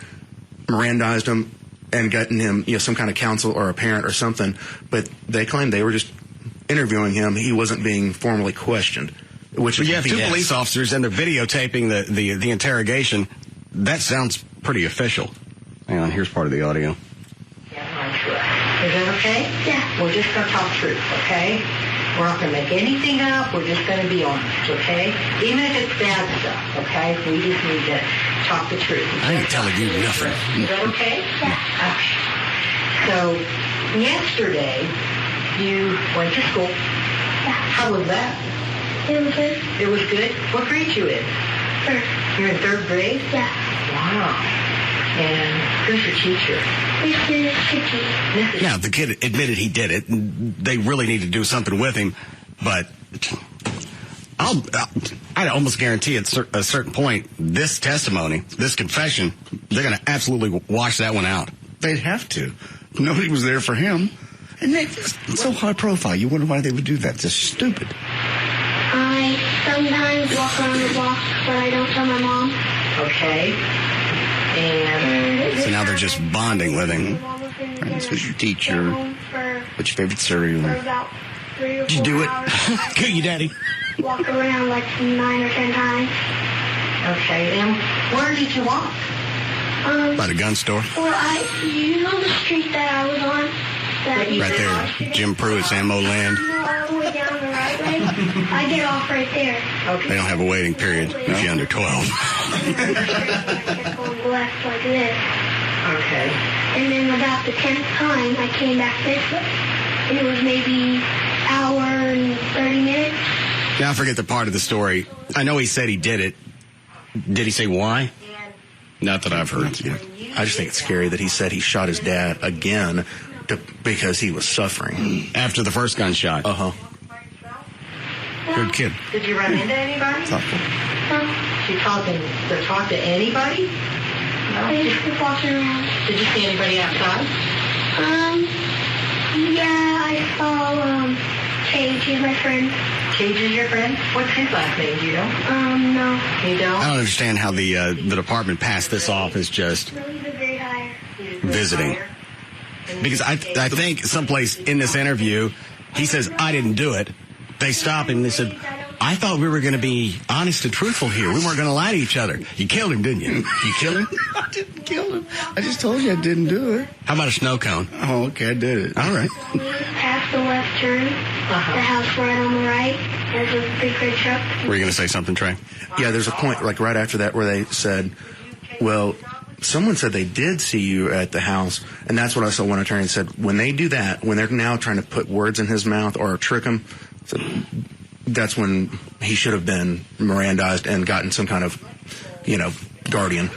Mirandized him, and gotten him some kind of counsel or a parent or something. But they claim they were just interviewing him. He wasn't being formally questioned. Which you have two police officers, and they're videotaping the interrogation. That sounds pretty official. Hang on, here's part of the audio. Is that okay? Yeah. We're just going to talk truth, okay? We're not going to make anything up. We're just going to be honest, okay? Even if it's bad stuff, okay? We just need to talk the truth. I ain't telling you nothing. Is that okay? Yeah. Okay. So, yesterday, you went to school. Yeah. How was that? It was good. It was good? What grade you in? Third. You're in third grade? Yeah. Wow. And who's your teacher? Mrs. Hickey. Yeah, the kid admitted he did it. They really need to do something with him, but I almost guarantee at a certain point, this testimony, this confession, they're going to absolutely wash that one out. They'd have to. Nobody was there for him. And it's so high profile. You wonder why they would do that. It's just stupid. I sometimes walk around the block, but I don't tell my mom. Okay. And so now they're just bonding with him. Friends, who's your teacher? What's your favorite cereal? Did you do it? Kill you, Daddy. Walk around like 9 or 10 times. Okay, and where did you walk? By the gun store. Well, you know the street that I was on? Right there, Jim Pruitt's Ammo Land. All the way down the right way. I get off right there. Okay. They don't have a waiting period if you're under 12. I going left like this. Okay. And then about the 10th time, I came back this way. And it was maybe hour and 30 minutes. Now I forget the part of the story. I know he said he did it. Did he say why? Not that I've heard. I just think it's scary that he said he shot his dad again because he was suffering. After the first gunshot. Uh-huh. Good kid. Did you run into anybody? Thoughtful. No. She talk to anybody? No. I just walking around. Did you see anybody outside? Yeah, I saw, Cage. He's my friend. Cage is your friend? What's his last name? Do you know? No. You don't? I don't understand how the department passed this off as just visiting. Because I think someplace in this interview, he says, I didn't do it. They stopped him and they said, I thought we were going to be honest and truthful here. We weren't going to lie to each other. You killed him, didn't you? You killed him? I didn't kill him. I just told you I didn't do it. How about a snow cone? Oh, okay, I did it. All right. Past the left turn, the house right on the right, there's a big red truck. Were you going to say something, Trey? Yeah, there's a point, like right after that, where they said, well, someone said they did see you at the house, and that's what I saw one attorney said. When they do that, when they're now trying to put words in his mouth or trick him, so that's when he should have been Mirandized and gotten some kind of, guardian.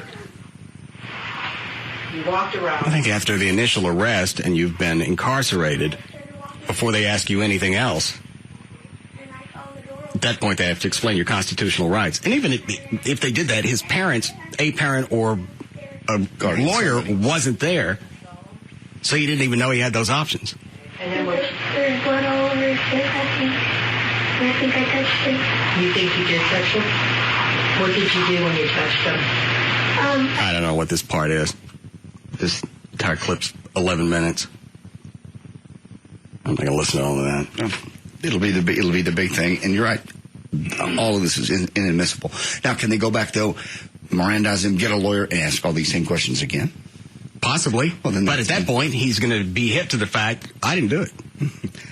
You walked around. I think after the initial arrest and you've been incarcerated, before they ask you anything else, at that point they have to explain your constitutional rights. And even if they did that, his parents, a parent or a lawyer wasn't there, so he didn't even know he had those options. And then what? There's blood all over his face, I think I touched it. You think you did touch him? What did you do when you touched him? I don't know what this part is. This entire clip's 11 minutes. I'm not going to listen to all of that. It'll be the big thing, and you're right. All of this is inadmissible. Now, can they go back though, Mirandize him, get a lawyer, and ask all these same questions again? Possibly. Well, but at that point, he's going to be hip to the fact, I didn't do it.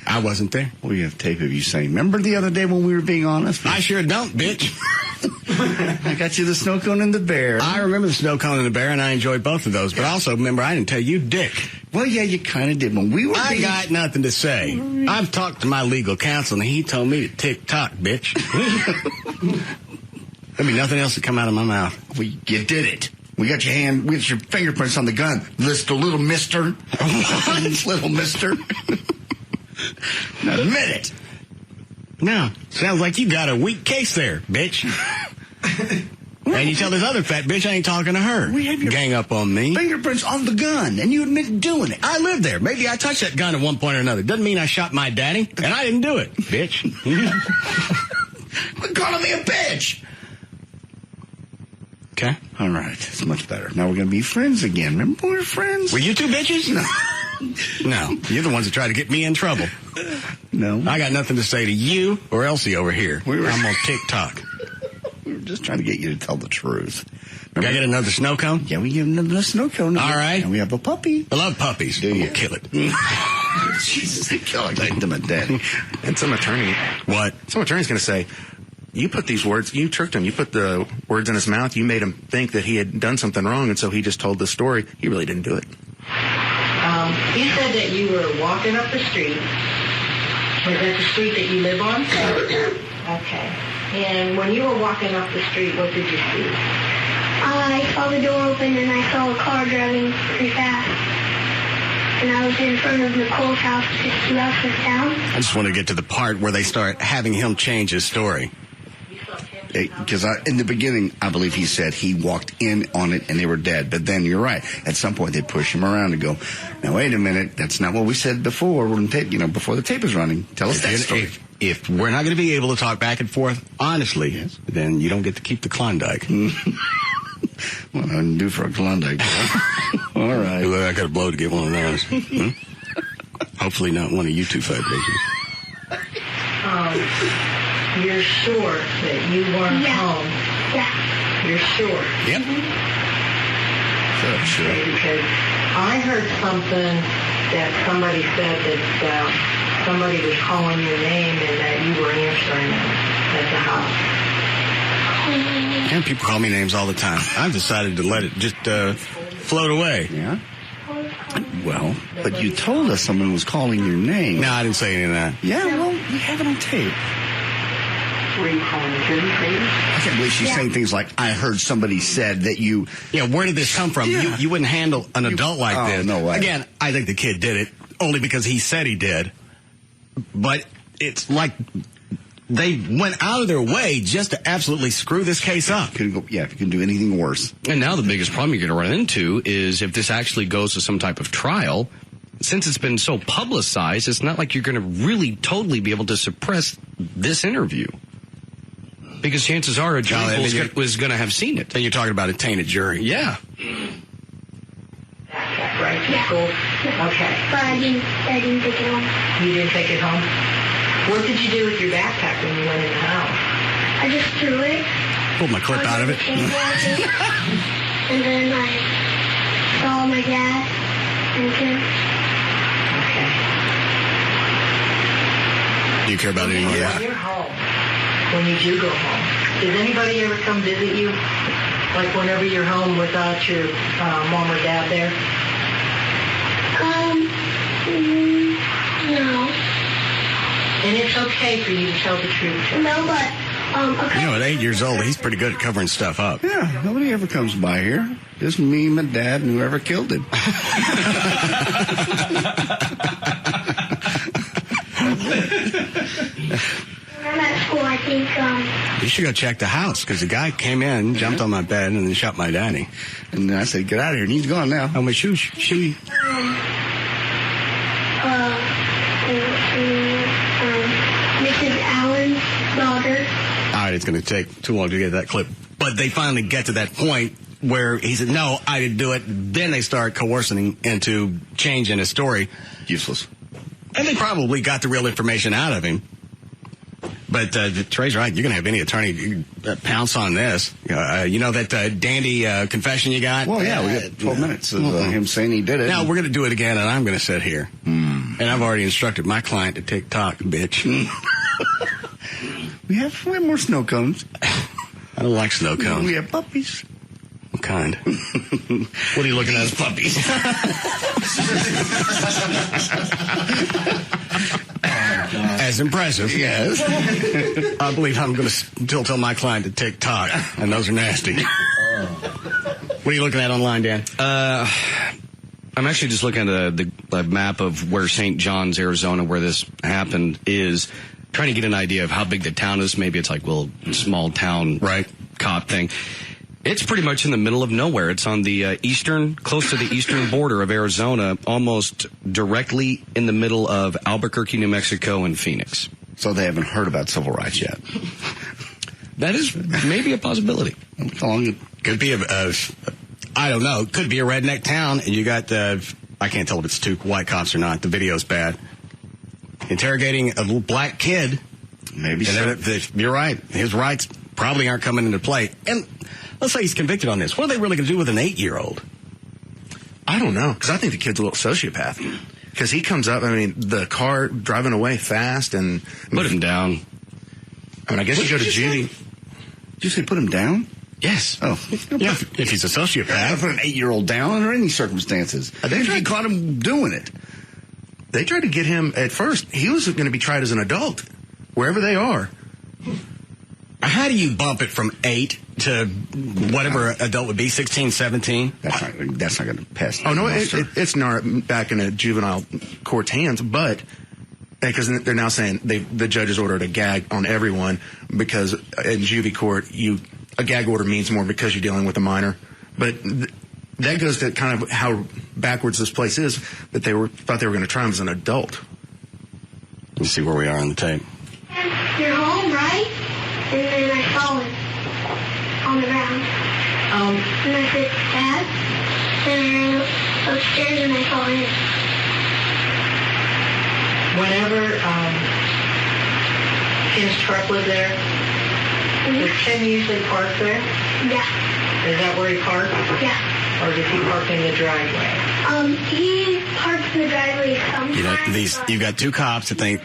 I wasn't there. Well, you have tape of you saying, remember the other day when we were being honest? I sure don't, bitch. I got you the snow cone and the bear. I remember the snow cone and the bear, and I enjoyed both of those. But also, remember, I didn't tell you dick. Well, yeah, you kind of did. When we were I got nothing to say. I've talked to my legal counsel, and he told me to tick-tock, bitch. There'll be nothing else to come out of my mouth. Well, you did it. We got your fingerprints on the gun. Little mister. What? Little mister. Now admit it. No, sounds like you got a weak case there, bitch. And you tell this other fat bitch I ain't talking to her. We have your gang up on me. Fingerprints on the gun, and you admit doing it. I lived there. Maybe I touched that gun at one point or another. Doesn't mean I shot my daddy, and I didn't do it, bitch. Quit calling me a bitch. Okay. All right. It's much better. Now we're going to be friends again. Remember we were friends? Were you two bitches? No. No. You're the ones that try to get me in trouble. No. I got nothing to say to you or Elsie over here. I'm on TikTok. We were just trying to get you to tell the truth. Can I get another snow cone? Yeah, we give another snow cone. All right. And we have a puppy. I love puppies. Do you? Kill it. Jesus, they kill it. Like them a daddy. And some attorney. What? Some attorney's going to say, you put these words, you tricked him, you put the words in his mouth, you made him think that he had done something wrong, and so he just told the story. He really didn't do it. You said that you were walking up the street. Was that the street that you live on? Okay. And when you were walking up the street, what did you see? I saw the door open and I saw a car driving pretty fast. And I was in front of Nicole's house just 2 houses down. I just want to get to the part where they start having him change his story. Because in the beginning, I believe he said he walked in on it and they were dead. But then you're right. At some point, they push him around and go, now, wait a minute. That's not what we said before. When tape, before the tape is running. Tell us that story. If we're not going to be able to talk back and forth honestly, then you don't get to keep the Klondike. Well, I didn't do for a Klondike. All right. Look, I got a blow to get one of those. Hopefully not one of you two fat bitches. You're sure that you weren't home? Yeah. You're sure? Yep. Sure. Okay, because I heard something that somebody said that somebody was calling your name and that you were answering it at the house. And people call me names all the time. I've decided to let it just float away. Yeah? Well, but you told us someone was calling your name. No, I didn't say any of that. Yeah, well, we have it on tape. Were you calling Jimmy? I can't believe she's saying things like, I heard somebody said that you... Yeah, where did this come from? Yeah. You wouldn't handle an adult like this. No way. Again, I think the kid did it only because he said he did. But it's like they went out of their way just to absolutely screw this case up. If you can do anything worse. And now the biggest problem you're going to run into is if this actually goes to some type of trial, since it's been so publicized, it's not like you're going to really totally be able to suppress this interview. Because chances are a jury was going to have seen it. And you're talking about a tainted jury. Yeah. Right, school? Okay. But I didn't take it home. You didn't take it home? What did you do with your backpack when you went in the house? I just threw it. Pulled my clip out of it. And then I saw my dad and Kim. Okay. Do you care about it anymore? When you're home, when you do go home, does anybody ever come visit you? Like whenever you're home without your mom or dad there? No. And it's okay for you to tell the truth. No, but You know, at 8 years old, he's pretty good at covering stuff up. Yeah, nobody ever comes by here. Just me, my dad, and whoever killed him. I'm at school, I think, You should go check the house, because the guy came in, jumped on my bed, and then shot my daddy. And then I said, get out of here. And he's gone now. Oh, my shoes. Shoe. Mrs. Allen's daughter. All right, it's going to take too long to get that clip. But they finally get to that point where he said, no, I didn't do it. Then they start coercing him into changing his story. Useless. And they probably got the real information out of him. But Trey's right. You're going to have any attorney pounce on this. You know that dandy confession you got? Well, yeah, we got 12 minutes of him saying he did it. Now, we're going to do it again, and I'm going to sit here. And I've already instructed my client to TikTok, bitch. We have more snow cones. I don't like snow cones. We have puppies. What kind? What are you looking at as puppies? As impressive. Yes. I believe I'm going to still tell my client to TikTok, and those are nasty. What are you looking at online, Dan? I'm actually just looking at the map of where St. John's, Arizona, where this happened, is trying to get an idea of how big the town is. Maybe it's like, well, small town cop thing. It's pretty much in the middle of nowhere. It's on the close to the eastern border of Arizona, almost directly in the middle of Albuquerque, New Mexico, and Phoenix. So they haven't heard about civil rights yet. That is maybe a possibility. How long it could be I don't know. It could be a redneck town, and you got I can't tell if it's two white cops or not. The video's bad. Interrogating a little black kid. Maybe so. You're right. His rights probably aren't coming into play. And let's say he's convicted on this. What are they really going to do with an 8-year-old? I don't know, because I think the kid's a little sociopath. Because he comes up, the car driving away fast and... Put him down. I guess you go to juvie. Did you say put him down? Yes. Oh. Yeah, if he's a sociopath. Yeah, put an 8-year-old down under any circumstances. They caught him doing it. They tried to get him, at first, he was going to be tried as an adult, wherever they are. How do you bump it from 8 to whatever adult would be, 16, 17? That's not going to pass. Oh, no, it's not back in a juvenile court's hands, but because they're now saying the judge has ordered a gag on everyone because in juvie court, a gag order means more because you're dealing with a minor. But that goes to kind of how backwards this place is, that thought they were going to try him as an adult. Let's see where we are on the tape. You're home, right? And then I saw him on the ground. And I said, Dad? And I ran upstairs and I saw him. Whenever Ken's truck was there, does Ken usually park there? Yeah. Is that where he parks? Yeah. Or does he park in the driveway? He parks in the driveway sometimes. You've got two cops that think,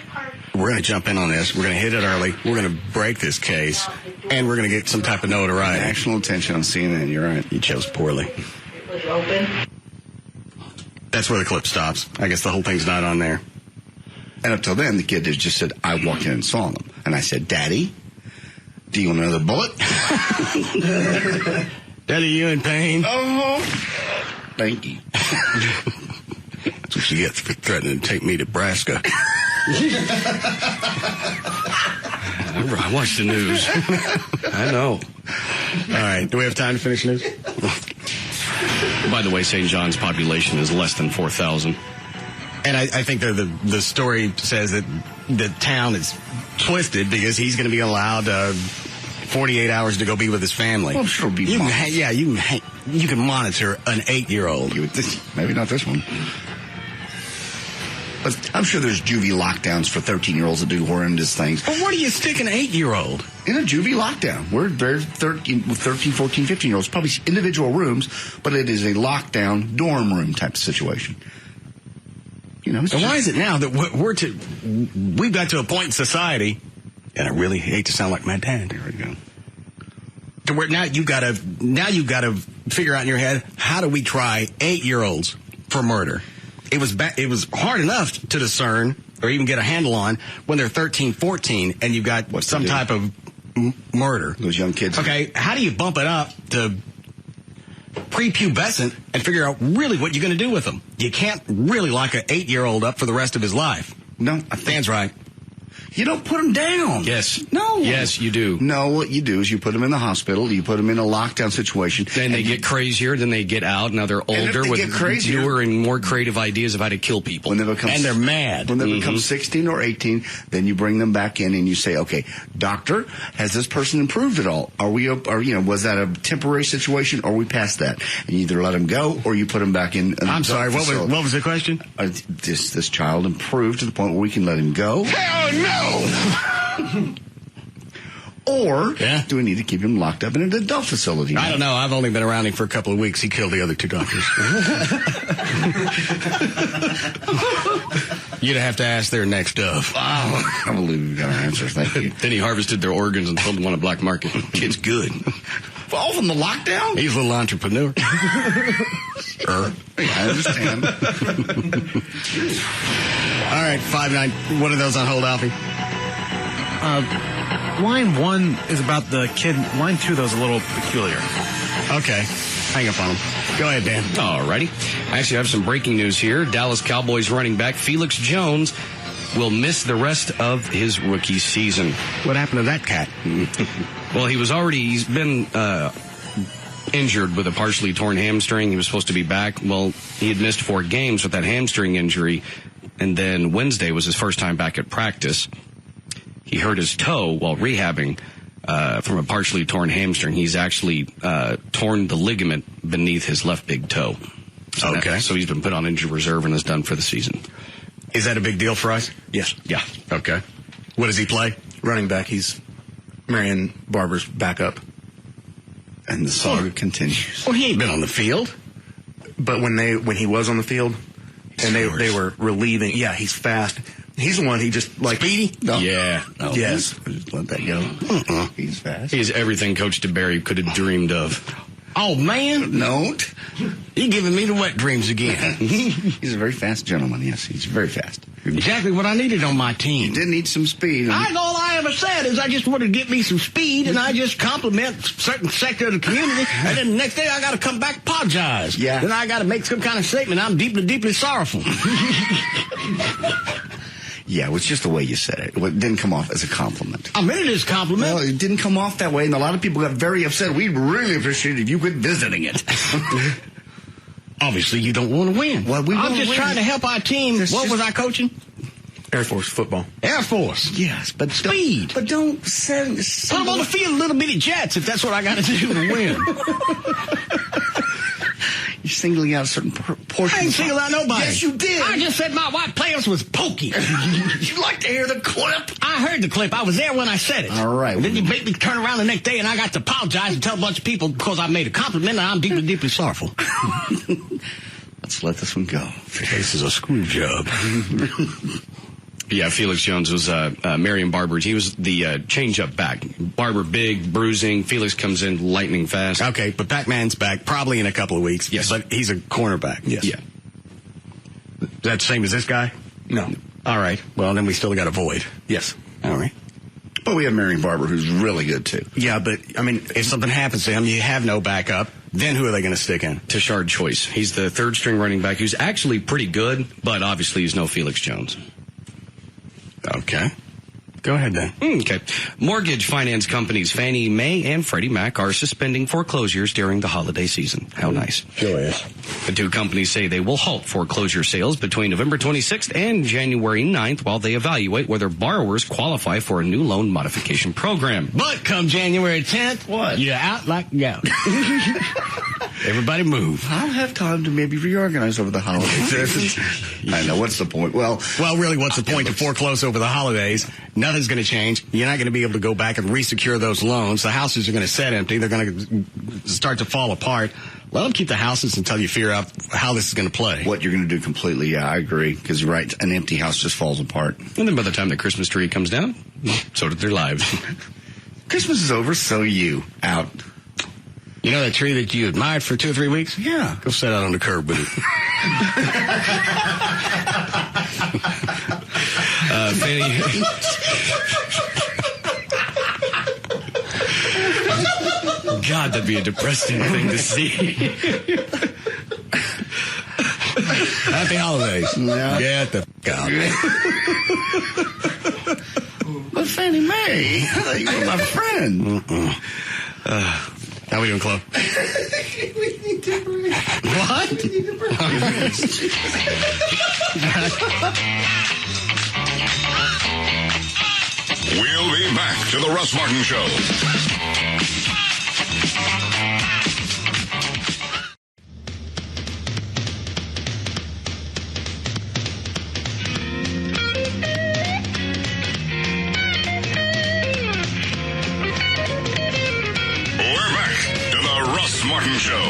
we're going to jump in on this, we're going to hit it early, we're going to break this case, and we're going to get some type of notoriety. National attention on CNN, you're right. You chose poorly. It was open. That's where the clip stops. I guess the whole thing's not on there. And up till then, the kid just said, I walked in and saw him. And I said, Daddy, do you want another bullet? Daddy, you in pain? Oh, thank you. That's what you get for threatening to take me to Nebraska. I watch the news. I know. All right. Do we have time to finish news? By the way, St. John's population is less than 4,000. And I think the story says that the town is twisted because he's going to be allowed 48 hours to go be with his family. Well, sure, be you can monitor an 8-year-old. Maybe not this one. But I'm sure there's juvie lockdowns for 13-year-olds that do horrendous things. But where do you stick an 8-year-old? In a juvie lockdown. Where there's 13, 14, 15-year-olds, probably individual rooms, but it is a lockdown dorm room type of situation. You know, and why is it now that we've got to a point in society, and I really hate to sound like my dad. Here we go. to where now you gotta figure out in your head, how do we try 8-year-olds for murder? It was hard enough to discern or even get a handle on when they're 13, 14, and you've got some type of murder. Those young kids. Okay, how do you bump it up to prepubescent and figure out really what you're going to do with them? You can't really lock an 8-year-old up for the rest of his life. No, Dan's right. You don't put them down. Yes. No. Yes, you do. No, what you do is you put them in the hospital. You put them in a lockdown situation. Then they get crazier. Then they get out. Now they're older with newer and more creative ideas of how to kill people. And they're mad. When they become 16 or 18, then you bring them back in and you say, okay, doctor, has this person improved at all? Was that a temporary situation or are we past that? And you either let them go or you put them back in. I'm sorry, what was the question? This child improved to the point where we can let him go? Hell no! Or do we need to keep him locked up in an adult facility? I don't know. I've only been around him for a couple of weeks. He killed the other 2 doctors. You'd have to ask their next of. Wow. I believe we've got our answers. Thank you. Then he harvested their organs and sold them on a black market. Kid's good. All from the lockdown? He's a little entrepreneur. Sure. I understand. All right, 5-9. What are those on hold, Alfie? Line 1 is about the kid. Line 2, though, is a little peculiar. Okay. Hang up on him. Go ahead, Dan. All righty. I actually have some breaking news here. Dallas Cowboys running back Felix Jones will miss the rest of his rookie season. What happened to that cat? Well, he's been injured with a partially torn hamstring. He was supposed to be back. Well, he had missed 4 games with that hamstring injury, and then Wednesday was his first time back at practice. He hurt his toe while rehabbing from a partially torn hamstring. He's actually torn the ligament beneath his left big toe. So so he's been put on injured reserve and is done for the season. Is that a big deal for us? Yes. Yeah. Okay. What does he play? Running back. He's Marion Barber's backup. And the saga continues. Well, he ain't been on the field. But when he was on the field, and they were relieving, he's fast. He's the one he just like speedy. No. Yeah. No, yes. Just let that go. He's fast. He's everything Coach DeBerry could have dreamed of. Oh man, don't. You're giving me the wet dreams again. He's a very fast gentleman. Yes, he's very fast. Exactly what I needed on my team. You did need some speed. All I ever said is I just wanted to get me some speed, and I just compliment a certain sector of the community, and then the next day I got to come back apologize. Yeah. Then I got to make some kind of statement. I'm deeply, deeply sorrowful. Yeah, it was just the way you said it. It didn't come off as a compliment. I meant it as a compliment. Well, it didn't come off that way, and a lot of people got very upset. We really appreciated you quit visiting it. Obviously, you don't want to win. Well, I'm just trying to help our team. What was I coaching? Air Force football. Air Force. Yes, but speed. But don't put them on the field, little bitty jets, if that's what I got to do to win. You're singling out a certain portion. I ain't singling out nobody. Yes, you did. I just said my white players was pokey. You'd like to hear the clip? I heard the clip. I was there when I said it. All right. And then you made me turn around the next day, and I got to apologize and tell a bunch of people because I made a compliment, and I'm deeply, deeply sorrowful. Let's let this one go. This is a screw job. Yeah, Felix Jones was Marion Barber. He was the change-up back. Barber big, bruising. Felix comes in lightning fast. Okay, but Pac-Man's back probably in a couple of weeks. Yes. But he's a cornerback. Yes. Yeah. Is that the same as this guy? No. All right. Well, then we still got a void. Yes. All right. But we have Marion Barber, who's really good, too. Yeah, but, I mean, if something happens to him, you have no backup, then who are they going to stick in? Tashard Choice. He's the third-string running back who's actually pretty good, but obviously he's no Felix Jones. Okay. Go ahead, then. Okay. Mortgage finance companies Fannie Mae and Freddie Mac are suspending foreclosures during the holiday season. How nice. Sure is. The two companies say they will halt foreclosure sales between November 26th and January 9th while they evaluate whether borrowers qualify for a new loan modification program. But come January 10th, what? You're out like gout. Everybody move. I'll have time to maybe reorganize over the holidays. I know. What's the point? Well, really, what's the point to foreclose over the holidays? Nothing's going to change. You're not going to be able to go back and resecure those loans. The houses are going to sit empty. They're going to start to fall apart. Let them keep the houses until you figure out how this is going to play. What you're going to do completely, yeah, I agree. Because you're right, an empty house just falls apart. And then by the time the Christmas tree comes down, so did their lives. Christmas is over, so you out. You know that tree that you admired for 2 or 3 weeks? Yeah. Go sit out on the curb with it. Fanny. God, that'd be a depressing thing to see. Happy holidays. Yeah. Get the f*** out. But Fannie Mae, I thought you were my friend. How we doing, Chloe? We need to break. What? We need to break. We'll be back to the Russ Martin Show. We're back to the Russ Martin Show.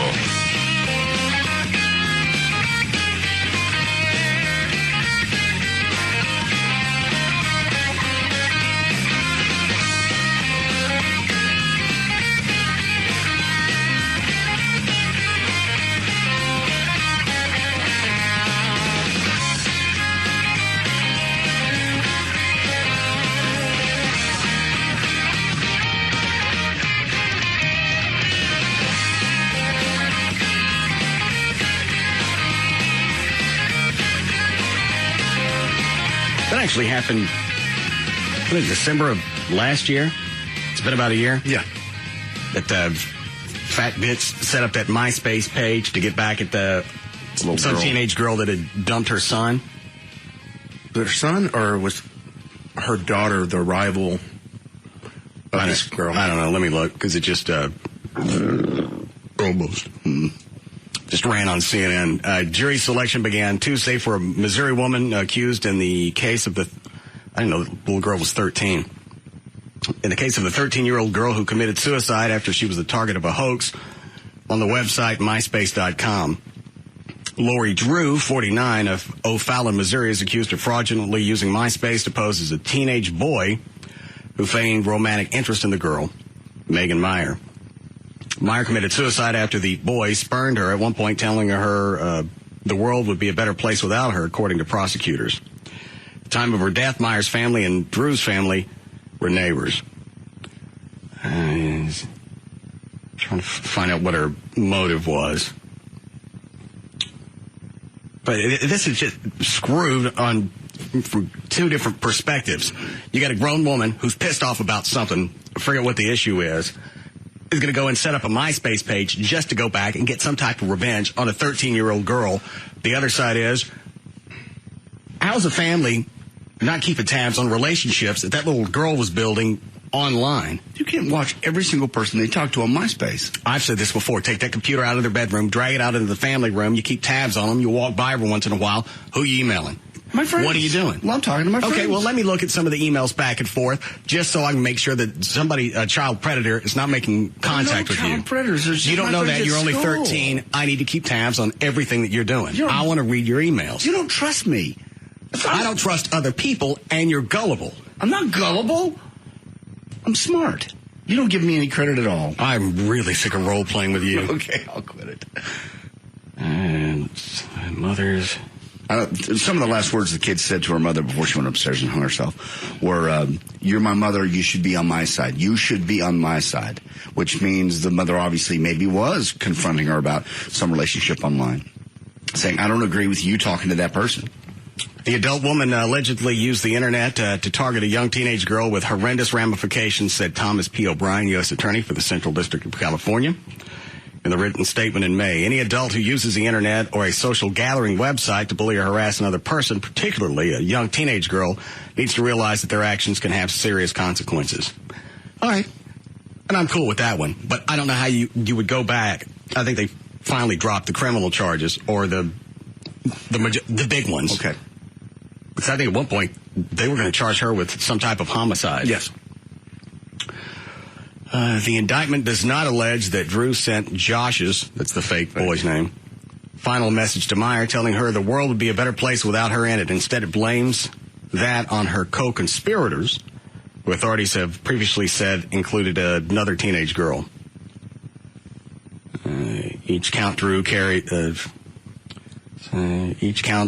That actually happened, what, December of last year? It's been about a year? Yeah. That fat bitch set up that MySpace page to get back at some teenage girl that had dumped her son. Was it her son, or was her daughter the rival of this girl? I don't know. Let me look, because it just almost just ran on CNN. Jury selection began Tuesday for a Missouri woman accused in the case of I didn't know the little girl was 13. In the case of the 13-year-old girl who committed suicide after she was the target of a hoax on the website myspace.com. Lori Drew, 49, of O'Fallon, Missouri, is accused of fraudulently using MySpace to pose as a teenage boy who feigned romantic interest in the girl, Megan Meyer. Meyer committed suicide after the boy spurned her, at one point telling her the world would be a better place without her, according to prosecutors. At the time of her death, Meyer's family and Drew's family were neighbors. Trying to find out what her motive was. But this is just screwed on from two different perspectives. You got a grown woman who's pissed off about something, forget what the issue is going to go and set up a MySpace page just to go back and get some type of revenge on a 13-year-old girl. The other side is, how's a family not keeping tabs on relationships that little girl was building online? You can't watch every single person they talk to on MySpace. I've said this before. Take that computer out of their bedroom, drag it out into the family room. You keep tabs on them. You walk by every once in a while. Who are you emailing? My friends. What are you doing? Well, I'm talking to my friends. Okay, well, let me look at some of the emails back and forth, just so I can make sure that somebody, a child predator, is not making contact with you. Child predators. You don't know that. You're only 13. I need to keep tabs on everything that you're doing. I want to read your emails. You don't trust me. I don't trust other people, and you're gullible. I'm not gullible. I'm smart. You don't give me any credit at all. I'm really sick of role-playing with you. Okay, I'll quit it. And mother's... some of the last words the kid said to her mother before she went upstairs and hung herself were, you're my mother, you should be on my side. You should be on my side. Which means the mother obviously maybe was confronting her about some relationship online. Saying, I don't agree with you talking to that person. The adult woman allegedly used the internet to target a young teenage girl with horrendous ramifications, said Thomas P. O'Brien, U.S. Attorney for the Central District of California. In the written statement in May, any adult who uses the internet or a social gathering website to bully or harass another person, particularly a young teenage girl, needs to realize that their actions can have serious consequences. All right. And I'm cool with that one. But I don't know how you would go back. I think they finally dropped the criminal charges or the big ones. Okay. Because I think at one point they were going to charge her with some type of homicide. Yes. The indictment does not allege that Drew sent Josh's, that's the fake boy's name, final message to Meyer telling her the world would be a better place without her in it. Instead, it blames that on her co-conspirators, who authorities have previously said included another teenage girl. Each count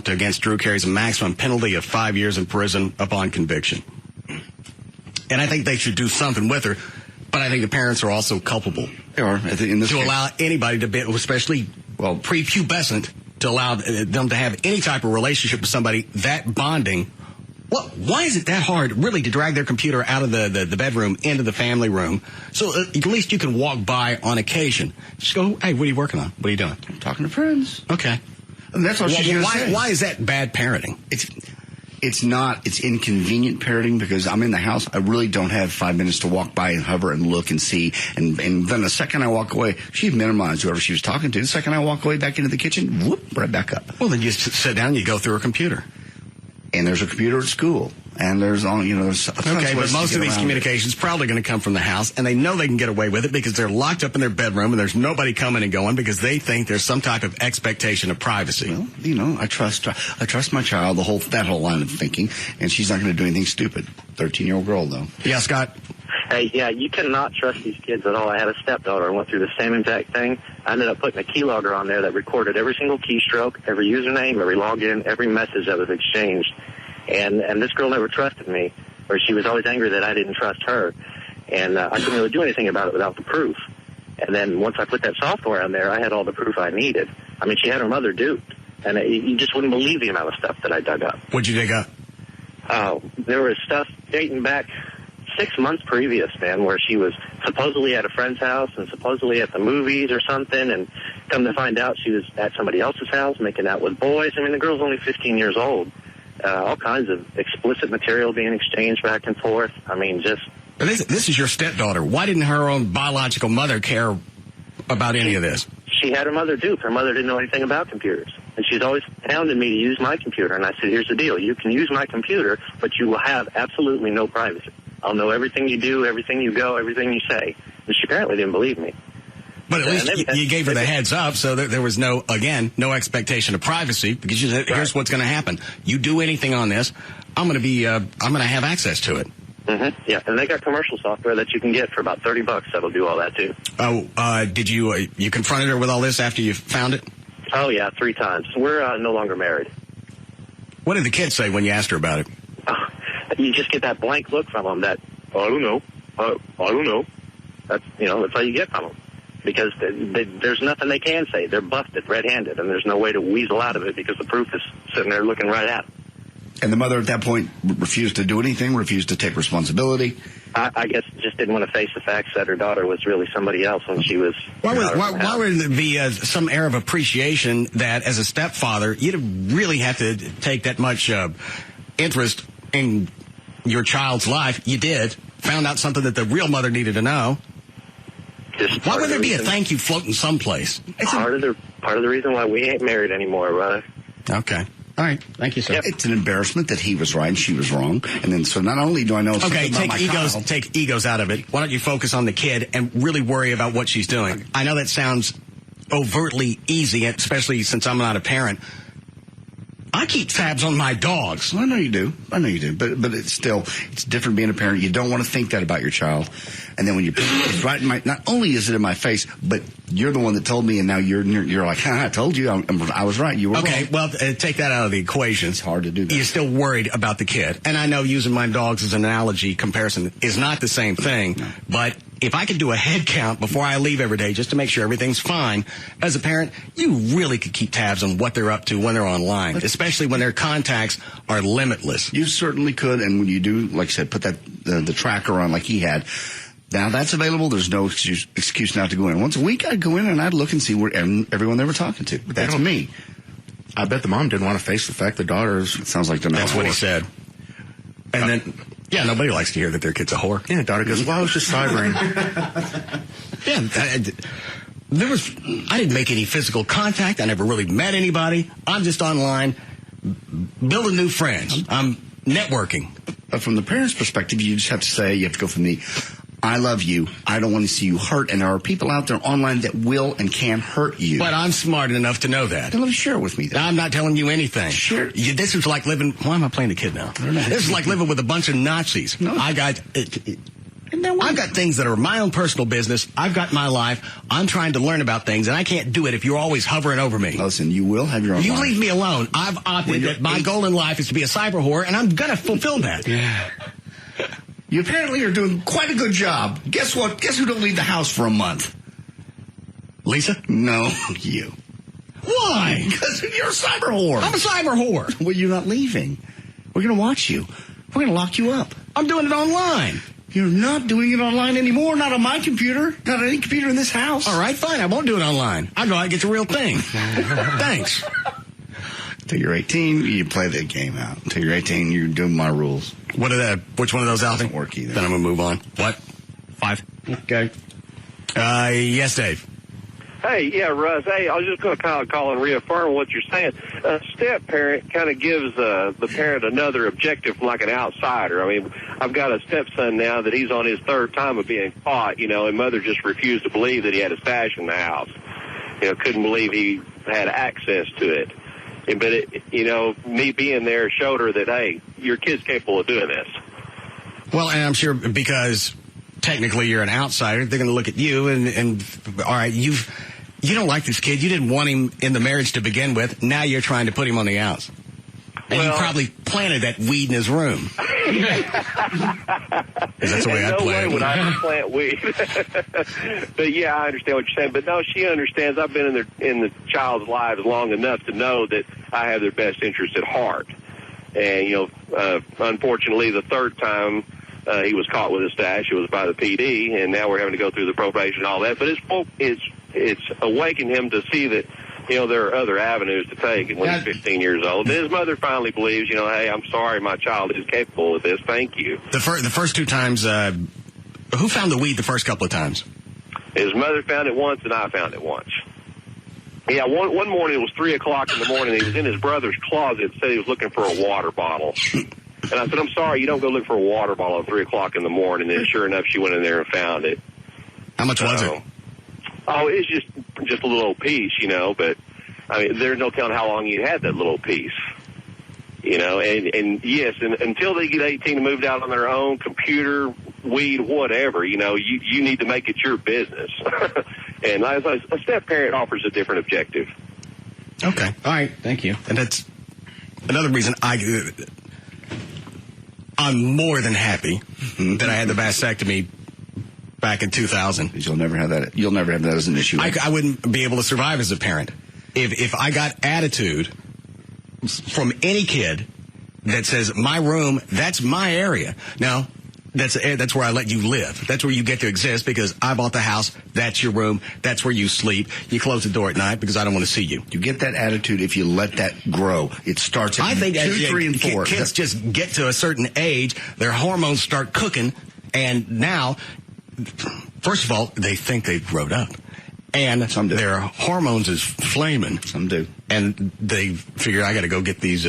against Drew carries a maximum penalty of 5 years in prison upon conviction. And I think they should do something with her, but I think the parents are also culpable. They are. To allow anybody to be, especially prepubescent, to allow them to have any type of relationship with somebody that bonding. Well, why is it that hard, really, to drag their computer out of the bedroom into the family room? So at least you can walk by on occasion. Just go, hey, what are you working on? What are you doing? I'm talking to friends. Okay. And that's what she's going to say. Why is that bad parenting? It's not. It's inconvenient parenting because I'm in the house. I really don't have 5 minutes to walk by and hover and look and see. And then the second I walk away, she's minimized whoever she was talking to. The second I walk away back into the kitchen, whoop, right back up. Well, then you sit down and you go through her computer. And there's a computer at school. And there's there's okay, but most of these communications probably going to come from the house, and they know they can get away with it because they're locked up in their bedroom and there's nobody coming and going because they think there's some type of expectation of privacy. Well, I trust my child, that whole line of thinking, and she's not going to do anything stupid. 13-year-old girl, though. Yeah, Scott? Hey, yeah, you cannot trust these kids at all. I had a stepdaughter and went through the same exact thing. I ended up putting a keylogger on there that recorded every single keystroke, every username, every login, every message that was exchanged. And this girl never trusted me, or she was always angry that I didn't trust her. And I couldn't really do anything about it without the proof. And then once I put that software on there, I had all the proof I needed. I mean, she had her mother duped. And you just wouldn't believe the amount of stuff that I dug up. What'd you dig up? There was stuff dating back 6 months previous, man, where she was supposedly at a friend's house and supposedly at the movies or something, and come to find out she was at somebody else's house making out with boys. I mean, the girl's only 15 years old. All kinds of explicit material being exchanged back and forth. I mean, just... This is your stepdaughter. Why didn't her own biological mother care about any of this? She had her mother duped. Her mother didn't know anything about computers. And she's always hounded me to use my computer. And I said, here's the deal. You can use my computer, but you will have absolutely no privacy. I'll know everything you do, everything you go, everything you say. And she apparently didn't believe me. But at least you gave her the heads up so that there was no expectation of privacy, because you said, here's what's going to happen. You do anything on this, I'm going to have access to it. Mm-hmm. Yeah, and they got commercial software that you can get for about $30 that'll do all that too. Oh, did you confronted her with all this after you found it? Oh yeah, 3 times. We're no longer married. What did the kids say when you asked her about it? You just get that blank look from them. That I don't know. I don't know. That's all you get from them. Because there's nothing they can say. They're busted red-handed, and there's no way to weasel out of it because the proof is sitting there looking right at them. And the mother at that point refused to do anything, refused to take responsibility? I guess just didn't want to face the facts that her daughter was really somebody else when she was... Why would there be some air of appreciation that, as a stepfather, you'd really have to take that much interest in your child's life? You did. Found out something that the real mother needed to know. Why would there be a thank you floating someplace? It's part of the reason why we ain't married anymore, brother. Okay. All right. Thank you, sir. Yep. It's an embarrassment that he was right and she was wrong. And then, so not only do I know something about my child... take egos out of it. Why don't you focus on the kid and really worry about what she's doing? I know that sounds overtly easy, especially since I'm not a parent. I keep tabs on my dogs. I know you do. But it's different being a parent. You don't want to think that about your child. And then when it's right in my, not only is it in my face, but you're the one that told me, and now you're like, I told you, I was right. You were okay, wrong. well, take that out of the equation. It's hard to do that. You're still worried about the kid. And I know using my dogs as an analogy comparison is not the same thing, but if I could do a head count before I leave every day just to make sure everything's fine, as a parent, you really could keep tabs on what they're up to when they're online, especially when their contacts are limitless. You certainly could, and when you do, like I said, put that the tracker on like he had. Now that's available. There's no excuse not to go in. Once a week, I'd go in and I'd look and see where everyone they were talking to. That's me. I bet the mom didn't want to face the fact that daughters. It sounds like that's what he said. And then, yeah, nobody likes to hear that their kid's a whore. Yeah, daughter goes, well, I was just cybering. I didn't make any physical contact. I never really met anybody. I'm just online, building new friends. I'm networking. But from the parent's perspective, you just have to say, you have to go from the, I love you, I don't want to see you hurt, and there are people out there online that will and can hurt you. But I'm smart enough to know that. Then let me share it with me then. I'm not telling you anything. Sure. This is like living, why am I playing the kid now? I don't know. This is like living with a bunch of Nazis. No. I've got things that are my own personal business. I've got my life. I'm trying to learn about things, and I can't do it if you're always hovering over me. Listen, you will have your own life. You leave me alone. I've opted that my goal in life is to be a cyber whore, and I'm going to fulfill that. Yeah. You apparently are doing quite a good job. Guess what? Guess who don't leave the house for a month? Lisa? No, you. Why? Because you're a cyber whore. I'm a cyber whore. Well, you're not leaving. We're going to watch you. We're going to lock you up. I'm doing it online. You're not doing it online anymore. Not on my computer. Not on any computer in this house. All right, fine. I won't do it online. I'll go out and get the real thing. Thanks. Until you're 18, you play the game out. Until you're 18, you're doing my rules. Which one of those, Alfie? Doesn't work either. Then I'm going to move on. What? 5. Okay. Yes, Dave. Hey, yeah, Russ. Hey, I was just going to kind of call and reaffirm what you're saying. A step-parent kind of gives the parent another objective like an outsider. I mean, I've got a stepson now that he's on his 3rd time of being caught, and mother just refused to believe that he had a stash in the house. Couldn't believe he had access to it. But, me being there showed her that, hey, your kid's capable of doing this. Well, and I'm sure because technically you're an outsider, they're going to look at you and all right, you don't like this kid. You didn't want him in the marriage to begin with. Now you're trying to put him on the outs. And you probably planted that weed in his room. That's the way I play it. No way would I plant weed. But, yeah, I understand what you're saying. But, no, she understands. I've been in the child's lives long enough to know that I have their best interest at heart. And, unfortunately, the 3rd time he was caught with a stash, it was by the PD, and now we're having to go through the probation and all that. But it's awakened him to see that, there are other avenues to take. And when he's 15 years old, and his mother finally believes, hey, I'm sorry, my child is capable of this. Thank you. The first 2 times, who found the weed the first couple of times? His mother found it once, and I found it once. Yeah, one morning, it was 3 o'clock in the morning. He was in his brother's closet, said he was looking for a water bottle. And I said, I'm sorry, you don't go look for a water bottle at 3 o'clock in the morning. And sure enough, she went in there and found it. How much was it? Oh, it's just a little piece, but I mean, there's no telling how long you had that little piece, and yes, and until they get 18 and moved out on their own, computer, weed, whatever, you need to make it your business. And a step-parent offers a different objective. Okay. All right. Thank you. And that's another reason I'm more than happy that I had the vasectomy back in 2000. You'll never have that. You'll never have that as an issue. I wouldn't be able to survive as a parent if I got attitude from any kid that says my room, that's my area. Now, that's where I let you live. That's where you get to exist because I bought the house. That's your room. That's where you sleep. You close the door at night because I don't want to see you. You get that attitude if you let that grow. It starts at 2, 3, and 4. Kids just get to a certain age. Their hormones start cooking. And now, first of all, they think they've grown up. And their hormones is flaming. Some do. And they figure, I got to go get these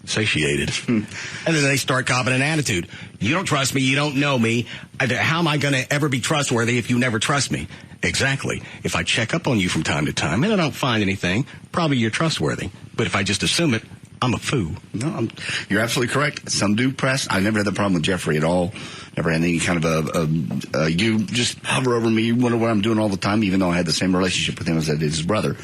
satiated. And then they start copping an attitude. You don't trust me. You don't know me. How am I going to ever be trustworthy if you never trust me? Exactly. If I check up on you from time to time and I don't find anything, probably you're trustworthy. But if I just assume it, I'm a fool. No, you're absolutely correct. Some do press. I never had the problem with Jeffrey at all. Never had any kind of you just hover over me. You wonder what I'm doing all the time, even though I had the same relationship with him as I did his brother.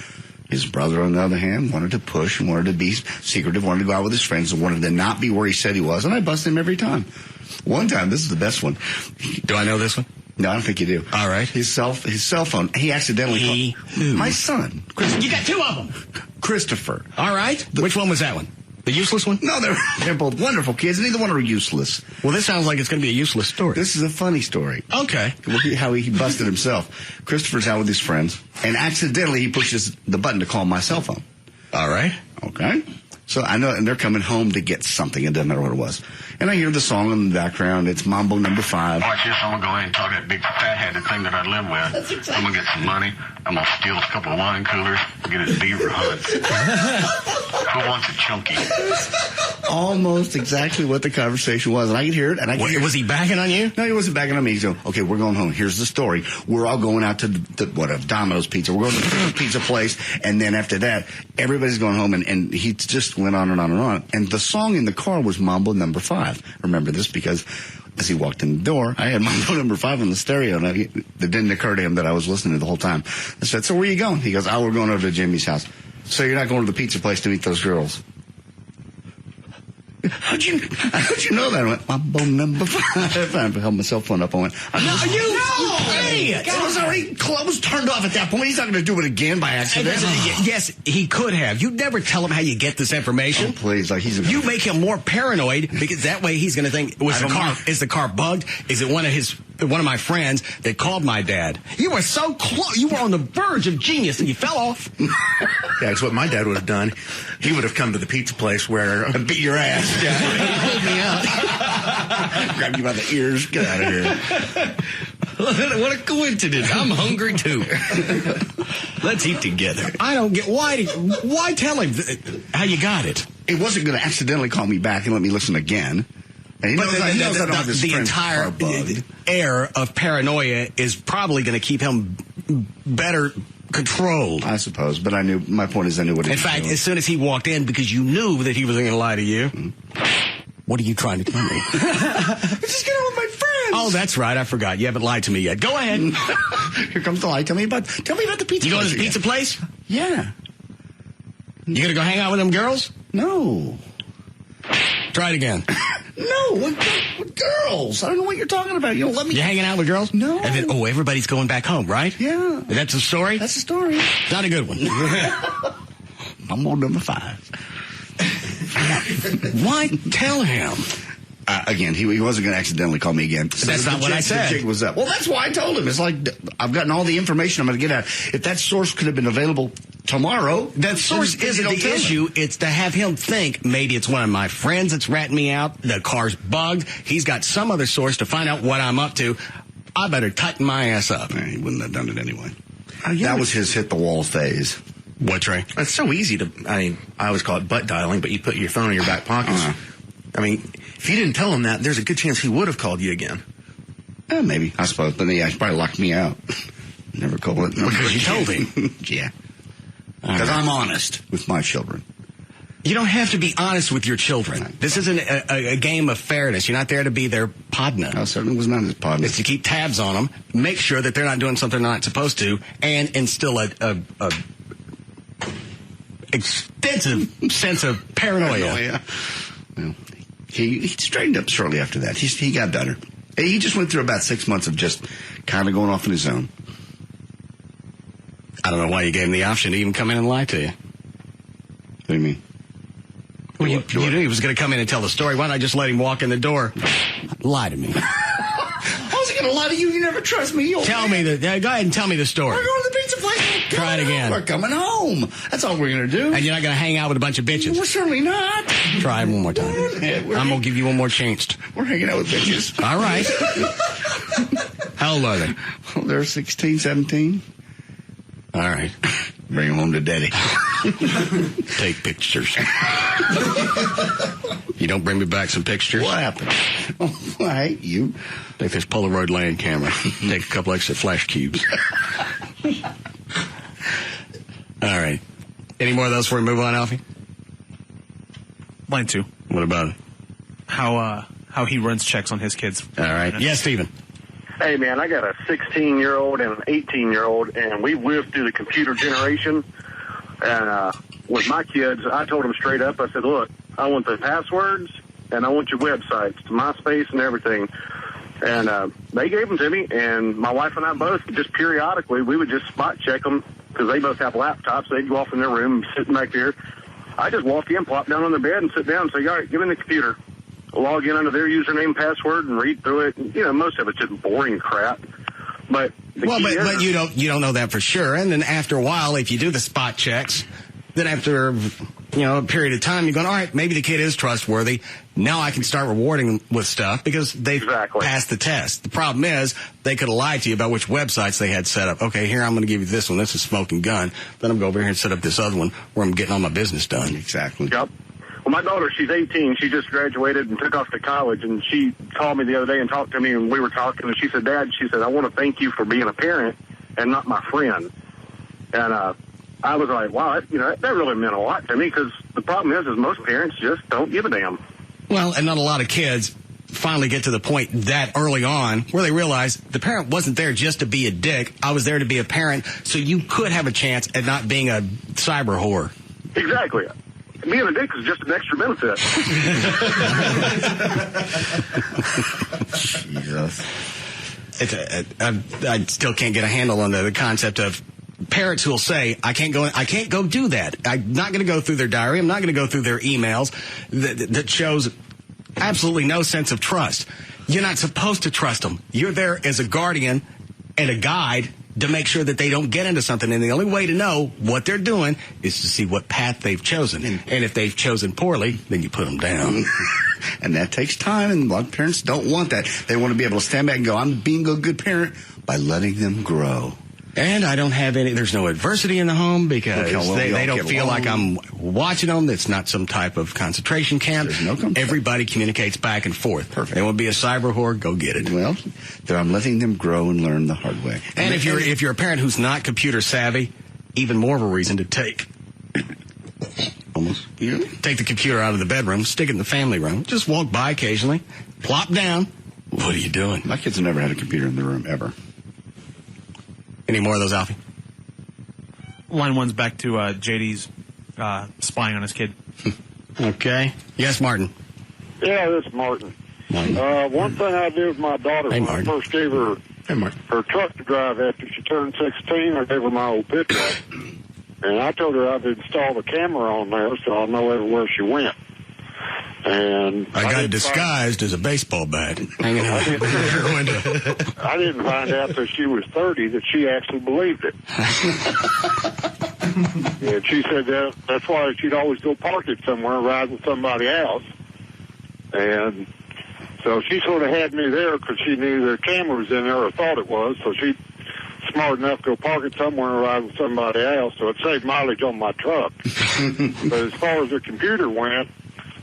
His brother, on the other hand, wanted to push and wanted to be secretive, wanted to go out with his friends, and wanted to not be where he said he was, and I busted him every time. One time, this is the best one. Do I know this one? No, I don't think you do. All right. His cell phone, he accidentally called my son. You got 2 of them. Christopher. All right. Which one was that one? The useless one? No, they're both wonderful kids. Neither one are useless. Well, this sounds like it's going to be a useless story. This is a funny story. Okay. Look at how he busted himself. Christopher's out with his friends, and accidentally he pushes the button to call my cell phone. All right. Okay. So I know, and they're coming home to get something. It doesn't matter what it was. And I hear the song in the background. It's Mambo number 5. Watch this. I'm going to go ahead and talk that big fat-headed thing that I live with. I'm going to get some money. I'm going to steal a couple of wine coolers and get a beaver hunt. Who wants a chunky? almost exactly what the conversation was. And I could hear it. And was he backing on you? No, he wasn't backing on me. He's going, okay, we're going home. Here's the story. We're all going out to Domino's Pizza. We're going to the pizza place. And then after that, everybody's going home. And he just went on and on and on. And the song in the car was Mambo Number 5. I remember this because as he walked in the door, I had Mambo Number 5 on the stereo. And it didn't occur to him that I was listening the whole time. I said, so where are you going? He goes, we're going over to Jimmy's house. So you're not going to the pizza place to meet those girls? How'd you know that? I went, Mambo Number 5. I held my cell phone up. I went, No, idiot! It was already closed, turned off at that point. He's not going to do it again by accident. Yes, he could have. You never tell him how you get this information. Oh, please. You make him more paranoid because that way he's going to think, is the car bugged? Is it one of my friends that called my dad? You were so close. You were on the verge of genius and you fell off. Yeah, it's what my dad would have done. He would have come to the pizza place where and beat your ass. Yeah, pulled me out. Grabbed you by the ears. Get out of here. What a coincidence. I'm hungry too. Let's eat together. I don't get why tell him how you got it? It wasn't going to accidentally call me back and let me listen again. And the entire air of paranoia is probably going to keep him better controlled. I suppose, but I knew my point is I knew what he was doing. In fact, as soon as he walked in, because you knew that he was going to lie to you, what are you trying to tell me? I'm just getting with my friends. Oh, that's right. I forgot. You haven't lied to me yet. Go ahead. Here comes the lie. Tell me about the pizza. You going to the pizza place? Yeah. You going to go hang out with them girls? No. Try it again. No, what girls? I don't know what you're talking about. You don't let me. You hanging out with girls? No. And then, everybody's going back home, right? Yeah. That's the story? That's the story. Not a good one. Mambo Number 5. Why tell him? Again, he wasn't going to accidentally call me again. So that's not what I said. The jig was up. Well, that's why I told him. It's like, I've gotten all the information I'm going to get at. If that source could have been available tomorrow. That source isn't the issue. It's to have him think maybe it's one of my friends that's ratting me out. The car's bugged. He's got some other source to find out what I'm up to. I better tighten my ass up. He wouldn't have done it anyway. That was his hit the wall phase. What, Trey? It's so easy to, I always call it butt dialing, but you put your phone in your back pocket. I mean, if you didn't tell him that, there's a good chance he would have called you again. Maybe, I suppose. But yeah, he probably locked me out. Never called it. Because you told him. Yeah. Because I'm honest with my children. You don't have to be honest with your children. This isn't a game of fairness. You're not there to be their podna. I certainly was not his podna. It's to keep tabs on them, make sure that they're not doing something they're not supposed to, and instill a extensive sense of paranoia. Well, he straightened up shortly after that. He got better. He just went through about 6 months of just kind of going off on his own. I don't know why you gave him the option to even come in and lie to you. What do you mean? Well, you knew he was going to come in and tell the story. Why not just let him walk in the door? Lie to me. I was going to lie to you. You never trust me. Tell me go ahead and tell me the story. We're going to the pizza place. Try it again. We're coming home. That's all we're going to do. And you're not going to hang out with a bunch of bitches. We're certainly not. Try it one more time. I'm going to give you one more chance. We're hanging out with bitches. All right. How old are they? Well, they're 16, 17. All right. Bring them home to daddy. Take pictures. You don't bring me back some pictures? What happened? Oh, I hate you. Take this Polaroid land camera. Take a couple extra flash cubes. All right. Any more of those before we move on, Alfie? Line 2. What about it? How he runs checks on his kids. All right. Yes, Stephen. Hey, man, I got a 16-year-old and an 18-year-old, and we've lived through the computer generation. And with my kids, I told them straight up, I said, look, I want the passwords, and I want your websites, MySpace and everything. And they gave them to me, and my wife and I both, just periodically, we would just spot check them, because they both have laptops. They'd go off in their room, sitting back there. I just walk in, plop down on their bed, and sit down and say, all right, give me the computer. Log in under their username and password and read through it. And, you know, most of it's just boring crap. But but you don't know that for sure. And then after a while, if you do the spot checks, then after a period of time, you're going, all right, maybe the kid is trustworthy. Now I can start rewarding them with stuff because they've passed the test. The problem is they could have lied to you about which websites they had set up. Okay, here I'm going to give you this one. This is Smoking Gun. Then I'm going to go over here and set up this other one where I'm getting all my business done. Exactly. Yep. Well, my daughter, she's 18. She just graduated and took off to college, and she called me the other day and talked to me, and we were talking, and she said, Dad, she said, I want to thank you for being a parent and not my friend. And I was like, wow, that really meant a lot to me, because the problem is most parents just don't give a damn. Well, and not a lot of kids finally get to the point that early on where they realize the parent wasn't there just to be a dick. I was there to be a parent, so you could have a chance at not being a cyber whore. Exactly. Being a dick is just an extra benefit. Jesus. I still can't get a handle on the concept of parents who will say, I can't go do that. I'm not going to go through their diary. I'm not going to go through their emails. That shows absolutely no sense of trust. You're not supposed to trust them. You're there as a guardian and a guide to make sure that they don't get into something. And the only way to know what they're doing is to see what path they've chosen. And if they've chosen poorly, then you put them down. And that takes time, and a lot of parents don't want that. They want to be able to stand back and go, I'm being a good parent by letting them grow. And I don't have there's no adversity in the home because they don't feel like I'm watching them. It's not some type of concentration camp. Everybody communicates back and forth. Perfect. They want to be a cyber whore, go get it. Well, I'm letting them grow and learn the hard way. And if you're a parent who's not computer savvy, even more of a reason to take the computer out of the bedroom, stick it in the family room, just walk by occasionally, plop down. What are you doing? My kids have never had a computer in the room, ever. Any more of those, Alfie? Line one's back to JD's spying on his kid. Okay. Yes, Martin. Yeah, this is Martin. One thing I did with my daughter when I first gave her her truck to drive after she turned 16, I gave her my old pickup. And I told her I'd install the camera on there so I'll know everywhere she went. And I got disguised as a baseball bat hanging out her window. I didn't find out till she was 30 that she actually believed it. And she said that's why she'd always go park it somewhere, ride with somebody else. And so she sort of had me there because she knew the camera was in there, or thought it was, so she's smart enough to go park it somewhere and ride with somebody else, so it saved mileage on my truck. But as far as the computer went,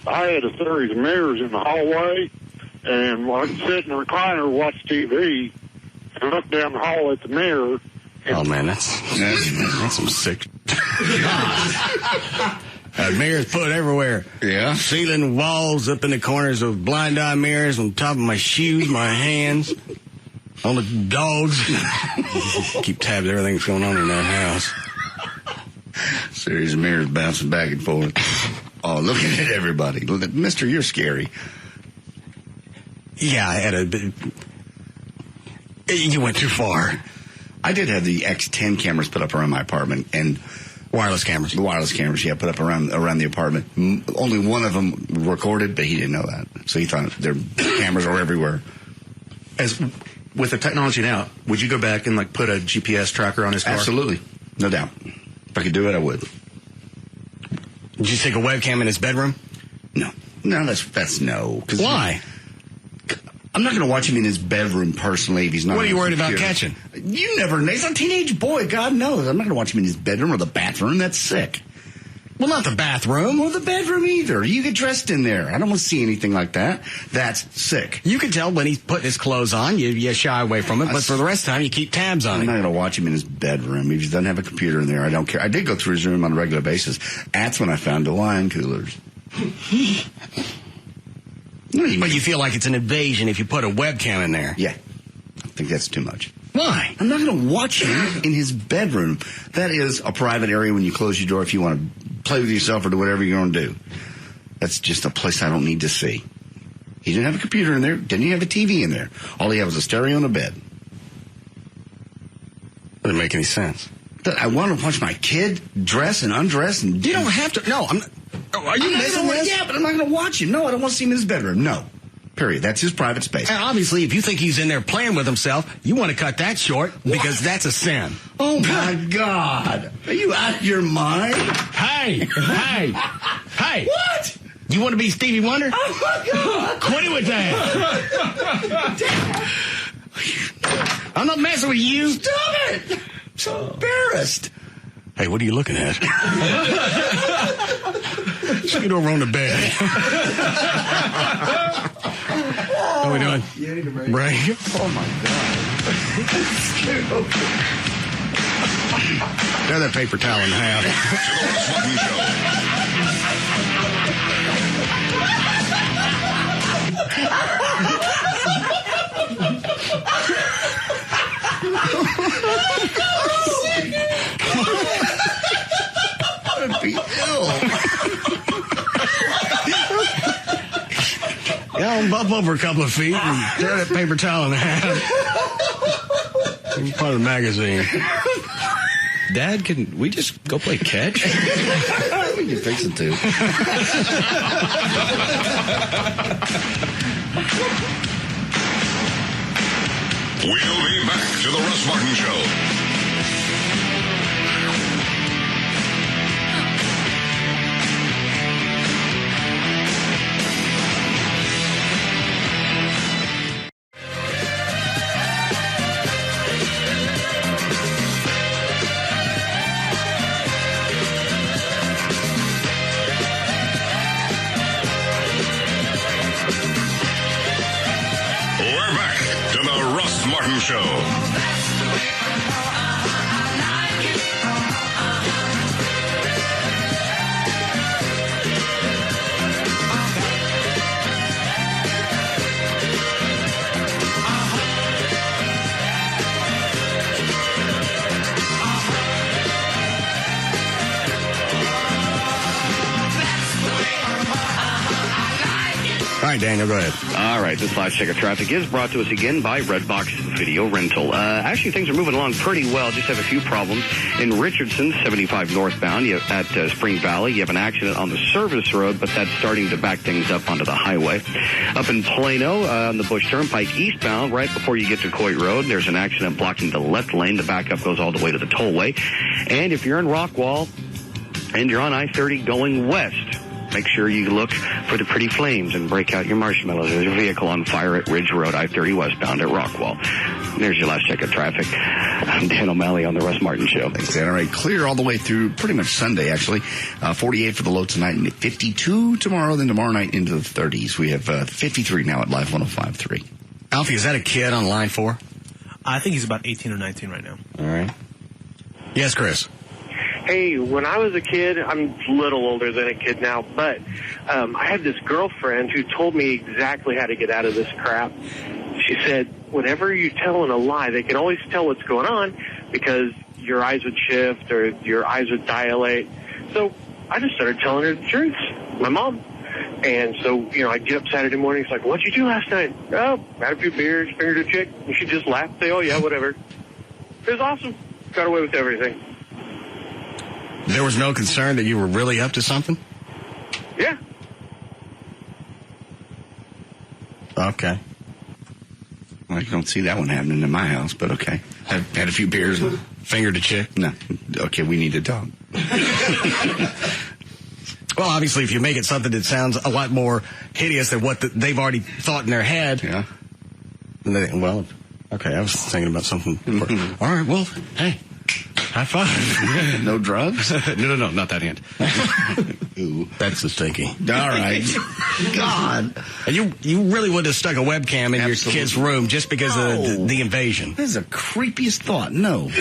I had a series of mirrors in the hallway, and I could sit in the recliner, watch TV, and look down the hall at the mirror. Oh, man, that's some sick. Mirrors put everywhere. Yeah. Ceiling, walls, up in the corners of blind eye mirrors, on top of my shoes, my hands, on the dogs. Keep tabs of everything that's going on in that house. Series of mirrors bouncing back and forth. Oh, looking at everybody. Mister, you're scary. Yeah, I had you went too far. I did have the X10 cameras put up around my apartment, and wireless cameras. The wireless cameras, yeah, put up around the apartment. Only one of them recorded, but he didn't know that. So he thought their cameras were everywhere. As with the technology now, would you go back and put a GPS tracker on his car? Absolutely. No doubt. If I could do it, I would. Did you stick a webcam in his bedroom? No. No, that's no. Why? I'm not going to watch him in his bedroom personally if he's not. What are you worried about catching? You never know. He's a teenage boy. God knows. I'm not going to watch him in his bedroom or the bathroom. That's sick. Well, not the bathroom. Or the bedroom either. You get dressed in there. I don't want to see anything like that. That's sick. You can tell when he's putting his clothes on. You shy away from it. But for the rest of the time, you keep tabs on him. I'm not going to watch him in his bedroom. If he doesn't have a computer in there, I don't care. I did go through his room on a regular basis. That's when I found the wine coolers. But you feel like it's an invasion if you put a webcam in there. Yeah. I think that's too much. Why? I'm not going to watch him in his bedroom. That is a private area when you close your door if you want to play with yourself or do whatever you're going to do. That's just a place I don't need to see. He didn't have a computer in there. Didn't even have a TV in there. All he had was a stereo and a bed. Doesn't make any sense. I want to watch my kid dress and undress and... You don't have to... No, I'm not... Are you messing with Yeah, but I'm not going to watch him. No, I don't want to see him in his bedroom. No. Period. That's his private space. And obviously, if you think he's in there playing with himself, you want to cut that short because that's a sin. Oh, my God. Are you out of your mind? Hey! What? You want to be Stevie Wonder? Oh, my God. Quit it with that. I'm not messing with you. Stop it. I'm so embarrassed. Hey, what are you looking at? Scoot over on the bed. How are we doing? You need a break. Break? Oh, my God. Tear that paper towel in half. I'd be ill. Yeah, I'll bump over a couple of feet and tear that paper towel in half. Part of the magazine. Dad, can we just go play catch? We can fix it, too. We'll be back to the Russ Martin Show. We're back to the Russ Martin Show. All right, Daniel, go ahead. All right, this live check of traffic is brought to us again by Redbox Video Rental. Actually, things are moving along pretty well. Just have a few problems. In Richardson, 75 northbound, at Spring Valley, you have an accident on the service road, but that's starting to back things up onto the highway. Up in Plano, on the Bush Turnpike eastbound, right before you get to Coit Road, there's an accident blocking the left lane. The backup goes all the way to the tollway. And if you're in Rockwall and you're on I-30 going west, make sure you look for the pretty flames and break out your marshmallows. There's a vehicle on fire at Ridge Road, I-30 westbound at Rockwall. There's your last check of traffic. I'm Dan O'Malley on the Russ Martin Show. Thanks, Dan. All right, clear all the way through pretty much Sunday, actually. 48 for the low tonight and 52 tomorrow, then tomorrow night into the 30s. We have 53 now at Live 105.3. Alfie, is that a kid on line 4? I think he's about 18 or 19 right now. All right. Yes, Chris. Hey, when I was a kid, I'm a little older than a kid now, but I had this girlfriend who told me exactly how to get out of this crap. She said, whenever you're telling a lie, they can always tell what's going on because your eyes would shift or your eyes would dilate. So I just started telling her the truth, my mom. And so, I'd get up Saturday morning. It's like, what'd you do last night? Oh, had a few beers, fingered a chick. And she'd just laugh and say, oh, yeah, whatever. It was awesome. Got away with everything. There was no concern that you were really up to something? Yeah. Okay. Well, you don't see that one happening in my house, but okay. Had a few beers and fingered a chick? No. Okay, we need to talk. Well, obviously, if you make it something that sounds a lot more hideous than what they've already thought in their head. Yeah. Well, okay, I was thinking about something. All right, well, hey. High five. No drugs? No, not that hand. Ooh. That's the stinky. All right. God. And you really would have stuck a webcam in your kid's room just because of the invasion. This is the creepiest thought. No.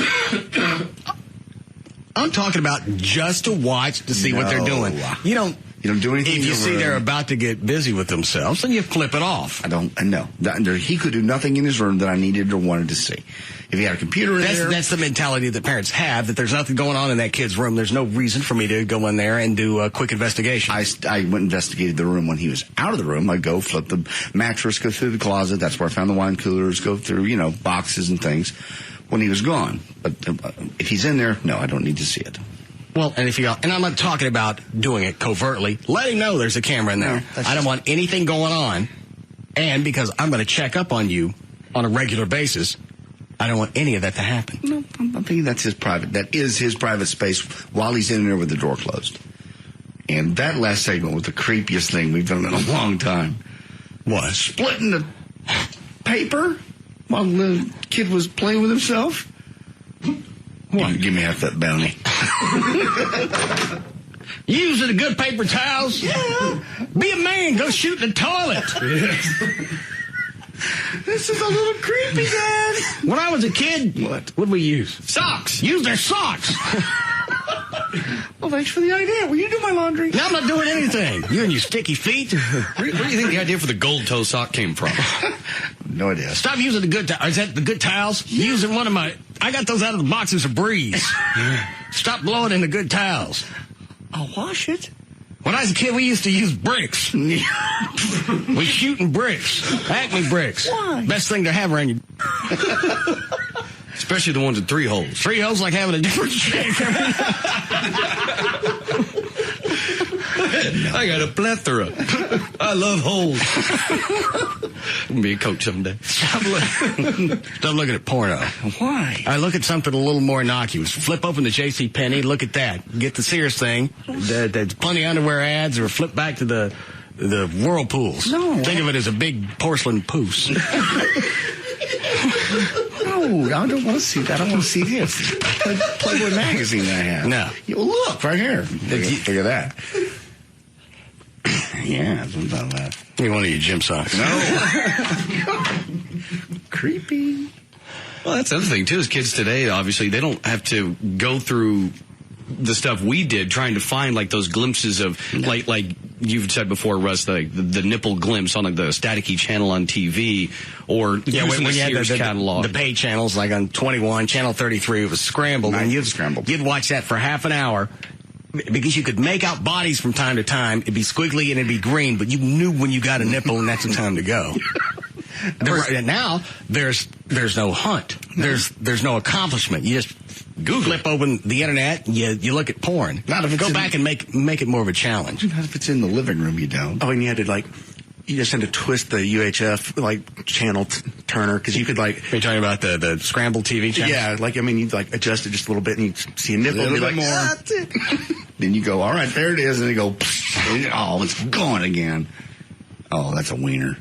I'm talking about just to watch to see what they're doing. You don't do anything. If you see they're about to get busy with themselves, then you flip it off. No. He could do nothing in his room that I needed or wanted to see. If he had a computer in there. That's the mentality that parents have, that there's nothing going on in that kid's room. There's no reason for me to go in there and do a quick investigation. I went and investigated the room when he was out of the room. I'd go flip the mattress, go through the closet. That's where I found the wine coolers, go through, boxes and things when he was gone. But if he's in there, no, I don't need to see it. Well, and I'm not talking about doing it covertly. Let him know there's a camera in there. I don't want anything going on. And because I'm going to check up on you on a regular basis, I don't want any of that to happen. No, I'm thinking that is his private space while he's in there with the door closed. And that last segment was the creepiest thing we've done in a long time. What? Splitting the paper while the kid was playing with himself. What? Give me half that bounty. Using the good paper towels? Yeah. Be a man. Go shoot in the toilet. This is a little creepy, Dad. When I was a kid, what'd we use? Socks. Use their socks. Well, thanks for the idea. Will you do my laundry? Now I'm not doing anything. You and your sticky feet. Where do you think the idea for the gold toe sock came from? No idea. Stop using the good towels. Is that the good towels? Yeah. Using one of my... I got those out of the boxes of Breeze. Stop blowing in the good towels. I'll wash it. When I was a kid, we used to use bricks. We shooting bricks. Acme bricks. Why? Best thing to have around you. Especially the ones with 3 holes. 3 holes like having a different chick. I got a plethora. I love holes. I'm gonna be a coach someday. Stop looking at porno. Why? I look at something a little more innocuous. Flip open the JCPenney, look at that. Get the Sears thing. There's plenty of underwear ads, or flip back to the whirlpools. No. Think of it as a big porcelain poos. No, I don't want to see that. I want to see this. Playboy magazine that I have. No. Yo, look, right here. Look at that. Yeah, something about that. Need one of your gym socks. No. Creepy. Well, that's the other thing, too, is kids today, obviously, they don't have to go through the stuff we did trying to find, like, those glimpses of, like you've said before, Russ, the nipple glimpse on, like, the staticky channel on TV, or when the you had Sears catalog. The pay channels, like on 21, Channel 33, it was scrambled. And you'd watch that for half an hour, because you could make out bodies from time to time. It'd be squiggly and it'd be green, but you knew when you got a nipple and that's the time to go. And now there's no hunt. There's no accomplishment. You just flip open the internet and you look at porn. Not if it's go back and make it more of a challenge. Not if it's in the living room, you don't. Oh, and you had to you just had to twist the UHF channel turner, because you could You're talking about the scrambled TV channel? Yeah, you'd adjust it just a little bit and you'd see a nipple and be like, more. That's it. Then you go, all right, there it is, and you go, oh, it's gone again. Oh, that's a wiener.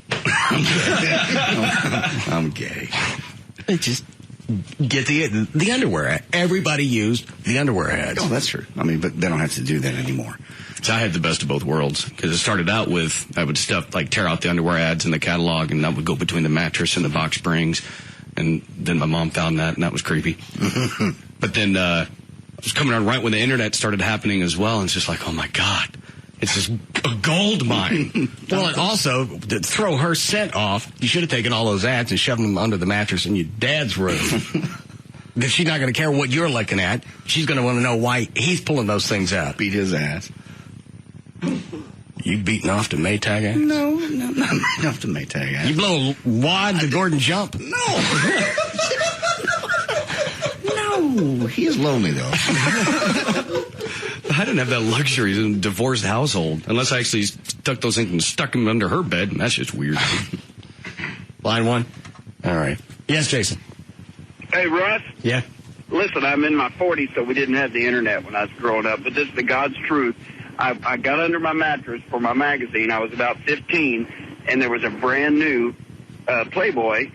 I'm gay. It just get the underwear ad. Everybody used the underwear ads. Oh, that's true. But they don't have to do that anymore. So I had the best of both worlds, because it started out with, I would tear out the underwear ads in the catalog, and that would go between the mattress and the box springs. And then my mom found that, and that was creepy. But then it was coming on right when the internet started happening as well, and it's just like, oh my God, it's just a gold mine. Well, and also, to throw her scent off, you should have taken all those ads and shoved them under the mattress in your dad's room. Because she's not going to care what you're looking at. She's going to want to know why he's pulling those things out. Beat his ass. You beating off to Maytag ass? No, not enough to Maytag ass. You blow a wad to Gordon Jump? No. No, he is lonely, though. I didn't have that luxury in a divorced household, unless I actually stuck those things and stuck them under her bed, and that's just weird. Line one? All right. Yes, Jason. Hey, Russ? Yeah? Listen, I'm in my 40s, so we didn't have the internet when I was growing up, but this is the God's truth. I got under my mattress for my magazine. I was about 15, and there was a brand new Playboy,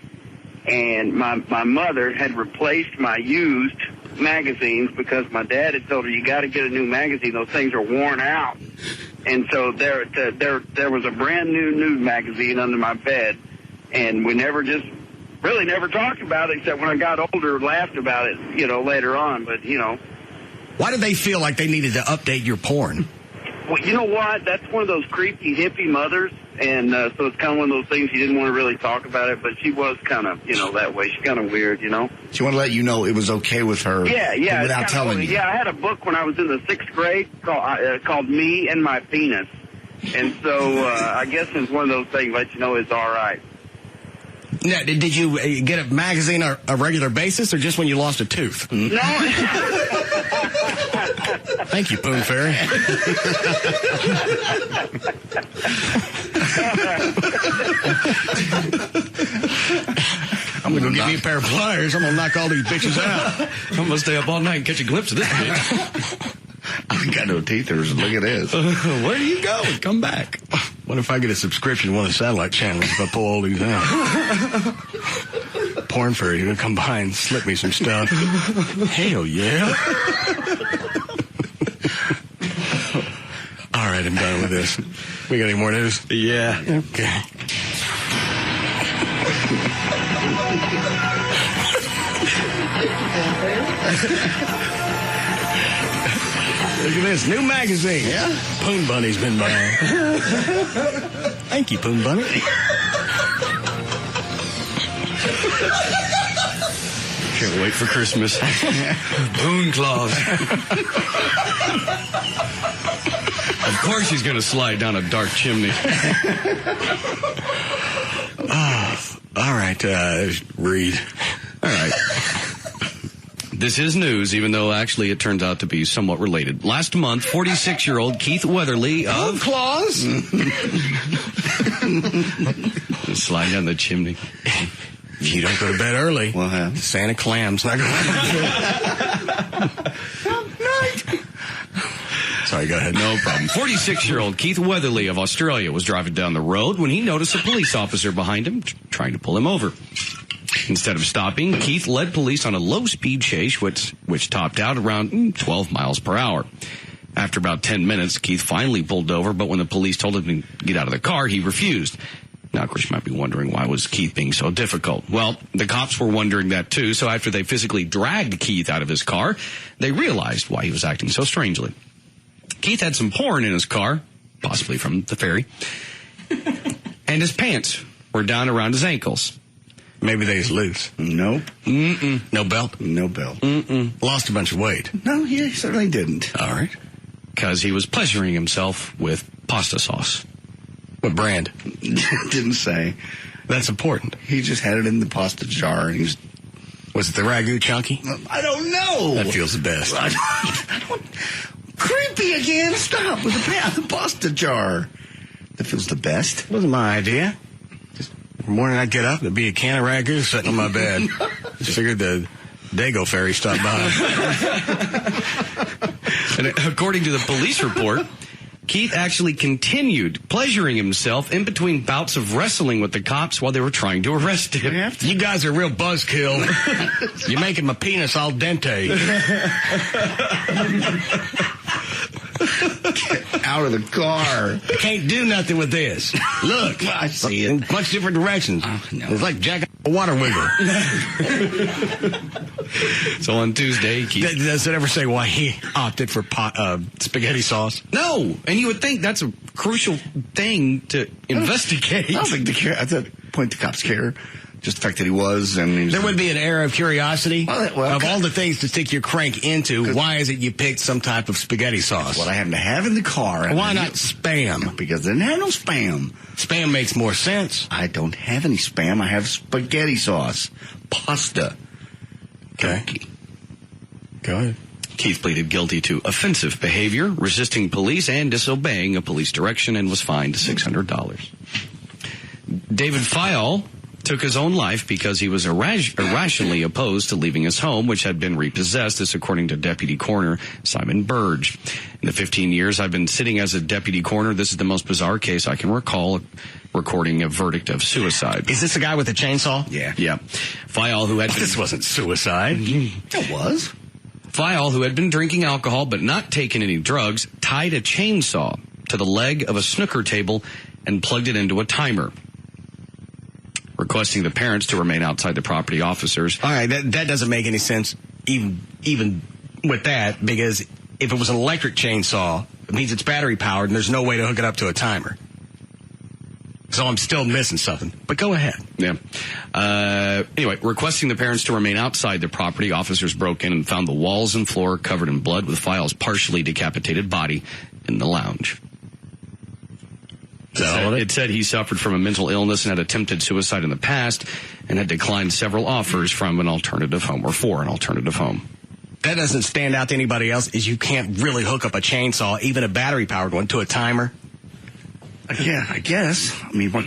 and my mother had replaced my used magazines because my dad had told her, you got to get a new magazine. Those things are worn out. And so there was a brand new nude magazine under my bed, and we never talked about it, except when I got older, laughed about it, later on. But, Why did they feel like they needed to update your porn? Well, you know what? That's one of those creepy hippie mothers, and so it's kind of one of those things you didn't want to really talk about it, but she was kind of, that way. She's kind of weird, She wanted to let you know it was okay with her without telling you. Yeah, I had a book when I was in the 6th grade called Me and My Penis, and so I guess it's one of those things let you know it's all right. Now, did you get a magazine on a regular basis, or just when you lost a tooth? No. Thank you, Poon Fairy. I'm going to go get me a pair of pliers. I'm going to knock all these bitches out. I'm going to stay up all night and catch a glimpse of this bitch. I got no teeth. Look at this. Where do you go? Come back. What if I get a subscription to one of the satellite channels if I pull all these out? Porn Fairy, you're going to come by and slip me some stuff. Hell yeah. All right, I'm done with this. We got any more news? Yeah. Okay. Look at this new magazine. Yeah. Poon Bunny's been by. Thank you, Poon Bunny. Can't wait for Christmas. Poon Claus. Of course he's going to slide down a dark chimney. All right, read. All right. This is news, even though actually it turns out to be somewhat related. Last month, 46-year-old Keith Weatherly of... Claus? Slide down the chimney. If you don't go to bed early, well, Santa Clam's not going to... Sorry, go ahead. No problem. 46-year-old Keith Weatherly of Australia was driving down the road when he noticed a police officer behind him trying to pull him over. Instead of stopping, Keith led police on a low-speed chase, which topped out around 12 miles per hour. After about 10 minutes, Keith finally pulled over, but when the police told him to get out of the car, he refused. Now, of course, you might be wondering, why was Keith being so difficult? Well, the cops were wondering that, too, so after they physically dragged Keith out of his car, they realized why he was acting so strangely. Keith had some porn in his car, possibly from the ferry, and his pants were down around his ankles. Maybe they was loose. Nope. No belt? No belt. Lost a bunch of weight. No, he certainly didn't. All right. Because he was pleasuring himself with pasta sauce. What brand? Didn't say. That's important. He just had it in the pasta jar. And he was it the Ragu Chunky? I don't know. That feels the best. Creepy again. Stop with the pasta jar. That feels the best. Wasn't my idea. The morning I'd get up, there'd be a can of Ragu sitting on my bed. Just figured the Dago ferry stopped by. And according to the police report, Keith actually continued pleasuring himself in between bouts of wrestling with the cops while they were trying to arrest him. You guys are a real buzzkill. You're making my penis al dente. Get out of the car. I can't do nothing with this. Look. I see it. In much different directions. Oh, no. It's like jacking a water wiggle. So on Tuesday, Keith... Does it ever say why he opted for spaghetti sauce? No. And you would think that's a crucial thing to investigate. I don't think at that point the cops care. Just the fact that he was, and there would be an air of curiosity of all the things to stick your crank into. Why is it you picked some type of spaghetti sauce? What I happen to have in the car. Why not Spam? Because they didn't have no Spam. Spam makes more sense. I don't have any Spam. I have spaghetti sauce, pasta. Okay. Go ahead. Keith pleaded guilty to offensive behavior, resisting police, and disobeying a police direction, and was fined $600. David Fayol took his own life because he was irrationally opposed to leaving his home, which had been repossessed, this according to Deputy Coroner Simon Burge. In the 15 years I've been sitting as a deputy coroner, this is the most bizarre case I can recall recording a verdict of suicide. Is this the guy with the chainsaw? Yeah. Yeah. Fayol, who had been... This wasn't suicide. It was. Fayol, who had been drinking alcohol but not taken any drugs, tied a chainsaw to the leg of a snooker table and plugged it into a timer. Requesting the parents to remain outside the property, officers. All right, that doesn't make any sense, even with that, because if it was an electric chainsaw, it means it's battery powered, and there's no way to hook it up to a timer. So I'm still missing something. But go ahead. Yeah. Anyway, requesting the parents to remain outside the property, officers broke in and found the walls and floor covered in blood with Fayol's partially decapitated body in the lounge. It said he suffered from a mental illness and had attempted suicide in the past and had declined several offers from an alternative home, or for an alternative home. That doesn't stand out to anybody else, is you can't really hook up a chainsaw, even a battery-powered one, to a timer? Yeah, I guess. I mean, I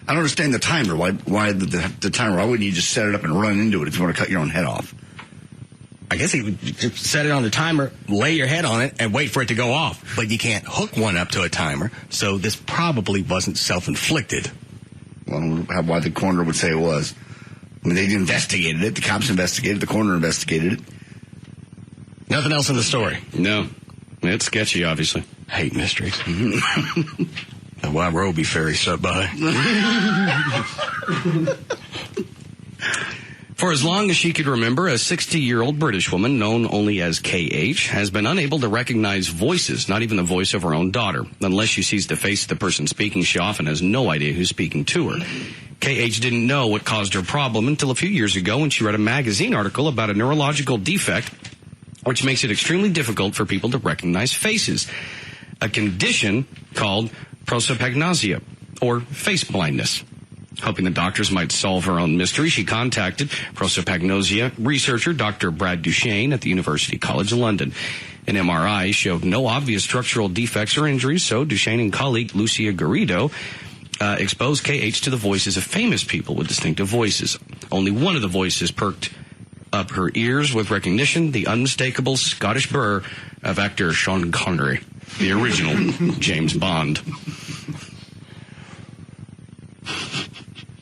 don't understand the timer. Why the timer? Why wouldn't you just set it up and run into it if you want to cut your own head off? I guess you would just set it on the timer, lay your head on it, and wait for it to go off. But you can't hook one up to a timer, so this probably wasn't self-inflicted. Well, why the coroner would say it was. I mean, they investigated it. The cops investigated it. The coroner investigated it. Nothing else in the story? No. It's sketchy, obviously. Hate mysteries. And why Roby ferry stuck by. For as long as she could remember, a 60-year-old British woman known only as KH has been unable to recognize voices, not even the voice of her own daughter. Unless she sees the face of the person speaking, she often has no idea who's speaking to her. KH didn't know what caused her problem until a few years ago when she read a magazine article about a neurological defect which makes it extremely difficult for people to recognize faces. A condition called prosopagnosia, or face blindness. Hoping the doctors might solve her own mystery, she contacted prosopagnosia researcher Dr. Brad Duchesne at the University College London. An MRI showed no obvious structural defects or injuries, so Duchesne and colleague Lucia Garrido exposed KH to the voices of famous people with distinctive voices. Only one of the voices perked up her ears with recognition, the unmistakable Scottish burr of actor Sean Connery, the original James Bond.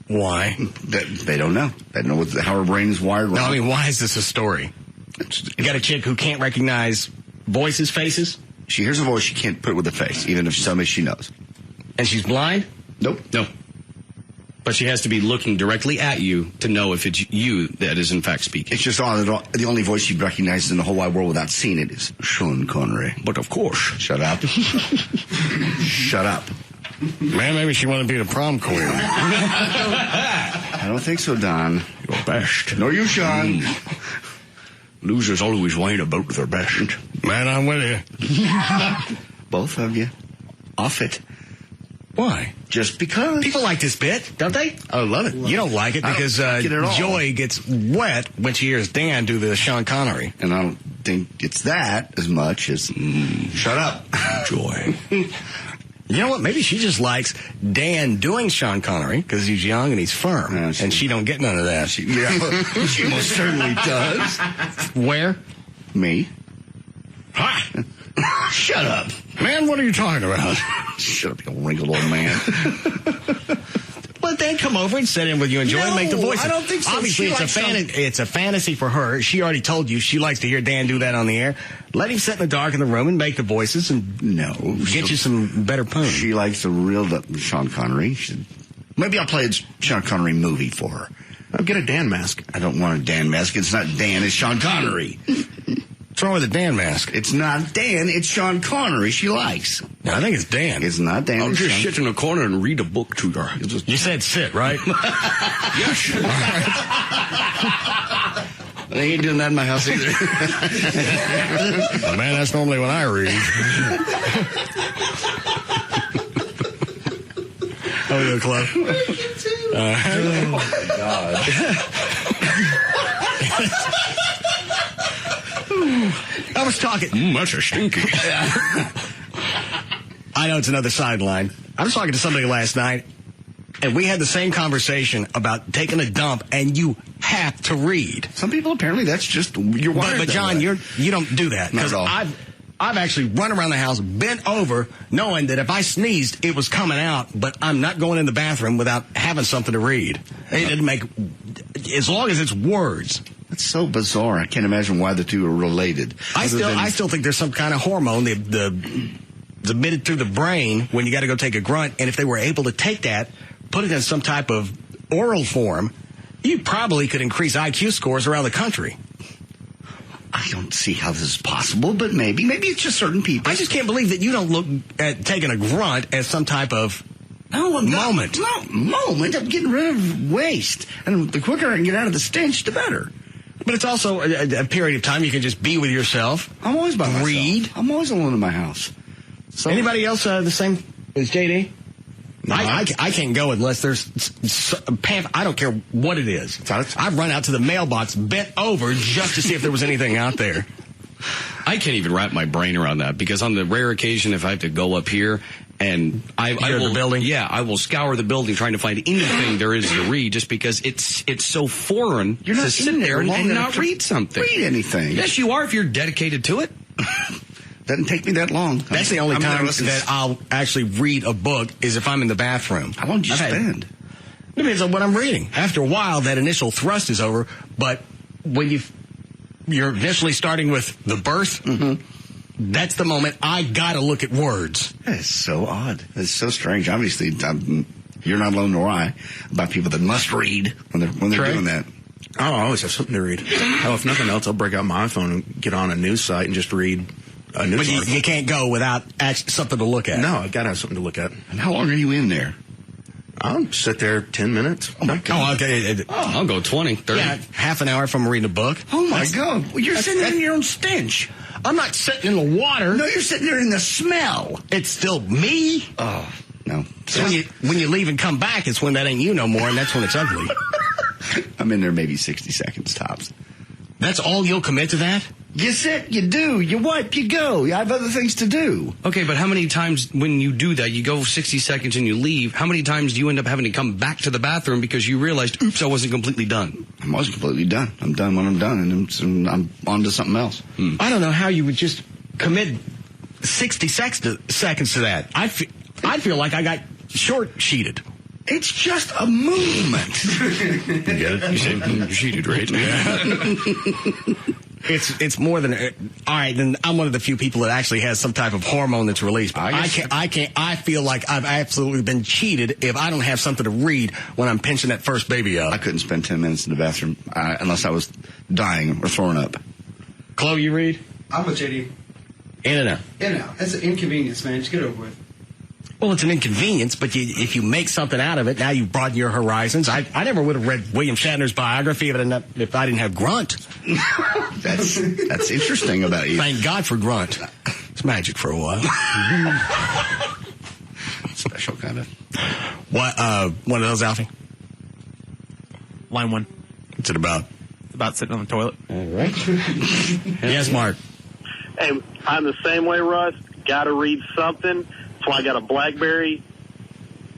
Why? They don't know. They don't know how her brain is wired. No, I mean, why is this a story? You got a chick who can't recognize voices, faces? She hears a voice, she can't put it with a face, even if somebody she knows. And she's blind? Nope. No. But she has to be looking directly at you to know if it's you that is in fact speaking. It's just the only voice she recognizes in the whole wide world without seeing it is Sean Connery. But of course. Shut up. Shut up. Man, maybe she wanted to be the prom queen. I don't think so, Don. You're best. Nor you, Sean. Losers always whine about their best. Man, I'm with you. Both of you. Off it. Why? Just because. People like this bit, don't they? I love it. You don't like it because Joy gets wet when she hears Dan do the Sean Connery. And I don't think it's that as much as... Shut up. Joy. You know what? Maybe she just likes Dan doing Sean Connery because he's young and he's firm. And she don't get none of that. She most certainly does. Where? Me. Ha! Shut up. Man, what are you talking about? Shut up, you wrinkled old man. Let Dan come over and sit in with you and Joy and make the voices. I don't think so. Obviously, it's a fantasy for her. She already told you she likes to hear Dan do that on the air. Let him sit in the dark in the room and make the voices and get you some better puns. She likes the real Sean Connery. Maybe I'll play a Sean Connery movie for her. I'll get a Dan mask. I don't want a Dan mask. It's not Dan, it's Sean Connery. What's wrong with the Dan mask? It's not Dan, it's Sean Connery she likes. No, I think it's Dan. It's not Dan. I'll just sit in a corner and read a book to her. You said sit, right? Yes. All right. They ain't doing that in my house either. Man, that's normally when I read. How we doing, Club? Oh, my God. I was talking. That's a stinky. I know it's another sideline. I was talking to somebody last night, and we had the same conversation about taking a dump, and you have to read. Some people, apparently, that's just you're wired. But John, you don't do that. Not at all. I've actually run around the house, bent over, knowing that if I sneezed, it was coming out, but I'm not going in the bathroom without having something to read. It didn't make, as long as it's words. That's so bizarre. I can't imagine why the two are related. I still think there's some kind of hormone the emitted through the brain when you got to go take a grunt, and if they were able to take that, put it in some type of oral form, you probably could increase IQ scores around the country. I don't see how this is possible, but maybe it's just certain people. I just can't believe that you don't look at taking a grunt as some type of moment. Moment. I'm getting rid of waste, and the quicker I can get out of the stench, the better. But it's also a period of time you can just be with yourself. I'm always by myself. Read. I'm always alone in my house. So anybody else the same as JD? No, I can't go unless there's I don't care what it is. I've run out to the mailbox, bent over just to see if there was anything out there. I can't even wrap my brain around that because on the rare occasion if I have to go up here and I will, the building? Yeah, I will scour the building trying to find anything there is to read just because it's so foreign to sit there and not read something. Read anything. Yes, you are if you're dedicated to it. Doesn't take me that long. That's the only time that I'll actually read a book is if I'm in the bathroom. How long do you spend? It depends on what I'm reading. After a while, that initial thrust is over, but when you're initially starting with the birth, that's the moment I gotta look at words. It's so odd. It's so strange. Obviously, you're not alone, nor I, about people that must read when they're doing that. Oh, I always have something to read. Oh, if nothing else, I'll break out my iPhone and get on a news site and just read a news article. But you can't go without something to look at. No, I've got to have something to look at. And how long are you in there? I'll sit there 10 minutes. Oh, my God. Oh, okay. I'll go 20, 30. Yeah, half an hour if I'm reading a book. Oh, my God. Well, you're sitting there in your own stench. I'm not sitting in the water. No, you're sitting there in the smell. It's still me. Oh, no. So when you leave and come back, it's when that ain't you no more, and that's when it's ugly. I'm in there maybe 60 seconds tops. That's all you'll commit to that? You sit, you do, you wipe, you go. You have other things to do. Okay, but how many times when you do that, you go 60 seconds and you leave, how many times do you end up having to come back to the bathroom because you realized, oops, I wasn't completely done? I wasn't completely done. I'm done when I'm done, and I'm on to something else. I don't know how you would just commit 60 seconds to that. I feel like I got short-sheeted. It's just a movement. You get it? You said sheeted, right? Yeah. It's more than all right. Then I'm one of the few people that actually has some type of hormone that's released. But I feel like I've absolutely been cheated if I don't have something to read when I'm pinching that first baby up. I couldn't spend 10 minutes in the bathroom unless I was dying or throwing up. Chloe, you read? I'm with JD. In and out. In and out. That's an inconvenience, man. Just get it over with. Well, it's an inconvenience, but if you make something out of it, now you broaden your horizons. I never would have read William Shatner's biography if I didn't have Grunt. That's interesting about you. Thank God for Grunt. It's magic for a while. Special kind of. What? One of those, Alfie? Line 1. What's it about? It's about sitting on the toilet. All right. Yes, Mark. Hey, I'm the same way, Russ. Got to read something. That's why I got a BlackBerry.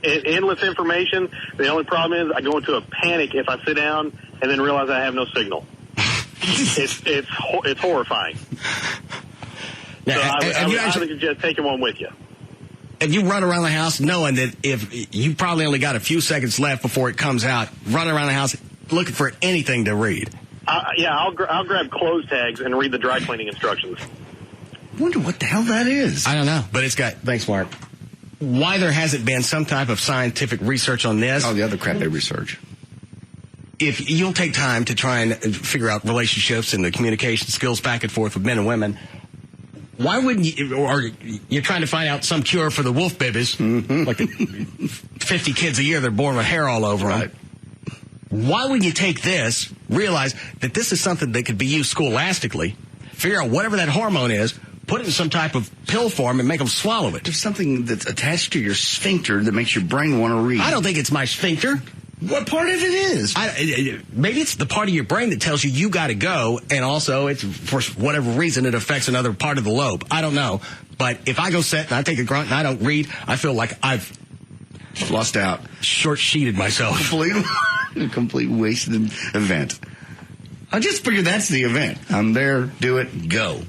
Endless information. The only problem is I go into a panic if I sit down and then realize I have no signal. It's horrifying. Now, so I think it's just taking one with you. If you run around the house knowing that if you probably only got a few seconds left before it comes out, running around the house looking for anything to read. I'll grab clothes tags and read the dry cleaning instructions. Wonder what the hell that is. I don't know, but it's got. Thanks, Mark. Why there hasn't been some type of scientific research on this? Oh, the other crap they research. If you'll take time to try and figure out relationships and the communication skills back and forth with men and women, why wouldn't you? Or you're trying to find out some cure for the wolf babies, like 50 kids a year, they're born with hair all over them. Why wouldn't you take this, realize that this is something that could be used scholastically, figure out whatever that hormone is, put it in some type of pill form and make them swallow it. There's something that's attached to your sphincter that makes your brain want to read. I don't think it's my sphincter. What part of it is? Maybe it's the part of your brain that tells you got to go, and also it's for whatever reason it affects another part of the lobe. I don't know. But if I go sit and I take a grunt and I don't read, I feel like I've lost out. Short-sheeted myself. Complete wasted event. I just figured that's the event. I'm there, do it, go.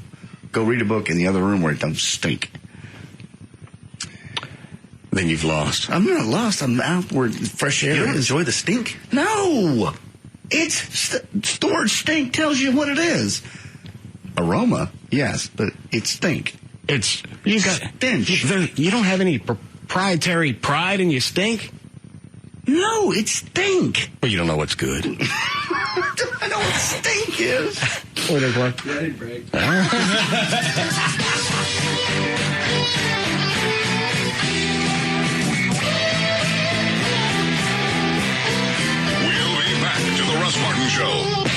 Go read a book in the other room where it doesn't stink. Then you've lost. I'm not lost. I'm out where fresh air. You don't enjoy the stink? No. It's stored stink tells you what it is. Aroma, yes, but it's stink. It's stench. You don't have any proprietary pride in your stink? No, it's stink. Well, you don't know what's good. I know what stink is. What is what? Ready, break. We'll be back to the Russ Martin Show.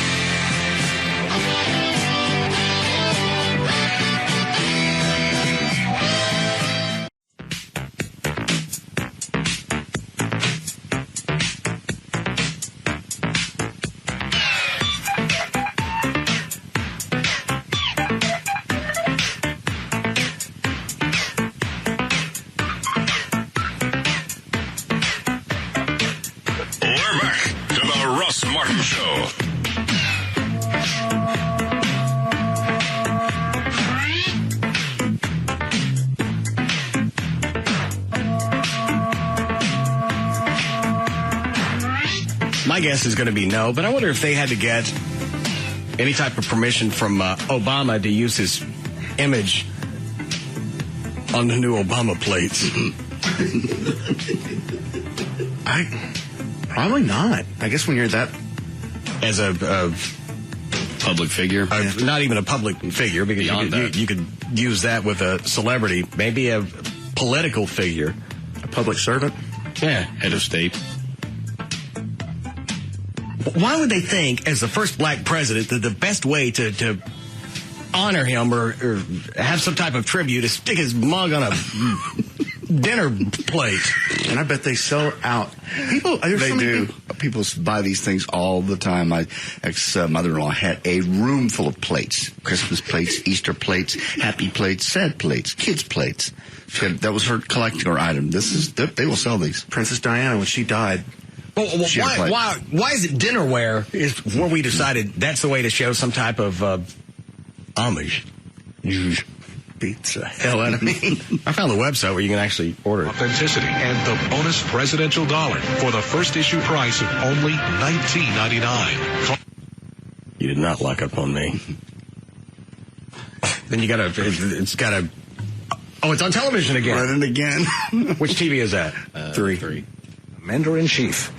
Russ Martin Show. My guess is going to be no, but I wonder if they had to get any type of permission from Obama to use his image on the new Obama plates. Probably not. I guess when you're that as a public figure, not even a public figure, because you could use that with a celebrity, maybe a political figure, a public servant, head of state. Why would they think, as the first black president, that the best way to honor him or have some type of tribute is stick his mug on a dinner plate? And I bet they sell out. People buy these things all the time. My ex-mother-in-law had a room full of plates. Christmas plates, Easter plates, happy plates, sad plates, kids plates. That was her collector item. They will sell these. Princess Diana, when she died. Why is it dinnerware is where we decided that's the way to show some type of homage? Beats the hell out of me. I found the website where you can actually order it. Authenticity and the bonus presidential dollar for the first issue price of only $19.99. You did not lock up on me. Then you gotta, it's gotta, it's on television again. Run it again. Which TV is that? 3. Commander-in-Chief.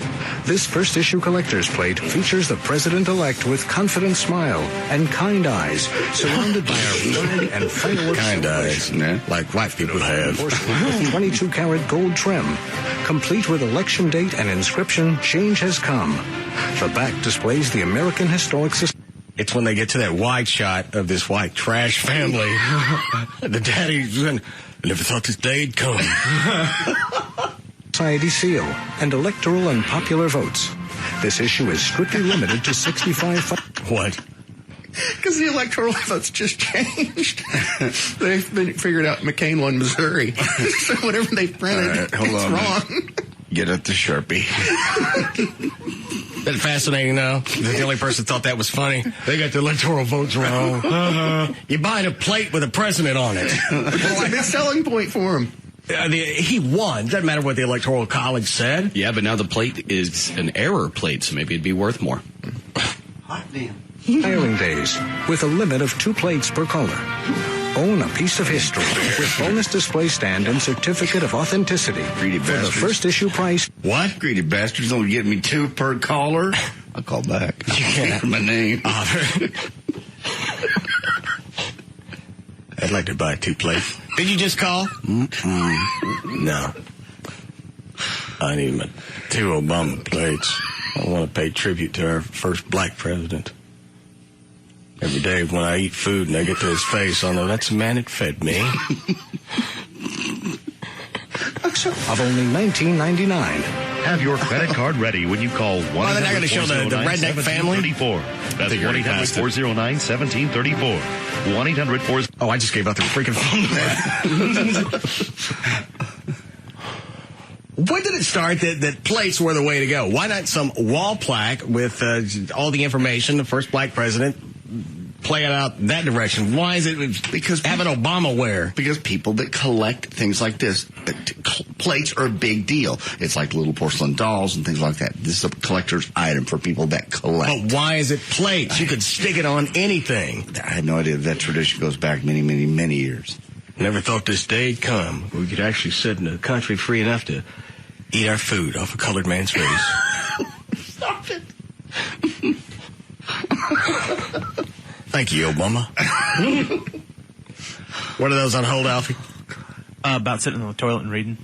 This first issue collector's plate features the president-elect with confident smile and kind eyes, surrounded by a flag and fireworks. Kind eyes, like white people have. 22-karat gold trim, complete with election date and inscription, "Change has come." The back displays the American Historic Society. It's when they get to that wide shot of this white trash family. The daddy's I never thought this day'd come. Society seal and electoral and popular votes. This issue is strictly limited to 65. What? Because the electoral votes just changed. They've figured out McCain won Missouri. So whatever they printed, hold on. wrong. Get at the Sharpie. Isn't that fascinating, though? The only person thought that was funny. They got the electoral votes wrong. You're buying a plate with a president on it. It's a big selling point for him. He won. Doesn't matter what the Electoral College said. Yeah, but now the plate is an error plate, so maybe it'd be worth more. Hot damn. Filing days with a limit of 2 plates per caller. Own a piece of history with bonus display stand and certificate of authenticity. Greedy for bastards. The first issue price. What? Greedy bastards only get me 2 per caller? I'll call back. You can't. My name. I'd like to buy 2 plates. Did you just call? No. I need my 2 Obama plates. I want to pay tribute to our first black president. Every day when I eat food and I get to his face, I know that's the man that fed me. Of only $19.99. Have your credit card ready when you call 1-800-409-1734. Well, they're not going to show the redneck family. That's 1-800-409-1734. 1-800-4... Oh, I just gave out the freaking phone. When did it start that plates were the way to go? Why not some wall plaque with all the information, the first black president, play it out that direction? Why is it because having Obama wear? Because people that collect things like this, plates are a big deal. It's like little porcelain dolls and things like that. This is a collector's item for people that collect. But why is it plates? You could stick it on anything. I had no idea that tradition goes back many, many, many years. Never thought this day'd come. We could actually sit in the country free enough to eat our food off a colored man's face. Stop it. Thank you, Obama. What are those on hold, Alfie? About sitting on the toilet and reading.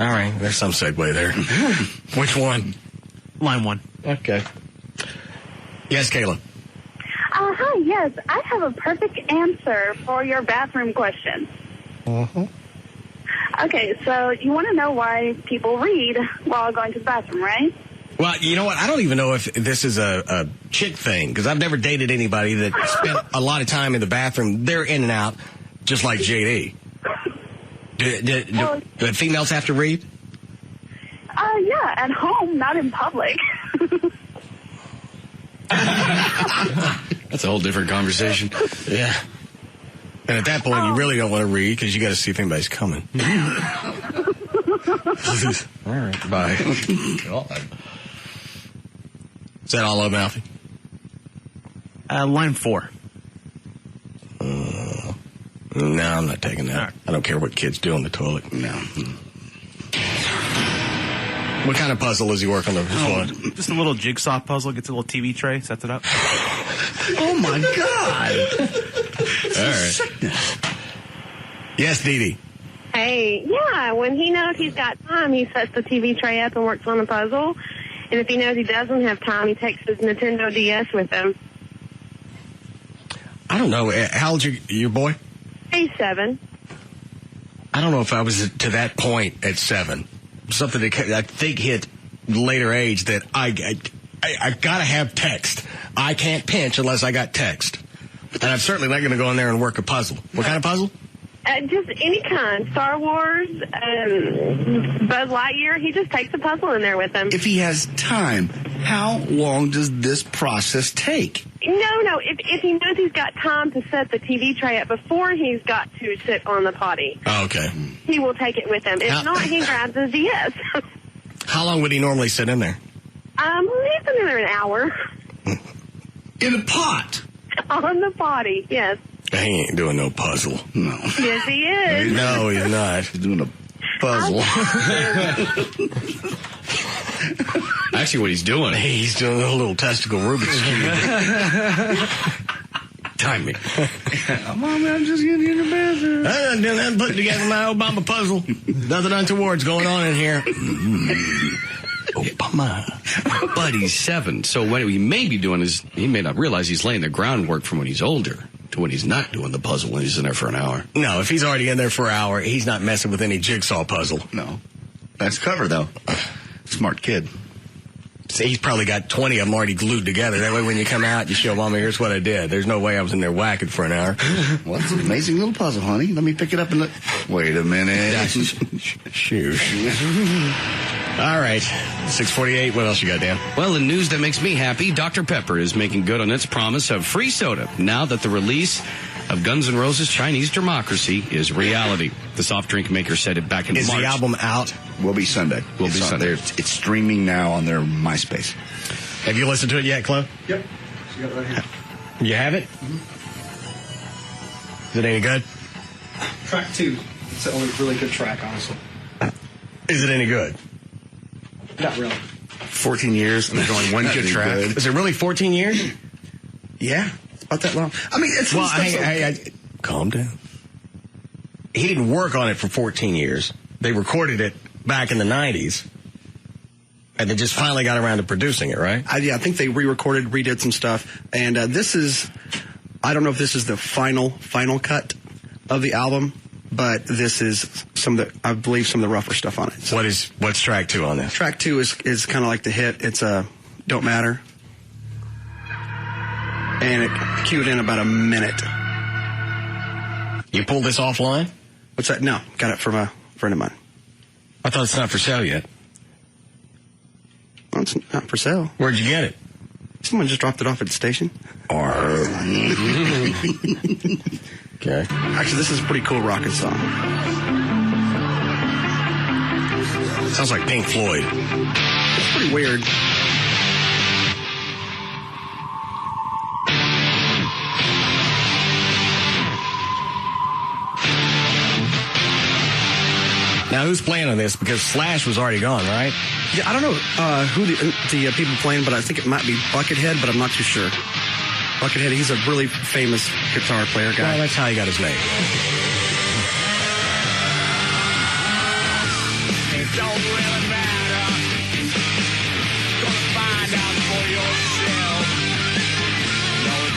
All right, there's some segue there. Which one? Line 1. Okay. Yes, Kayla. Hi, yes. I have a perfect answer for your bathroom question. Uh-huh. Okay, so you want to know why people read while going to the bathroom, right? Well, you know what? I don't even know if this is a chick thing, because I've never dated anybody that spent a lot of time in the bathroom. They're in and out, just like JD. Do females have to read? Yeah, at home, not in public. That's a whole different conversation. Yeah. And at that point, you really don't want to read, because you got to see if anybody's coming. All right, bye. God. Is that all of them, Alfie? Line 4. No, I'm not taking that. I don't care what kids do on the toilet. No. What kind of puzzle does he work on? Just a little jigsaw puzzle. Gets a little TV tray, sets it up. Oh, my God. All right. Yes, Dee Dee. Hey, yeah, when he knows he's got time, he sets the TV tray up and works on the puzzle. And if he knows he doesn't have time, he takes his Nintendo DS with him. I don't know. How old's your boy? He's 7. I don't know if I was to that point at 7. Something that I think hit later age that I gotta have text. I can't pinch unless I got text. And I'm certainly not going to go in there and work a puzzle. What kind of puzzle? Just any kind. Star Wars, Buzz Lightyear. He just takes a puzzle in there with him. If he has time, how long does this process take? No. If he knows he's got time to set the TV tray up before he's got to sit on the potty, Oh, okay. he will take it with him. If not, he grabs his DS. How long would he normally sit in there? He's been in there an hour. In a pot? On the potty, yes. He ain't doing no puzzle. No. Yes, he is. No, he's not. He's doing a puzzle. Actually, what he's doing. He's doing a little testicle Rubik's Cube. Time me. Mommy, I'm just getting in the bathroom. I'm putting together my Obama puzzle. Nothing untoward's going on in here. Obama. But he's 7, so what he may be doing is he may not realize he's laying the groundwork from when he's older to when he's not doing the puzzle when he's in there for an hour. No, if he's already in there for an hour, he's not messing with any jigsaw puzzle. No. Nice cover, though. Smart kid. See, he's probably got 20 of them already glued together. That way when you come out, you show Mama, here's what I did. There's no way I was in there whacking for an hour. Well, it's an amazing little puzzle, honey. Let me pick it up and look. Wait a minute. Shoot. All right. 6:48. What else you got, Dan? Well, in news that makes me happy, Dr. Pepper is making good on its promise of free soda now that the release of Guns N' Roses' Chinese Democracy is reality. The soft drink maker said it back in March. Is the album out? Will be Sunday. It's streaming now on their MySpace. Have you listened to it yet, Chloe? Yep. She got it right here. You have it? Is it any good? Track 2. It's the only really good track, honestly. Is it any good? Not really. 14 years and there's only one good track. Is it really 14 years? Yeah. It's about that long. I mean, it's... Well, hey, calm down. He didn't work on it for 14 years. They recorded it back in the 90s. And they just finally got around to producing it, right? I think they re-recorded, redid some stuff. And this is... I don't know if this is the final cut of the album, but this is I believe some of the rougher stuff on it. So what's track 2 on this? Track 2 is kind of like the hit. It's Don't Matter. And it queued in about a minute. You pulled this offline? What's that? No, got it from a friend of mine. I thought it's not for sale yet. Well, it's not for sale. Where'd you get it? Someone just dropped it off at the station. Okay. Actually, this is a pretty cool rockin' song. Sounds like Pink Floyd. It's pretty weird. Now, who's playing on this? Because Slash was already gone, right? Yeah, I don't know who the people playing, but I think it might be Buckethead, but I'm not too sure. Buckethead, he's a really famous guitar player guy. Well, that's how he got his name. It don't really matter. Gonna find out for yourself.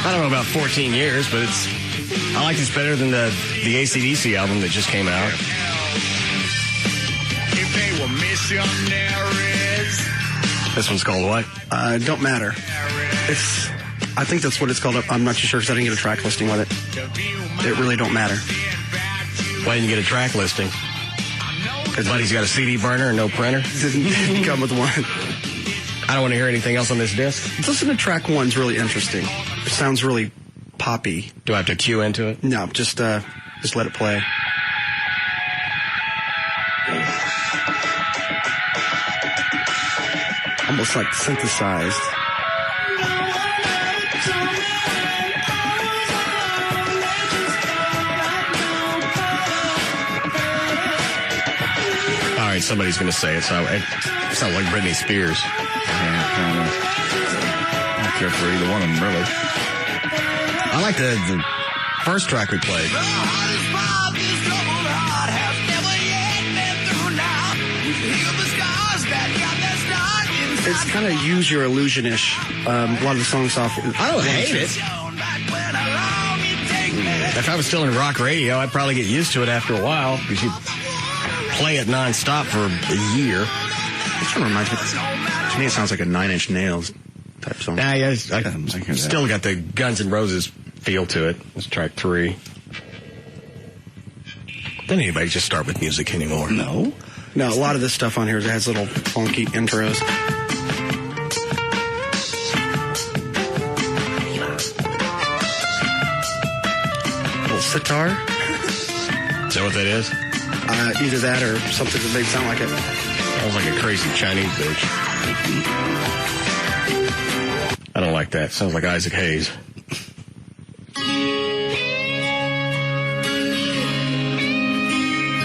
I don't know about 14 years, but I like this better than the AC/DC album that just came out. If they were missionaries. This one's called what? Don't Matter. I think that's what it's called. I'm not too sure because I didn't get a track listing with it. It really don't matter. Why didn't you get a track listing? Because Buddy's got a CD burner and no printer? Didn't come with one. I don't want to hear anything else on this disc. Listen to track 1. It's really interesting. It sounds really poppy. Do I have to cue into it? No, just let it play. Almost like synthesized. right, somebody's going to say it, so it sounds like Britney Spears. I don't care for either one of them, really. I like the first track we played. It's kind of Use Your Illusion-ish. A lot of the songs off. I don't hate it. If I was still in rock radio, I'd probably get used to it after a while because you play it nonstop for a year. It kind of reminds me. To me, it sounds like a Nine Inch Nails type song. Nah, yeah, I still got the Guns N' Roses feel to it. It's track 3. Doesn't anybody just start with music anymore? No, a lot of this stuff on here has little funky intros. Little sitar. Is that what that is? Either that or something that makes it sound like it. Sounds like a crazy Chinese bitch. I don't like that. Sounds like Isaac Hayes.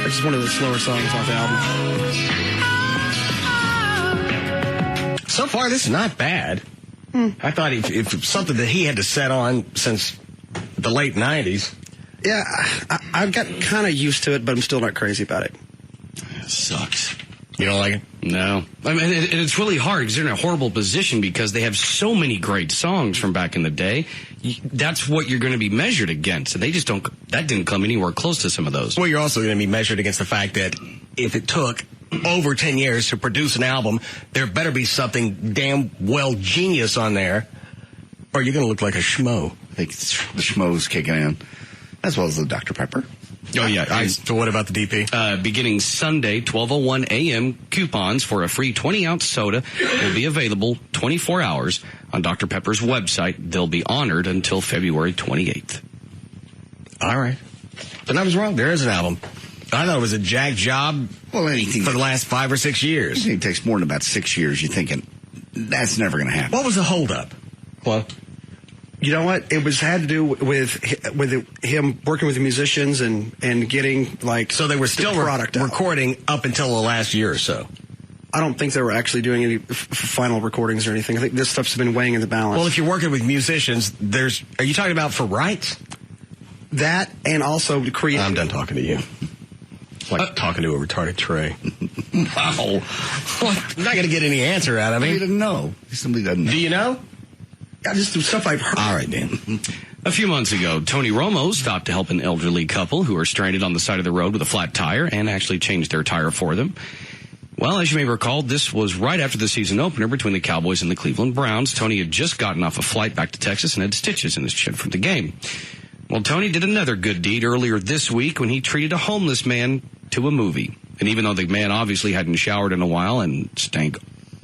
It's one of the slower songs off the album. So far, this is not bad. I thought if something that he had to set on since the late 90s. Yeah, I've got kind of used to it, but I'm still not crazy about it. It sucks. You don't like it? No. I mean, it's really hard because they're in a horrible position because they have so many great songs from back in the day. That's what you're going to be measured against. And they just don't, that didn't come anywhere close to some of those. Well, you're also going to be measured against the fact that if it took over 10 years to produce an album, there better be something damn well genius on there, or you're going to look like a schmo. I think the schmo's kicking in, as well as the Dr. Pepper. Oh, yeah. So what about the DP? Beginning Sunday, 12:01 a.m., coupons for a free 20-ounce soda will be available 24 hours on Dr. Pepper's website. They'll be honored until February 28th. All right. But I was wrong. There is an album. I thought it was a jack job for the last 5 or 6 years. It takes more than about 6 years. You're thinking, that's never going to happen. What was the holdup? Well, you know what? It had to do with him working with the musicians and getting So they were still recording up until the last year or so. I don't think they were actually doing any final recordings or anything. I think this stuff's been weighing in the balance. Well, if you're working with musicians, are you talking about for rights? That and also to create. I'm done talking to you. Like talking to a retarded Trey. Wow. I'm not going to get any answer out of him. He didn't know. Somebody doesn't know. Do you know? I just do stuff I've heard. All right, Dan. A few months ago, Tony Romo stopped to help an elderly couple who are stranded on the side of the road with a flat tire and actually changed their tire for them. Well, as you may recall, this was right after the season opener between the Cowboys and the Cleveland Browns. Tony had just gotten off a flight back to Texas and had stitches in his chin from the game. Well, Tony did another good deed earlier this week when he treated a homeless man to a movie. And even though the man obviously hadn't showered in a while and stank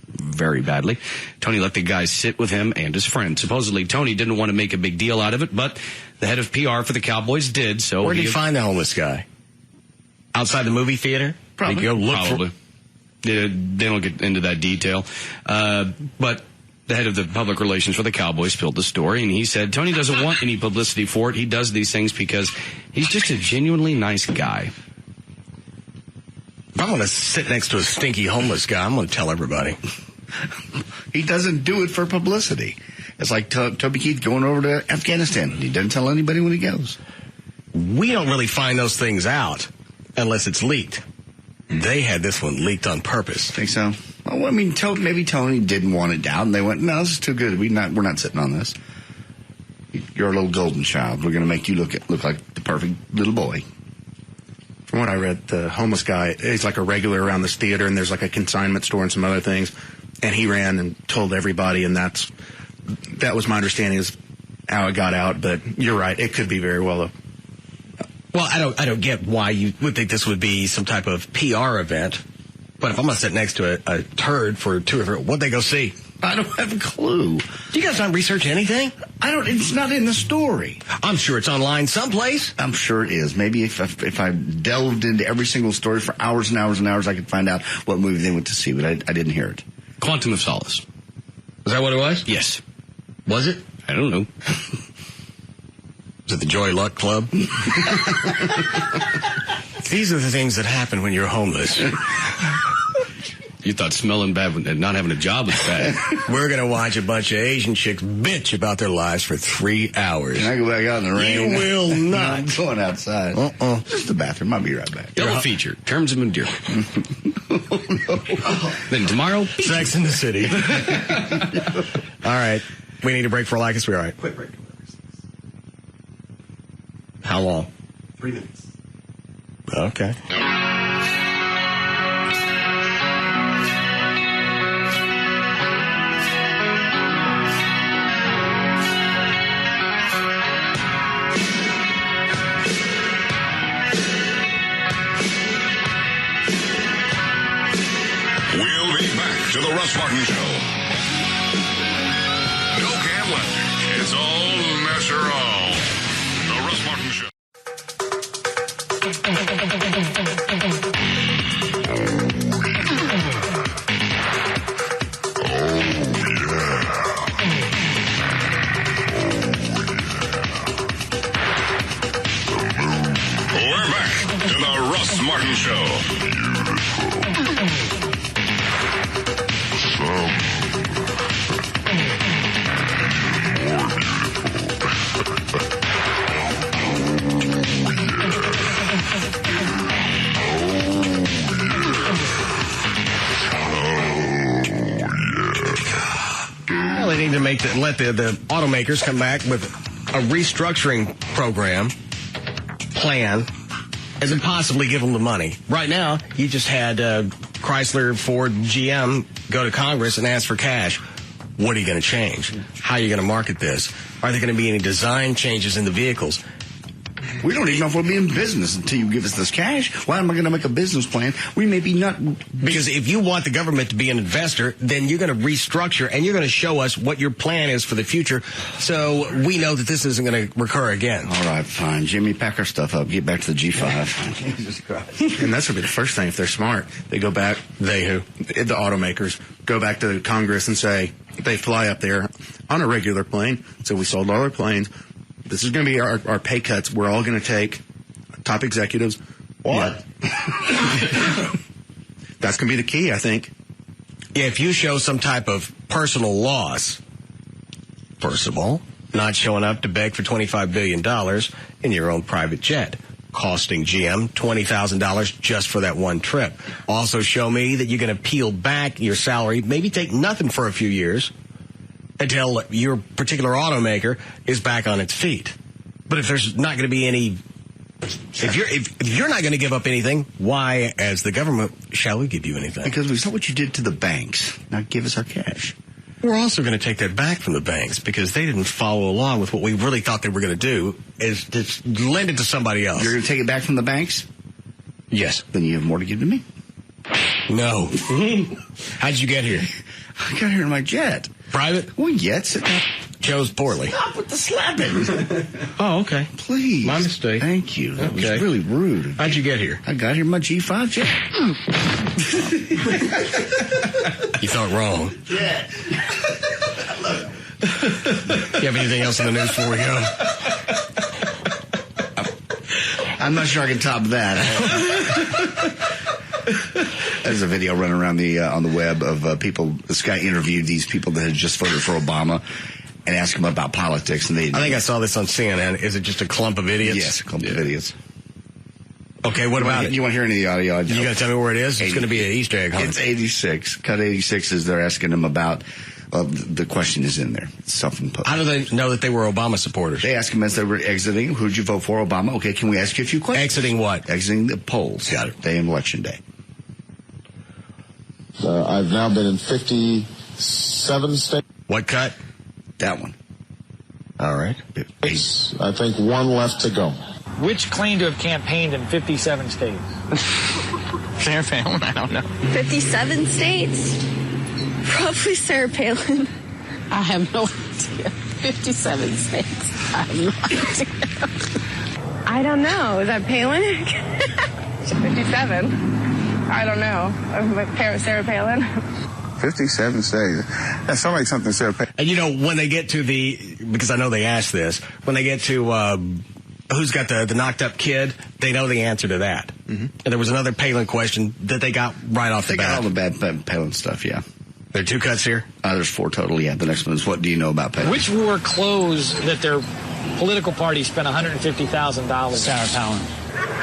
very badly, Tony let the guy sit with him and his friend. Supposedly, Tony didn't want to make a big deal out of it, but the head of PR for the Cowboys did. So where did he find the homeless guy? Outside the movie theater? Probably. Probably. They don't get into that detail. But the head of the public relations for the Cowboys spilled the story, and he said Tony doesn't want any publicity for it. He does these things because he's just a genuinely nice guy. If I'm going to sit next to a stinky homeless guy, I'm going to tell everybody. He doesn't do it for publicity. It's like Toby Keith going over to Afghanistan. He doesn't tell anybody when he goes. We don't really find those things out unless it's leaked. They had this one leaked on purpose. Think so? Well, I mean, maybe Tony didn't want it out, and they went, "No, this is too good. We're not sitting on this. You're a little golden child. We're going to make you look like the perfect little boy." From what I read, the homeless guy is like a regular around this theater, and there's like a consignment store and some other things. And he ran and told everybody, and that was my understanding is how it got out. But you're right; it could be very well. Well, I don't get why you would think this would be some type of PR event. But if I'm going to sit next to a turd for 2 or 3, what'd they go see? I don't have a clue. You guys not research anything? It's not in the story. I'm sure it's online someplace. I'm sure it is. Maybe if I delved into every single story for hours and hours and hours, I could find out what movie they went to see, but I didn't hear it. Quantum of Solace. Is that what it was? Yes. Was it? I don't know. Is it the Joy Luck Club? These are the things that happen when you're homeless. You thought smelling bad and not having a job was bad. We're going to watch a bunch of Asian chicks bitch about their lives for 3 hours. Can I go back out in the rain? You will not. I'm going outside. Just the bathroom. I'll be right back. Double feature. Terms of endearment. Then tomorrow, Sex in the City. All right. We need a break for Lycus. We're all right. Quick break. How long? 3 minutes. Okay. We'll be back to the Russ Martin Show. No gambling. It's all natural. The Russ Martin Show. We're back to the Russ Martin Show. Well, they need to let the automakers come back with a restructuring program plan and then possibly give them the money. Right now, you just had Chrysler, Ford, GM go to Congress and ask for cash. What are you going to change? How are you going to market this? Are there going to be any design changes in the vehicles? We don't even know if we'll be in business until you give us this cash. Why am I going to make a business plan? We may be not. Because if you want the government to be an investor, then you're going to restructure and you're going to show us what your plan is for the future so we know that this isn't going to recur again. All right, fine. Jimmy, pack our stuff up. Get back to the G5. Jesus Christ. And that's going to be the first thing if they're smart. They go back, the automakers, go back to Congress and say, they fly up there on a regular plane. So we sold all our planes. This is going to be our pay cuts. We're all going to take top executives. What? Yeah. That's going to be the key, I think. Yeah, if you show some type of personal loss, first of all, not showing up to beg for $25 billion in your own private jet, costing GM $20,000 just for that one trip. Also show me that you're going to peel back your salary, maybe take nothing for a few years, until your particular automaker is back on its feet. But if there's not going to be any, if you're not going to give up anything, why, as the government, shall we give you anything? Because we saw what you did to the banks. Now give us our cash. We're also going to take that back from the banks because they didn't follow along with what we really thought they were going to do, is to lend it to somebody else. You're going to take it back from the banks? Yes. Then you have more to give to me. No. How'd you get here? I got here in my jet. Private? Well, yes. Chose poorly. Stop with the slapping. Oh, okay. Please. My mistake. Thank you. That was really rude. How'd you get here? I got here in my G5 jet. You thought wrong. Yeah. You have anything else in the news before we go? I'm not sure I can top that. There's a video running around on the web of people. This guy interviewed these people that had just voted for Obama and asked them about politics. And I think I saw this on CNN. Is it just a clump of idiots? Yes, a clump of idiots. Okay, what about it? You want to hear any of the audio? You got to tell me where it is? It's going to be an Easter egg hunt. It's 86. Cut 86 is they're asking them about. The question is in there. It's self-imposed. How do they know that they were Obama supporters? They asked them as they were exiting, who'd you vote for, Obama? Okay, can we ask you a few questions? Exiting what? Exiting the polls. Got it. Day in Election Day. I've now been in 57 states. What cut? That one. All right. I think one left to go. Which claim to have campaigned in 57 states? Sarah Palin? I don't know. 57 states? Probably Sarah Palin. I have no idea. 57 states. I have no idea. I don't know. Is that Palin? 57. I don't know. Sarah Palin. 57 states. That sounds like something Sarah Palin. And when they get to because I know they asked this, when they get to who's got the knocked up kid, they know the answer to that. Mm-hmm. And there was another Palin question that they got right off the bat. They got all the bad Palin stuff, yeah. There are 2 cuts here? There's 4 total, yeah. The next one is, what do you know about Palin? Which wore clothes that their political party spent $150,000? Sarah Palin.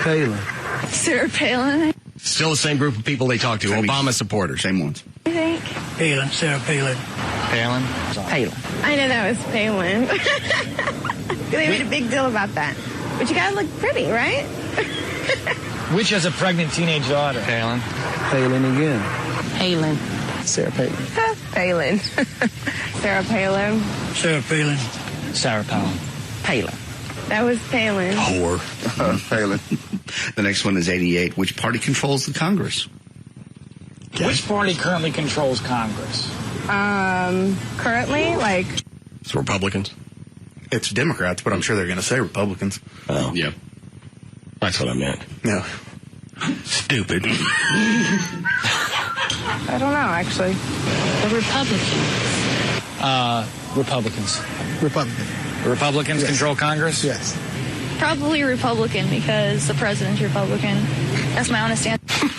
Palin. Sarah Palin. Still the same group of people they talk to, Obama supporters. Same ones. I think. Palin. Sarah Palin. Palin. Palin. I know that was Palin. They made a big deal about that. But you gotta look pretty, right? Which has a pregnant teenage daughter? Palin. Palin again. Palin. Sarah Palin. Palin. Sarah Palin. Sarah Palin. Sarah Palin. Palin. That was Palin. Whore. Palin. The next one is 88. Which party controls the Congress? Okay. Which party currently controls Congress? Currently, like... It's Republicans? It's Democrats, but I'm sure they're going to say Republicans. Oh. Yeah. That's what I meant. No. Stupid. I don't know, actually. The Republicans. Republicans. Republicans Yes. control Congress? Yes. Probably Republican because the president's Republican. That's my honest answer.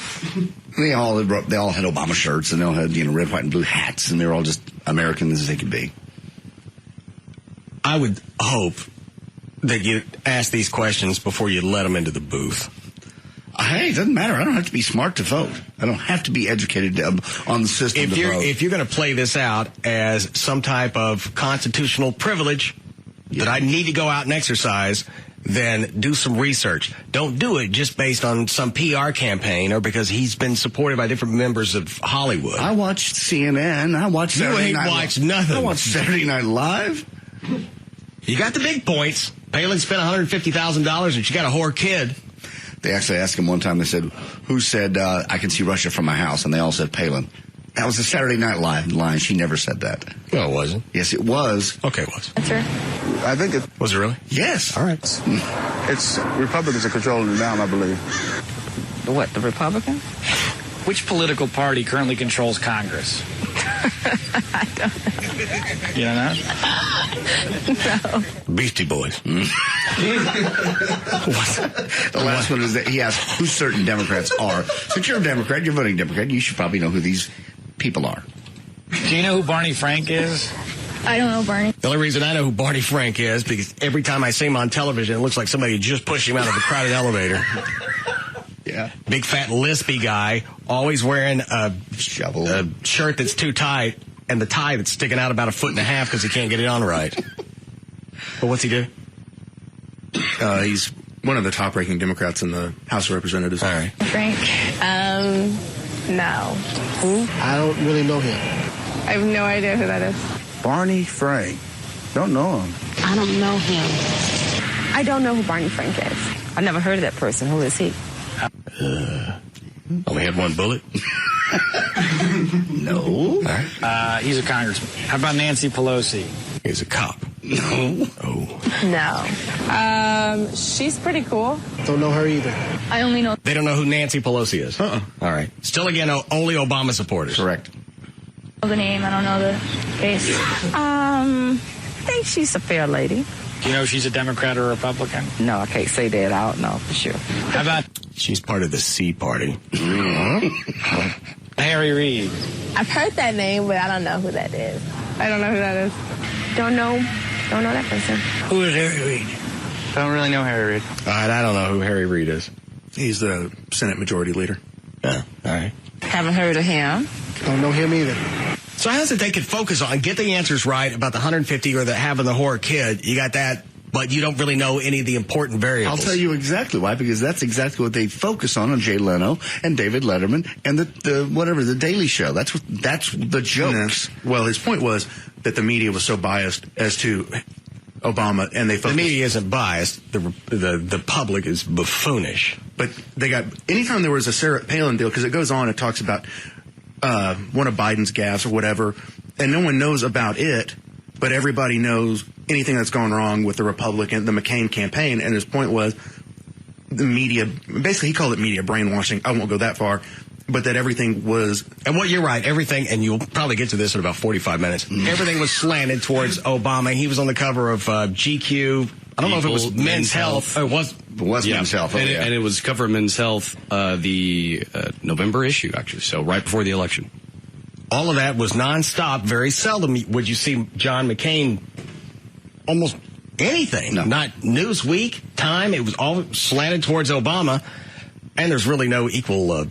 They all had Obama shirts, and they all had, red, white, and blue hats, and they were all just American as they could be. I would hope that you ask these questions before you let them into the booth. Hey, it doesn't matter. I don't have to be smart to vote. I don't have to be educated on the system to vote. If you're going to play this out as some type of constitutional privilege that I need to go out and exercise, then do some research. Don't do it just based on some PR campaign or because he's been supported by different members of Hollywood. I watched CNN. I watched Saturday Night Live. Nothing. I watched Saturday Night Live. You got the big points. Palin spent $150,000 and she got a whore kid. They actually asked him one time, they said, who said, I can see Russia from my house? And they all said Palin. That was a Saturday Night Live line. She never said that. No, it wasn't. Yes, it was. Okay, it was. Answer. I think it Was it really? Yes. All right. it's Republicans are controlling it now, I believe. The what? The Republican? Which political party currently controls Congress? I don't know. You don't know? No. Beastie Boys. The last one is that he asked who certain Democrats are. Since you're a Democrat, you're voting Democrat, you should probably know who these people are. Do you know who Barney Frank is? I don't know, Barney. The only reason I know who Barney Frank is because every time I see him on television, it looks like somebody just pushed him out of a crowded elevator. Yeah. Big fat lispy guy, always wearing a shirt that's too tight and the tie that's sticking out about 1.5 feet because he can't get it on right. But what's he do? He's one of the top-ranking Democrats in the House of Representatives. All right. Frank? No. Who? I don't really know him. I have no idea who that is. Barney Frank. Don't know him. I don't know him. I don't know who Barney Frank is. I never heard of that person. Who is he? Only had one bullet? No. All right. He's a congressman. How about Nancy Pelosi? He's a cop. No. Oh. No. She's pretty cool. Don't know her either. I only know. They don't know who Nancy Pelosi is? All right. Still, again, only Obama supporters. Correct. The name. I don't know the case. I think she's a fair lady. Do you know if she's a Democrat or a Republican? No, I can't say that. I don't know for sure. How about She's part of the C Party. Harry Reid? I've heard that name, but I don't know who that is. I don't know who that is. Don't know that person. Who is Harry Reid? I don't really know Harry Reid. All right, I don't know who Harry Reid is. He's the Senate Majority Leader. Yeah, all right. Haven't heard of him. Don't know him either. So how's it they could focus on, get the answers right about the 150 or the having the whore kid? You got that, but you don't really know any of the important variables. I'll tell you exactly why, because that's exactly what they focus on Jay Leno and David Letterman and the Daily Show. That's the jokes. Well, his point was that the media was so biased as to Obama, and they focused. The media isn't biased. The public is buffoonish. But they got anytime there was a Sarah Palin deal, because it goes on, it talks about one of Biden's gaffes or whatever, and no one knows about it, but everybody knows anything that's gone wrong with the McCain campaign. And his point was the media, basically he called it media brainwashing. I won't go that far, but that everything was. And what you're right, everything, and you'll probably get to this in about 45 minutes. Everything was slanted towards Obama. He was on the cover of GQ I don't know if it was Men's Health. It was Men's Health. And it was covered Men's Health, the November issue, actually, so right before the election. All of that was nonstop. Very seldom would you see John McCain almost anything. No. Not Newsweek, Time. It was all slanted towards Obama. And there's really no equal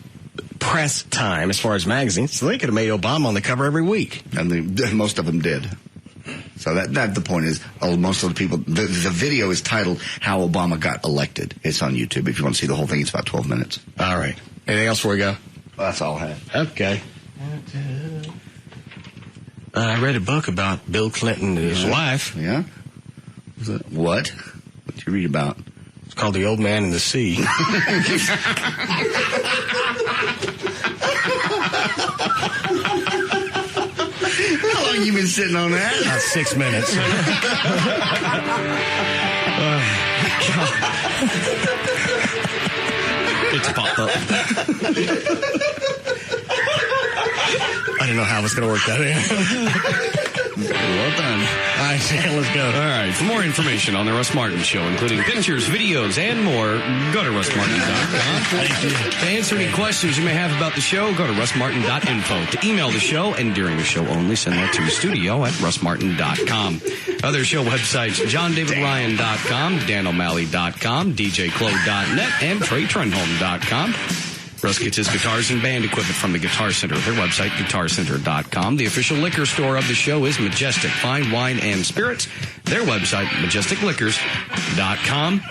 press time as far as magazines. So they could have made Obama on the cover every week. And most of them did. So that the point is, most of the people, the video is titled How Obama Got Elected. It's on YouTube. If you want to see the whole thing, it's about 12 minutes. All right. Anything else before we go? Well, that's all I have. Okay. I read a book about Bill Clinton and his wife. Yeah? What? What did you read about? It's called The Old Man and the Sea. How long you been sitting on that? About 6 minutes. It's popped up. I didn't know how I was going to work that in. Well done. All right, let's go. All right, for more information on the Russ Martin Show, including pictures, videos, and more, go to russmartin.com. Thank you. To answer any questions you may have about the show, go to russmartin.info. To email the show, and during the show only, send that to studio@russmartin.com. Other show websites, johndavidryan.com, danO'Malley.com, djclo.net, and treytrenholm.com. Russ gets his guitars and band equipment from the Guitar Center. Their website, guitarcenter.com. The official liquor store of the show is Majestic Fine Wine and Spirits. Their website, majesticliquors.com.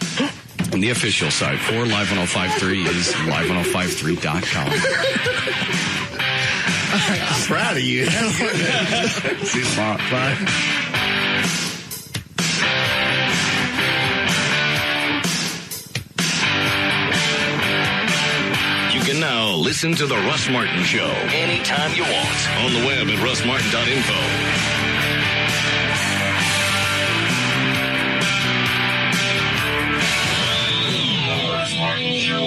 And the official site for Live 1053 is live1053.com. I'm proud of you. See you tomorrow. Bye. You can now listen to The Russ Martin Show anytime you want on the web at russmartin.info. The Russ Martin Show.